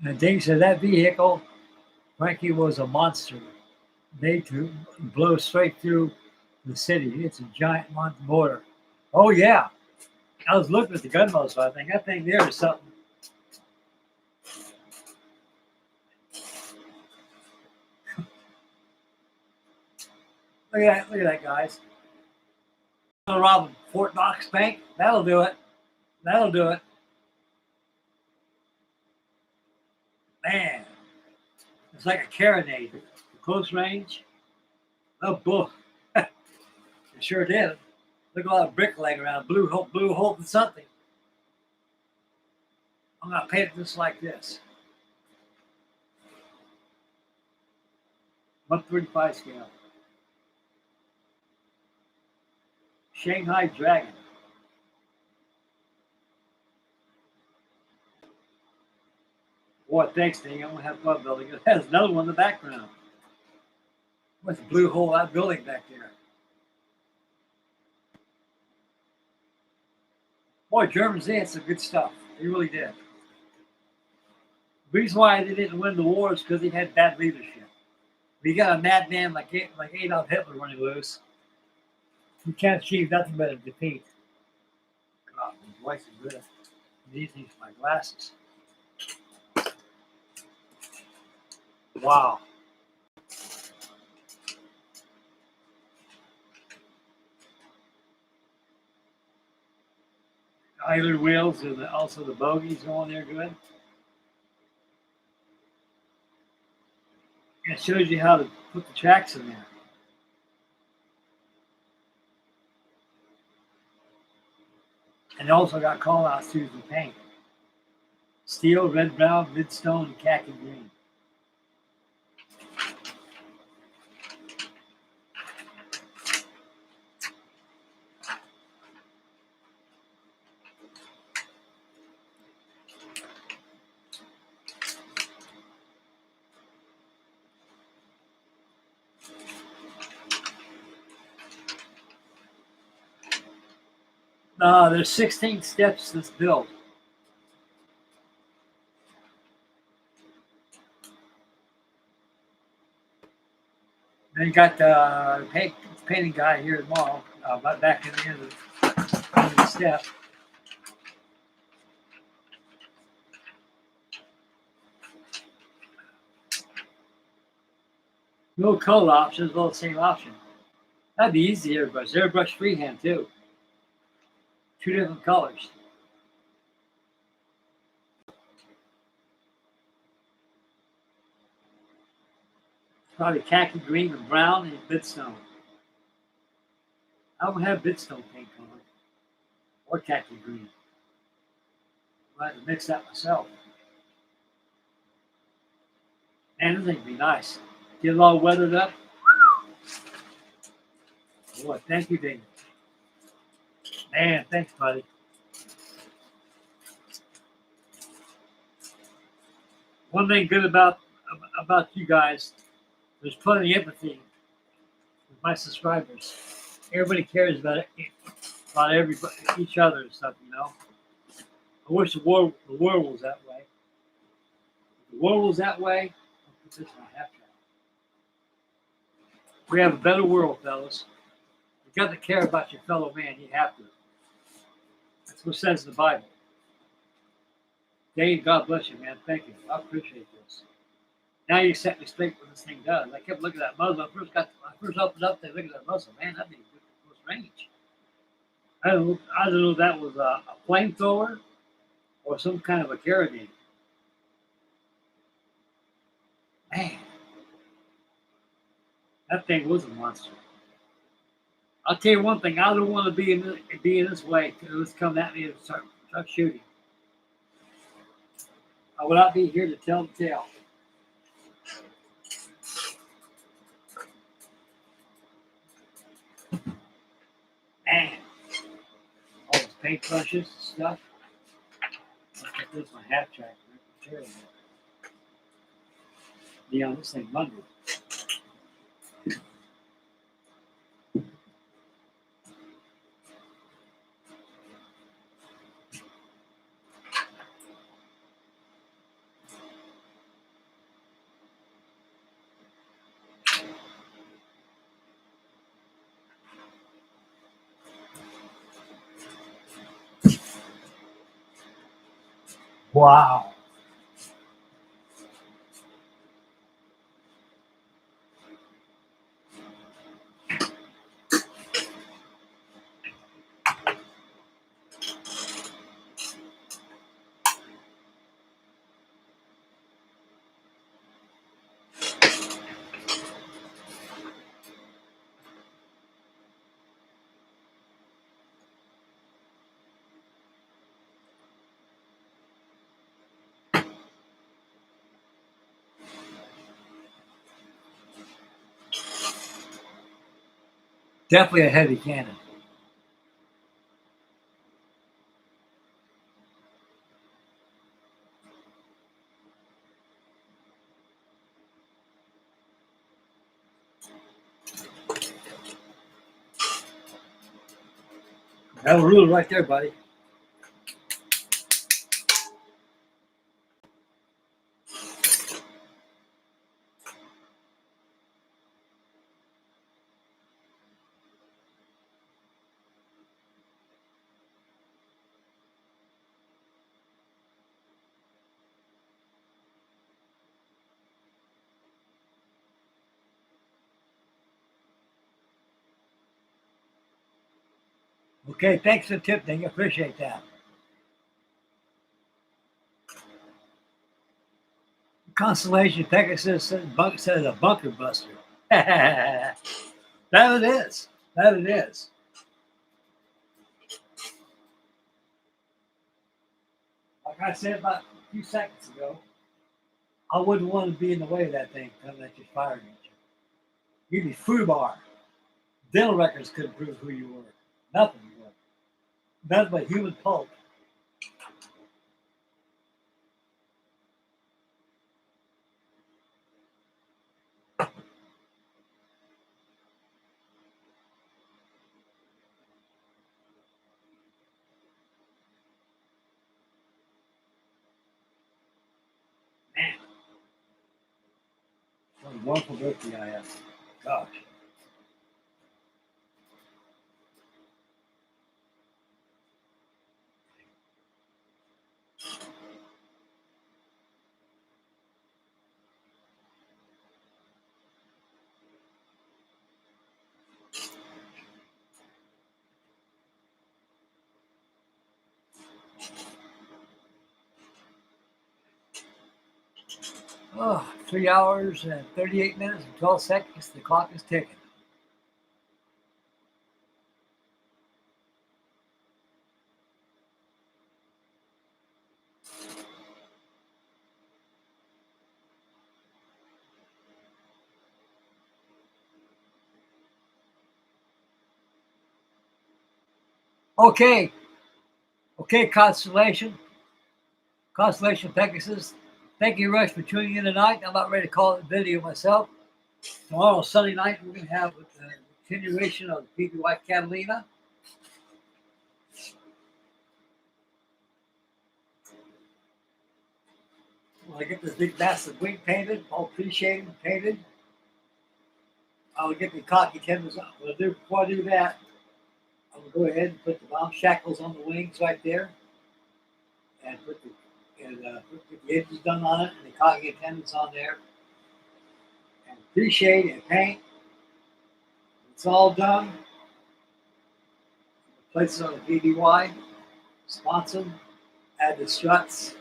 And Dingy said that vehicle, Frankie, was a monster. They to blow straight through the city. It's a giant mortar. Oh yeah. I was looking at the gun muzzle. I think that thing there is something. Look at that, guys. Gonna rob a Fort Knox bank. That'll do it. That'll do it. Man, it's like a carronade. Close range. Oh, boy. It sure did. Look at all that brick laying around. Blue hole and something. I'm going to paint it just like this. 135 scale. Shanghai Dragon. Boy, thanks, Ding. I'm going to have fun building it. There's another one in the background. What's the blue hole that building back there? Boy, Germans, they had some good stuff. They really did. The reason why they didn't win the war is because they had bad leadership. But you got a madman like Adolf Hitler running loose. You can't achieve nothing but a defeat. God, my voice is good. These are my glasses. Wow. Idler wheels and also the bogies going there good. It shows you how to put the tracks in there. And it also got call outs to the paint. Steel, red, brown, midstone, and khaki green. There's 16 steps to this build. Then you got the painting guy here tomorrow, back in the end of the step. No color options, all the same option. That'd be easy to airbrush. Airbrush freehand too. Two different colors. Probably khaki green and brown and bitstone. I don't have bitstone paint color or khaki green. I have to mix that myself. Man, this thing would be nice. Get it all weathered up. Boy, thank you, Dana. Man, thanks, buddy. One thing good about you guys, there's plenty of empathy with my subscribers. Everybody cares about everybody, each other and stuff, you know. I wish the world was that way. If the world was that way, I'll put this on half track. We have a better world, fellas. You got to care about your fellow man. You have to. That's what it says in the Bible. Dave, God bless you, man. Thank you. I appreciate this. Now you set me straight what this thing does. I kept looking at that muzzle. I first opened up, they look at that muzzle. Man, that'd be good for close range. I don't know if that was a flamethrower or some kind of a carabiner. Man, that thing was a monster. I'll tell you one thing. I don't want to be in this way. It's coming at me and start shooting. I will not be here to tell the tale. Man, all those paintbrushes and stuff. This is my half track. Be on this thing Monday. Wow. Definitely a heavy cannon. That was ruler right there, buddy. Okay, thanks for the tip, thing. I appreciate that. Constellation Pegasus says a bunker buster. That it is. That it is. Like I said about a few seconds ago, I wouldn't want to be in the way of that thing coming at you, firing at you. You'd be foobar. Dental records couldn't prove who you were. Nothing would. Nothing but human pulp. Man, what a wonderful birthday I have. Gosh. Oh, 3 hours and 38 minutes and 12 seconds. The clock is ticking. Okay. Okay, Constellation Pegasus. Thank you, Rush, for tuning in tonight. I'm about ready to call it a video myself. Tomorrow, Sunday night, we're going to have a continuation of the PBY Catalina. When I get this big massive wing painted, all appreciated and painted, I'll get the cocky timbers on. Before I do that, I'm going to go ahead and put the bomb shackles on the wings right there, and put the edges done on it, and the cocky attendants on there, and appreciate and paint. It's all done. Places on the PBY, sponsored, add the struts,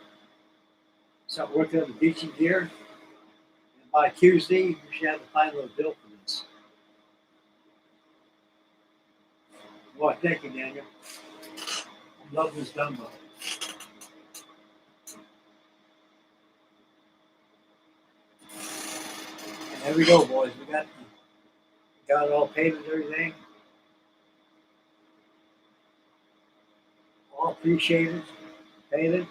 start working on the beaching gear, and by Tuesday, we should have the final bill for this. Boy, thank you, Daniel. I love this Dumbo. And there we go, boys. We got it all painted and everything. All appreciated, painted.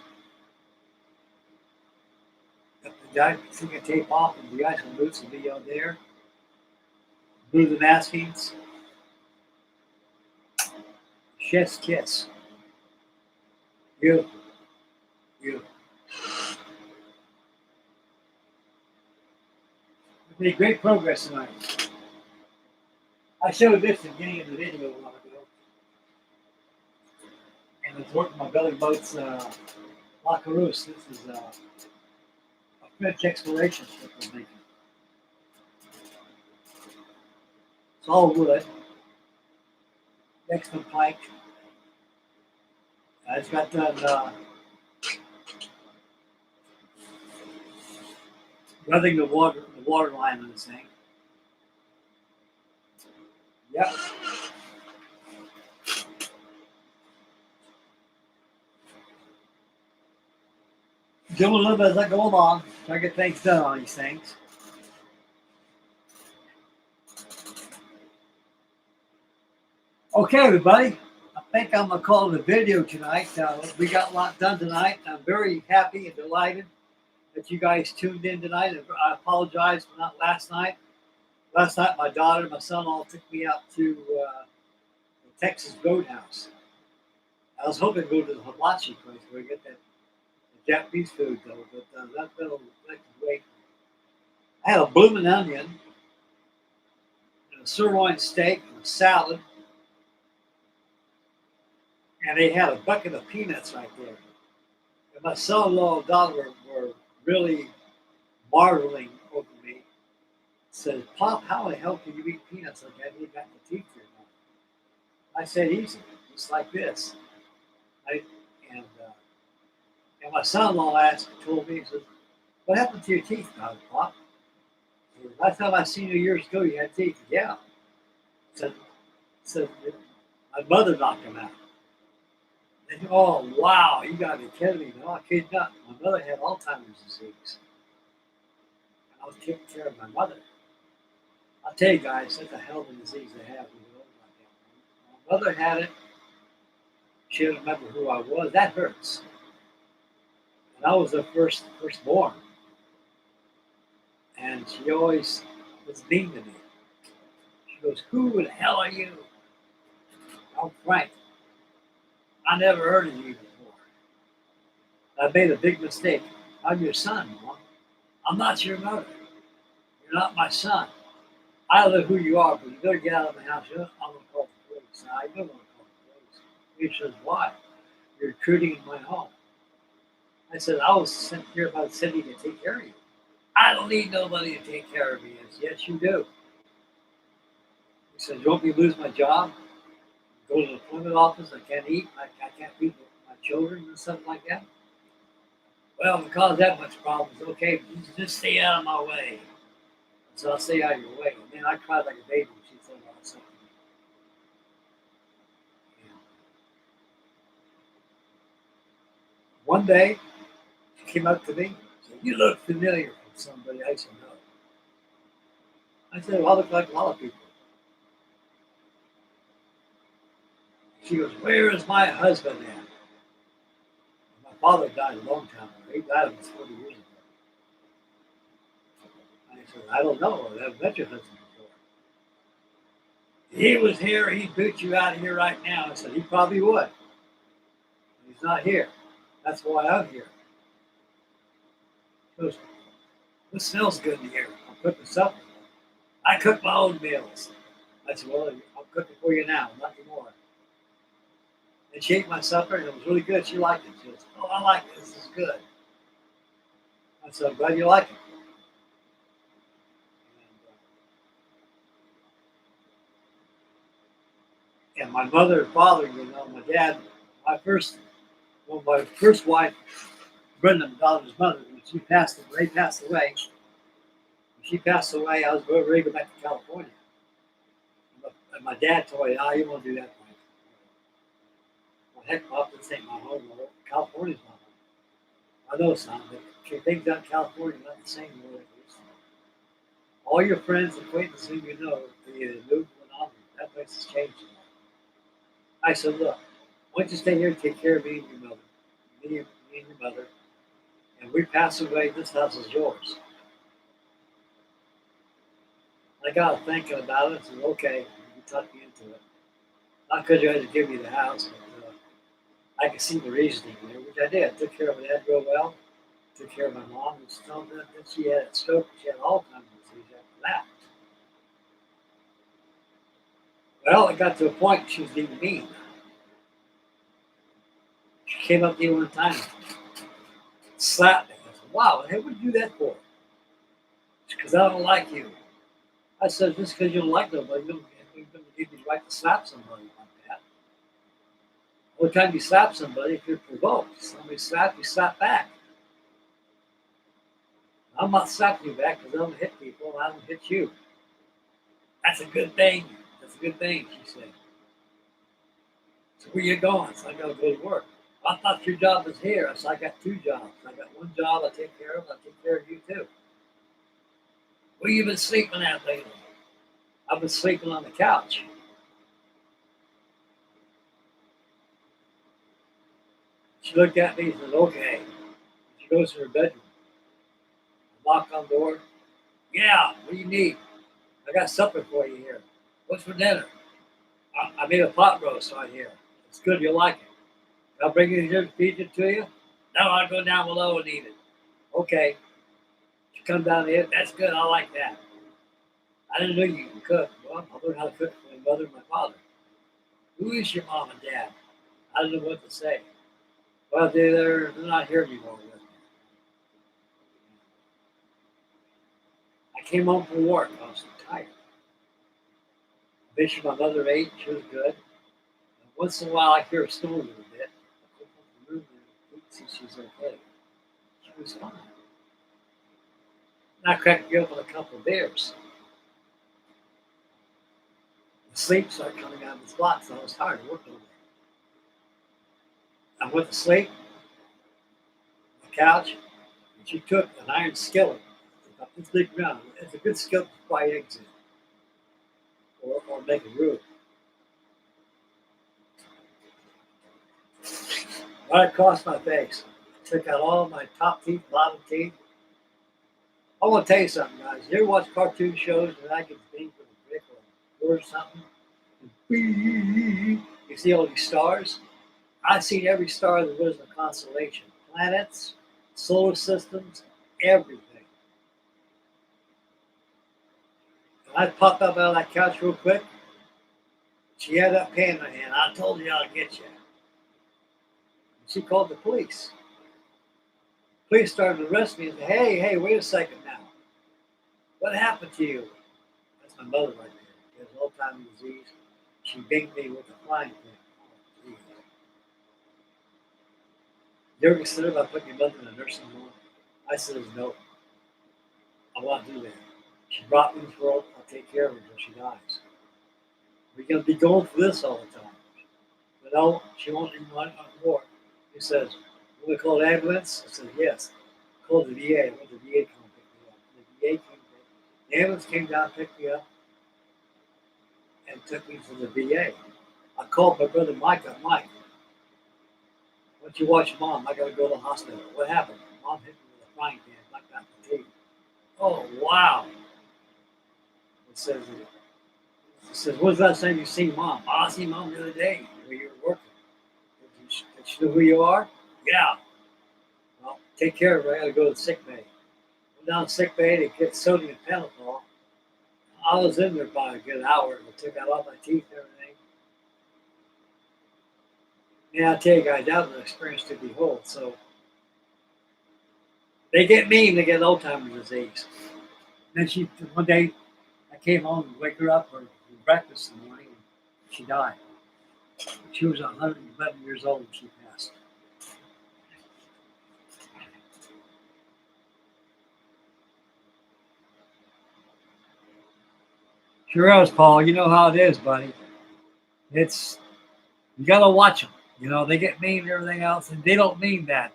Got the giant finger tape off, and the guys will boots will be on there. Glue the maskings. Chef's kiss. Beautiful. Beautiful. We made great progress tonight. I showed this at the beginning of the video a while ago. And it's working my belly boat's La Carousse. This is a French exploration ship I'm making. It's all wood. Excellent plank. I just got done weathering the water line on this thing. Yep. Doing a little bit as I go along, try to get things done on these things. Okay, everybody. I think I'm going to call it a video tonight. We got a lot done tonight. I'm very happy and delighted that you guys tuned in tonight. I apologize for not last night. Last night, my daughter and my son-in-law took me out to the Texas Roadhouse. I was hoping to go to the hibachi place where we get that Japanese food, though, but that could wait. I had a blooming onion and a sirloin steak and a salad. And they had a bucket of peanuts right there. And my son-in-law and daughter were really marveling over me. Said, Pop, how the hell can you eat peanuts like that? You got the teeth here. I said, easy, just like this. And my son-in-law told me, he said, what happened to your teeth, Pop? Last time I seen you years ago, you had teeth. Yeah. Said, my mother knocked them out. They said, oh, wow, you got to be kidding me. No, I kid not. My mother had Alzheimer's disease. And I was taking care of my mother. I'll tell you guys, that's a hell of a disease they have when you're old like that. My mother had it. She didn't remember who I was. That hurts. And I was the firstborn. And she always was mean to me. She goes, who the hell are you? I'm Frank. I never heard of you before. I made a big mistake. I'm your son, Mom. I'm not your mother. You're not my son. I don't know who you are, but you better get out of my house. I'm going to call the police. Now, I don't want to call the police. He says, why? You're intruding in my home. I said, I was sent here by the city to take care of you. I don't need nobody to take care of me. I said, yes, you do. He said, you want me to lose my job? Go to the employment office. I can't eat. I can't feed my children and stuff like that. Well, if it caused that much problems, okay, just stay out of my way. So I'll stay out of your way. And then I cried like a baby when she said all that stuff to me. Yeah. One day, she came up to me and said, "You look familiar from somebody." I said, "No." I said, "Well, I look like a lot of people." She goes, "Where is my husband at?" My father died a long time ago. He died almost 40 years ago. I said, "I don't know. I haven't met your husband before." "He was here. He'd boot you out of here right now." I said, "He probably would. He's not here. That's why I'm here." She goes, "This smells good in here. I'm cooking supper. I cook my own meals." I said, "Well, I'm cooking for you now, not anymore." And she ate my supper, and it was really good. She liked it. She goes, "Oh, I like this. This is good." I said, "I'm glad you like it." And my mother and father, my dad, my first wife, Brenda, my daughter's mother, when they passed away. When she passed away, I was ready to go back to California. And my dad told me, "Oh, you won't do that, Mike." Well, heck, Bob, this ain't my home. California's my home. I know, son, but things out in California are not the same way they used to be. All your friends and acquaintances who you know, they either moved or not. That place has changed a lot. I said, "Look, why don't you stay here and take care of me and your mother, me and your mother, and we pass away, this house is yours." I got to thinking about it and said, "Okay, you talked me into it." Not because you had to give me the house, but I could see the reasoning there, which I did. Took care of my dad real well, took care of my mom, and still then she had a stroke, she had Alzheimer's disease after that. Well, it got to a point she was being mean. She came up to me one time and slapped me. I said, "Wow, hey, what did you do that for?" "Because I don't like you." I said, "Just because you don't like nobody, you don't give you the right to slap somebody like that. Every time you slap somebody, if you're provoked, somebody slap you, slap back. I'm not slapping you back because I don't hit people and I don't hit you. That's a good thing. That's a good thing," she said. "So where you going?" So "I got to go to work." "I thought your job was here." I said, "I got two jobs. I got one job I take care of, I take care of you too." "Where you been sleeping at lately?" "I've been sleeping on the couch." She looked at me and said, "Okay." She goes to her bedroom. I knock on the door. "Yeah, what do you need?" "I got supper for you here." "What's for dinner?" I made a pot roast right here. It's good, you'll like it." "I'll bring it here to feed it to you." "No, I'll go down below and eat it." "Okay." She come down here. "That's good, I like that." "I didn't know you could cook." "Well, I learned how to cook from my mother and my father." "Who is your mom and dad?" I didn't know what to say. "Well, they're not here anymore with me." I came home from work. I was so tired. I made sure my mother ate. She was good. And once in a while, I hear her snore a little bit. I go up the room and see if she's okay. She was fine. And I cracked me open a couple of beers. The sleep started coming out of the spot, so I was tired of working all day. I went to sleep on the couch, and she took an iron skillet, about this big round. It's a good skillet to fry eggs in, or make a roux. Right across my face. I took out all my top teeth, bottom teeth. I want to tell you something, guys. You ever watch cartoon shows where I get beamed with a brick or something? You see all these stars? I've seen every star there was in the constellation. Planets, solar systems, everything. And I popped up out of that couch real quick. She had that pen in her hand. "I told you I'd get you." She called the police. Police started to arrest me and said, hey, wait a second now. What happened to you?" That's my mother right there. She has Alzheimer's disease. She banged me with a flying pin. Oh, You ever consider about putting your mother in a nursing home? I said, no, I want to do that. She brought me to this world. I'll take care of her until she dies. We're going to be going for this all the time. But no, she won't even want more. He says, will we call an ambulance? I said, yes. Call the VA. When the VA come pick me up. The VA came. The ambulance came down, picked me up, and took me to the VA. I called my brother Mike. I'm Mike, why don't you watch Mom? I got to go to the hospital. What happened? Mom hit me with a frying pan, knocked out the teeth. Oh, wow. It says, when's the last time you seen Mom? Oh, I seen Mom the other day where you were working. Did she know who you are? Yeah. Well, take care of her. I got to go to the sick bay. Went down to the sick bay to get sodium pentothal. I was in there about a good hour. It took out all my teeth and everything. Yeah, I tell you guys, that was an experience to behold. So they get mean, they get Alzheimer's disease. And then one day, I came home and wake her up for breakfast in the morning, and she died. She was 111 years old when she passed. Sure is, Paul. You know how it is, buddy. You got to watch them. You know, they get mean and everything else, and they don't mean that.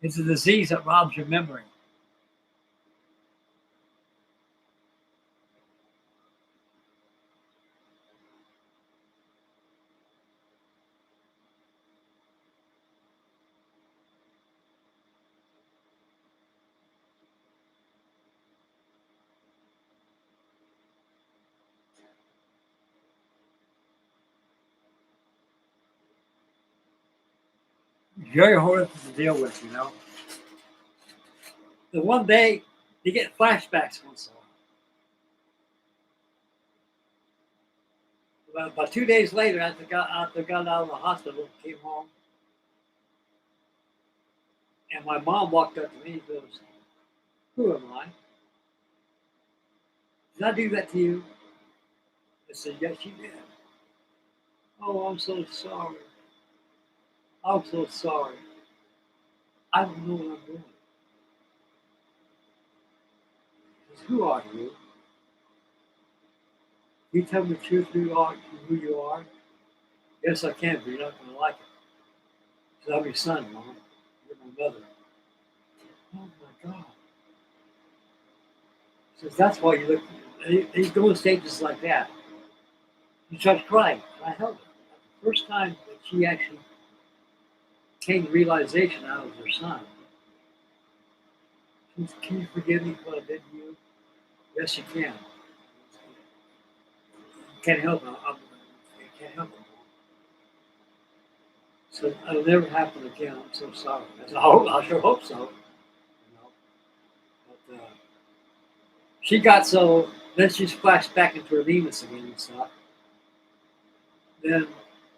It's a disease that robs your memory. Very horrible to deal with, you know. The one day, you get flashbacks once in a while. About 2 days later, after I got out of the hospital, came home, and my mom walked up to me and goes, who am I? Did I do that to you? I said, yes, you did. Oh, I'm so sorry. I'm so sorry. I don't know what I'm doing. He says, who are you? Can you tell me the truth who you are? Yes, I can, but you're not going to like it. He said, I'm your son, Mom. You're my mother. Oh, my God. He says, that's why you look. He's going stages like that. He starts crying. I held her. The first time that she actually came to realization I was her son. She said, can you forgive me for what I did to you? Yes, you can. Can't help it. I can't help it. So it'll never happen again. I'm so sorry. I said, I sure hope so. You know, but she got so. Then she splashed back into her Venus again and stuff. Then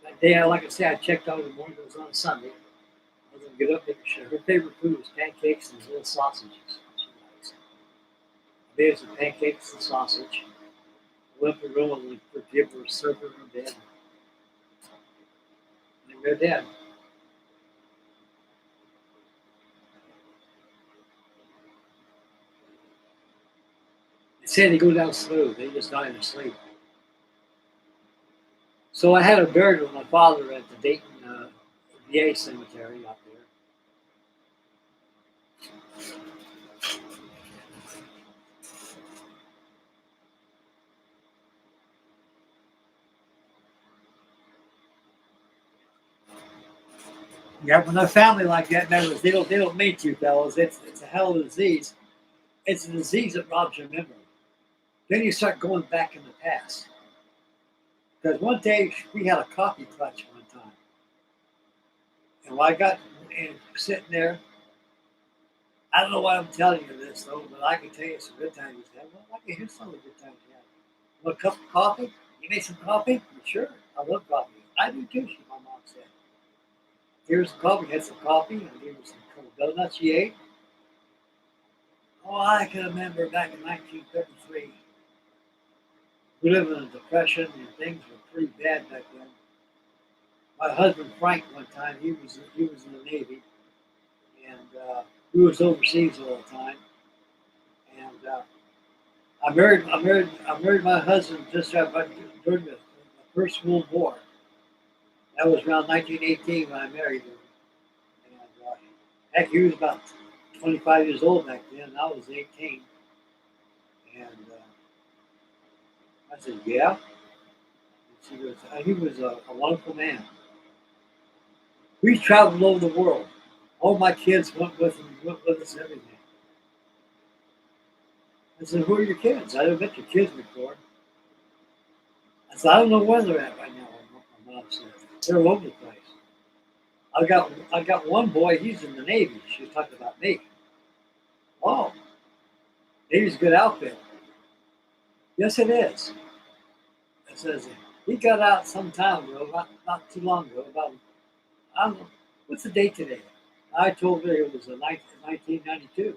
that day, like I said, I checked out in the morning. It was on a Sunday. I was gonna get up and make sure. Her favorite food was pancakes and little sausages. She likes. I made her some pancakes and sausage. I went up to the room and forgive her, serve her in her bed. And they're dead. They say they go down smooth. They just die in their sleep. So I had her buried with my father at the Dayton VA cemetery out there. Yeah, when a family like that, they don't meet you, fellas. It's a hell of a disease. It's a disease that robs your memory. Then you start going back in the past. Because one day we had a coffee clutch one time, and when I got sitting there, I don't know why I'm telling you this though, but I can tell you some good times you had. Well, I can hear some of the good times you had. Want a cup of coffee? You made some coffee? Sure, I love coffee. I do too. My mom said. Here's some coffee. Had some coffee. I gave her some couple donuts she ate. Oh, I can remember back in 1933. We lived in a depression and things were pretty bad back then. My husband Frank, one time, he was in the Navy. we was overseas all the time. And I married my husband just during the First World War. That was around 1918 when I married him. And heck, he was about 25 years old back then, and I was 18. And I said, yeah. He was a wonderful man. We traveled all over the world. All my kids went with him, went with us and everything. I said, who are your kids? I didn't met your kids before. I said, I don't know where they're at right now, my mom said. They're all over the place. I got one boy, he's in the Navy. She was talking about me. Oh, Navy's a good outfit. Yes, it is. It says, he got out some time ago, not too long ago, I don't know, what's the date today? I told her it was 1992.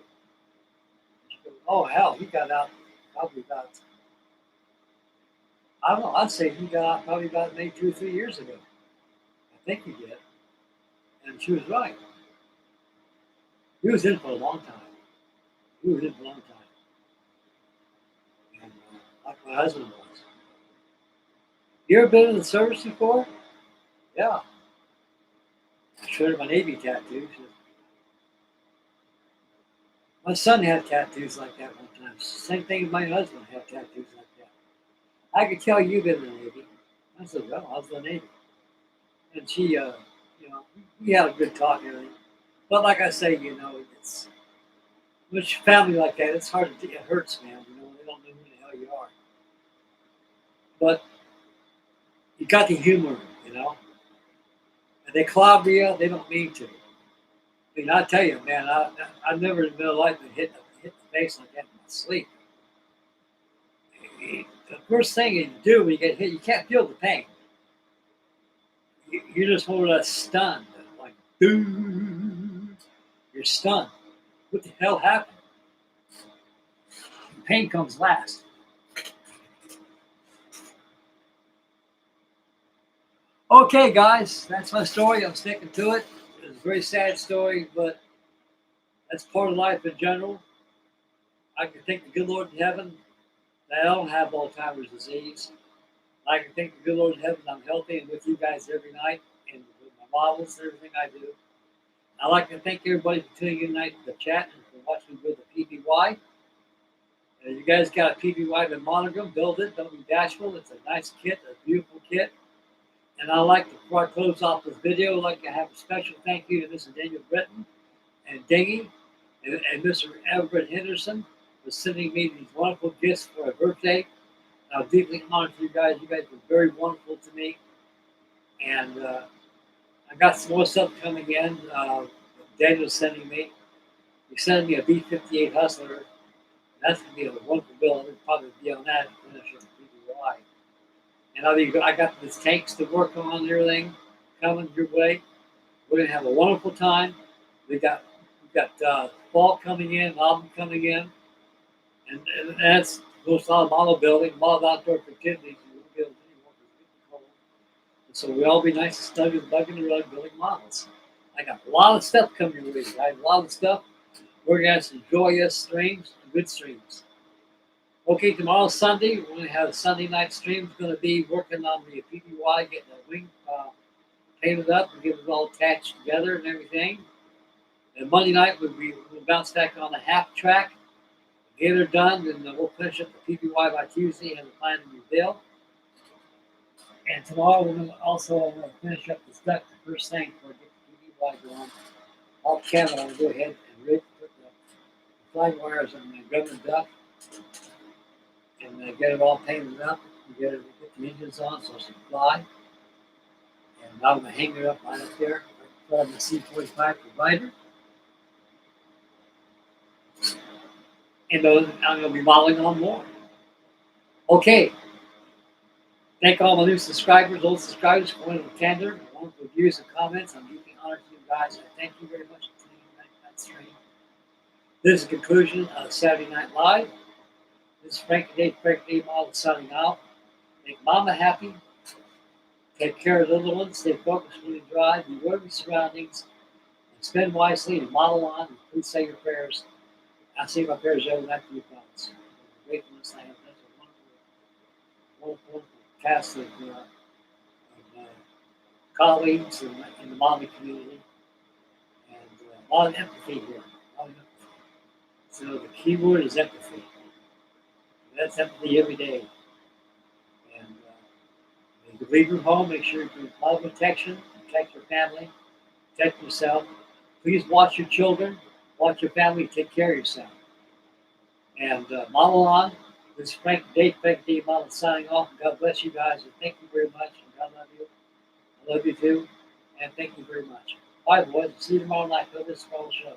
She goes, oh, hell, he got out probably about, I don't know, I'd say he got out probably about maybe 2 or 3 years ago. I think he did. And she was right. He was in for a long time. He was in for a long time. And like my husband was. You ever been in the service before? Yeah. I showed her my Navy tattoos. My son had tattoos like that one time. Same thing my husband had tattoos like that. I could tell you've been in the Navy. I said, well, I was in the Navy. And she, we had a good talk and everything. But like I say, it's with family like that, it's hard to, it hurts, man. They don't know who the hell you are. But you got the humor, And they clobber you, they don't mean to. I mean, I tell you, man, I've never in my life been hit the face like that in my sleep. The first thing you do when you get hit, you can't feel the pain. You're just more or less stunned, like, dude, you're stunned. What the hell happened? The pain comes last. Okay, guys, that's my story. I'm sticking to it. It's a very sad story, but that's part of life in general. I can thank the good Lord in heaven that I don't have Alzheimer's disease. I can thank the good Lord in heaven I'm healthy and with you guys every night and with my models and everything I do. I'd like to thank everybody for tuning in tonight to the chat and for watching with the PBY. You guys got a PBY with Monogram, build it, don't be bashful. It's a nice kit, a beautiful kit. And I'd like to, before I close off this video, I'd like to have a special thank you to Mr. Daniel Britton and Dingy and Mr. Everett Henderson for sending me these wonderful gifts for my birthday. I'm deeply honored for you guys. You guys were very wonderful to me. And I got some more stuff coming in. Daniel's sending me. He's sending me a B-58 Hustler. That's going to be a wonderful build. I'll probably be on that and finish with PBY. And I got these tanks to work on and everything coming your way. We're going to have a wonderful time. We've got fall coming in, autumn coming in. And that's most of the model building, model outdoor activities. We won't be able to do more because it's cold. And so we all be nice and snug and bugging the rug building models. I got a lot of stuff coming your way, guys. A lot of stuff. We're going to have some joyous streams, good streams. Okay, tomorrow Sunday, we're going to have a Sunday night stream. It's going to be working on the PBY, getting the wing painted up and get it all attached together and everything. And Monday night, we'll bounce back on the half track, get her done, and we'll finish up the PBY by Tuesday and the plan to reveal. And tomorrow, we're going to also finish up the duct the first thing before we get the PBY going. Off camera, I'm going to go ahead and put the flag wires on the government duct. And get it all painted up, and get the engines on so it can fly. And I'm going to hang it up right up there, right on the C-45 provider. And I'm going to be modeling on more. Okay. Thank all my new subscribers, old subscribers for wonderful candor, wonderful views and comments. I'm deeply honored to you guys. I thank you very much for tuning in that stream. This is the conclusion of Saturday Night Live. This is Frankie Day Models signing out. Make mama happy. Take care of the little ones. Stay focused when you drive. Beware of your surroundings. Spend wisely and model on. And please say your prayers. I say my prayers every night for your thoughts. Gratefulness I have. That's a wonderful cast of colleagues in the modeling community. And a lot of empathy here. A lot of empathy. So the key word is empathy. That's empathy every day. And when you leave your home, make sure you do a lot of protection, protect your family, protect yourself. Please watch your children, watch your family, take care of yourself. And model on. This is Frankie Day Models signing off. God bless you guys, and thank you very much. And God love you. I love you too, and thank you very much. Bye, boys. See you tomorrow night for this small show.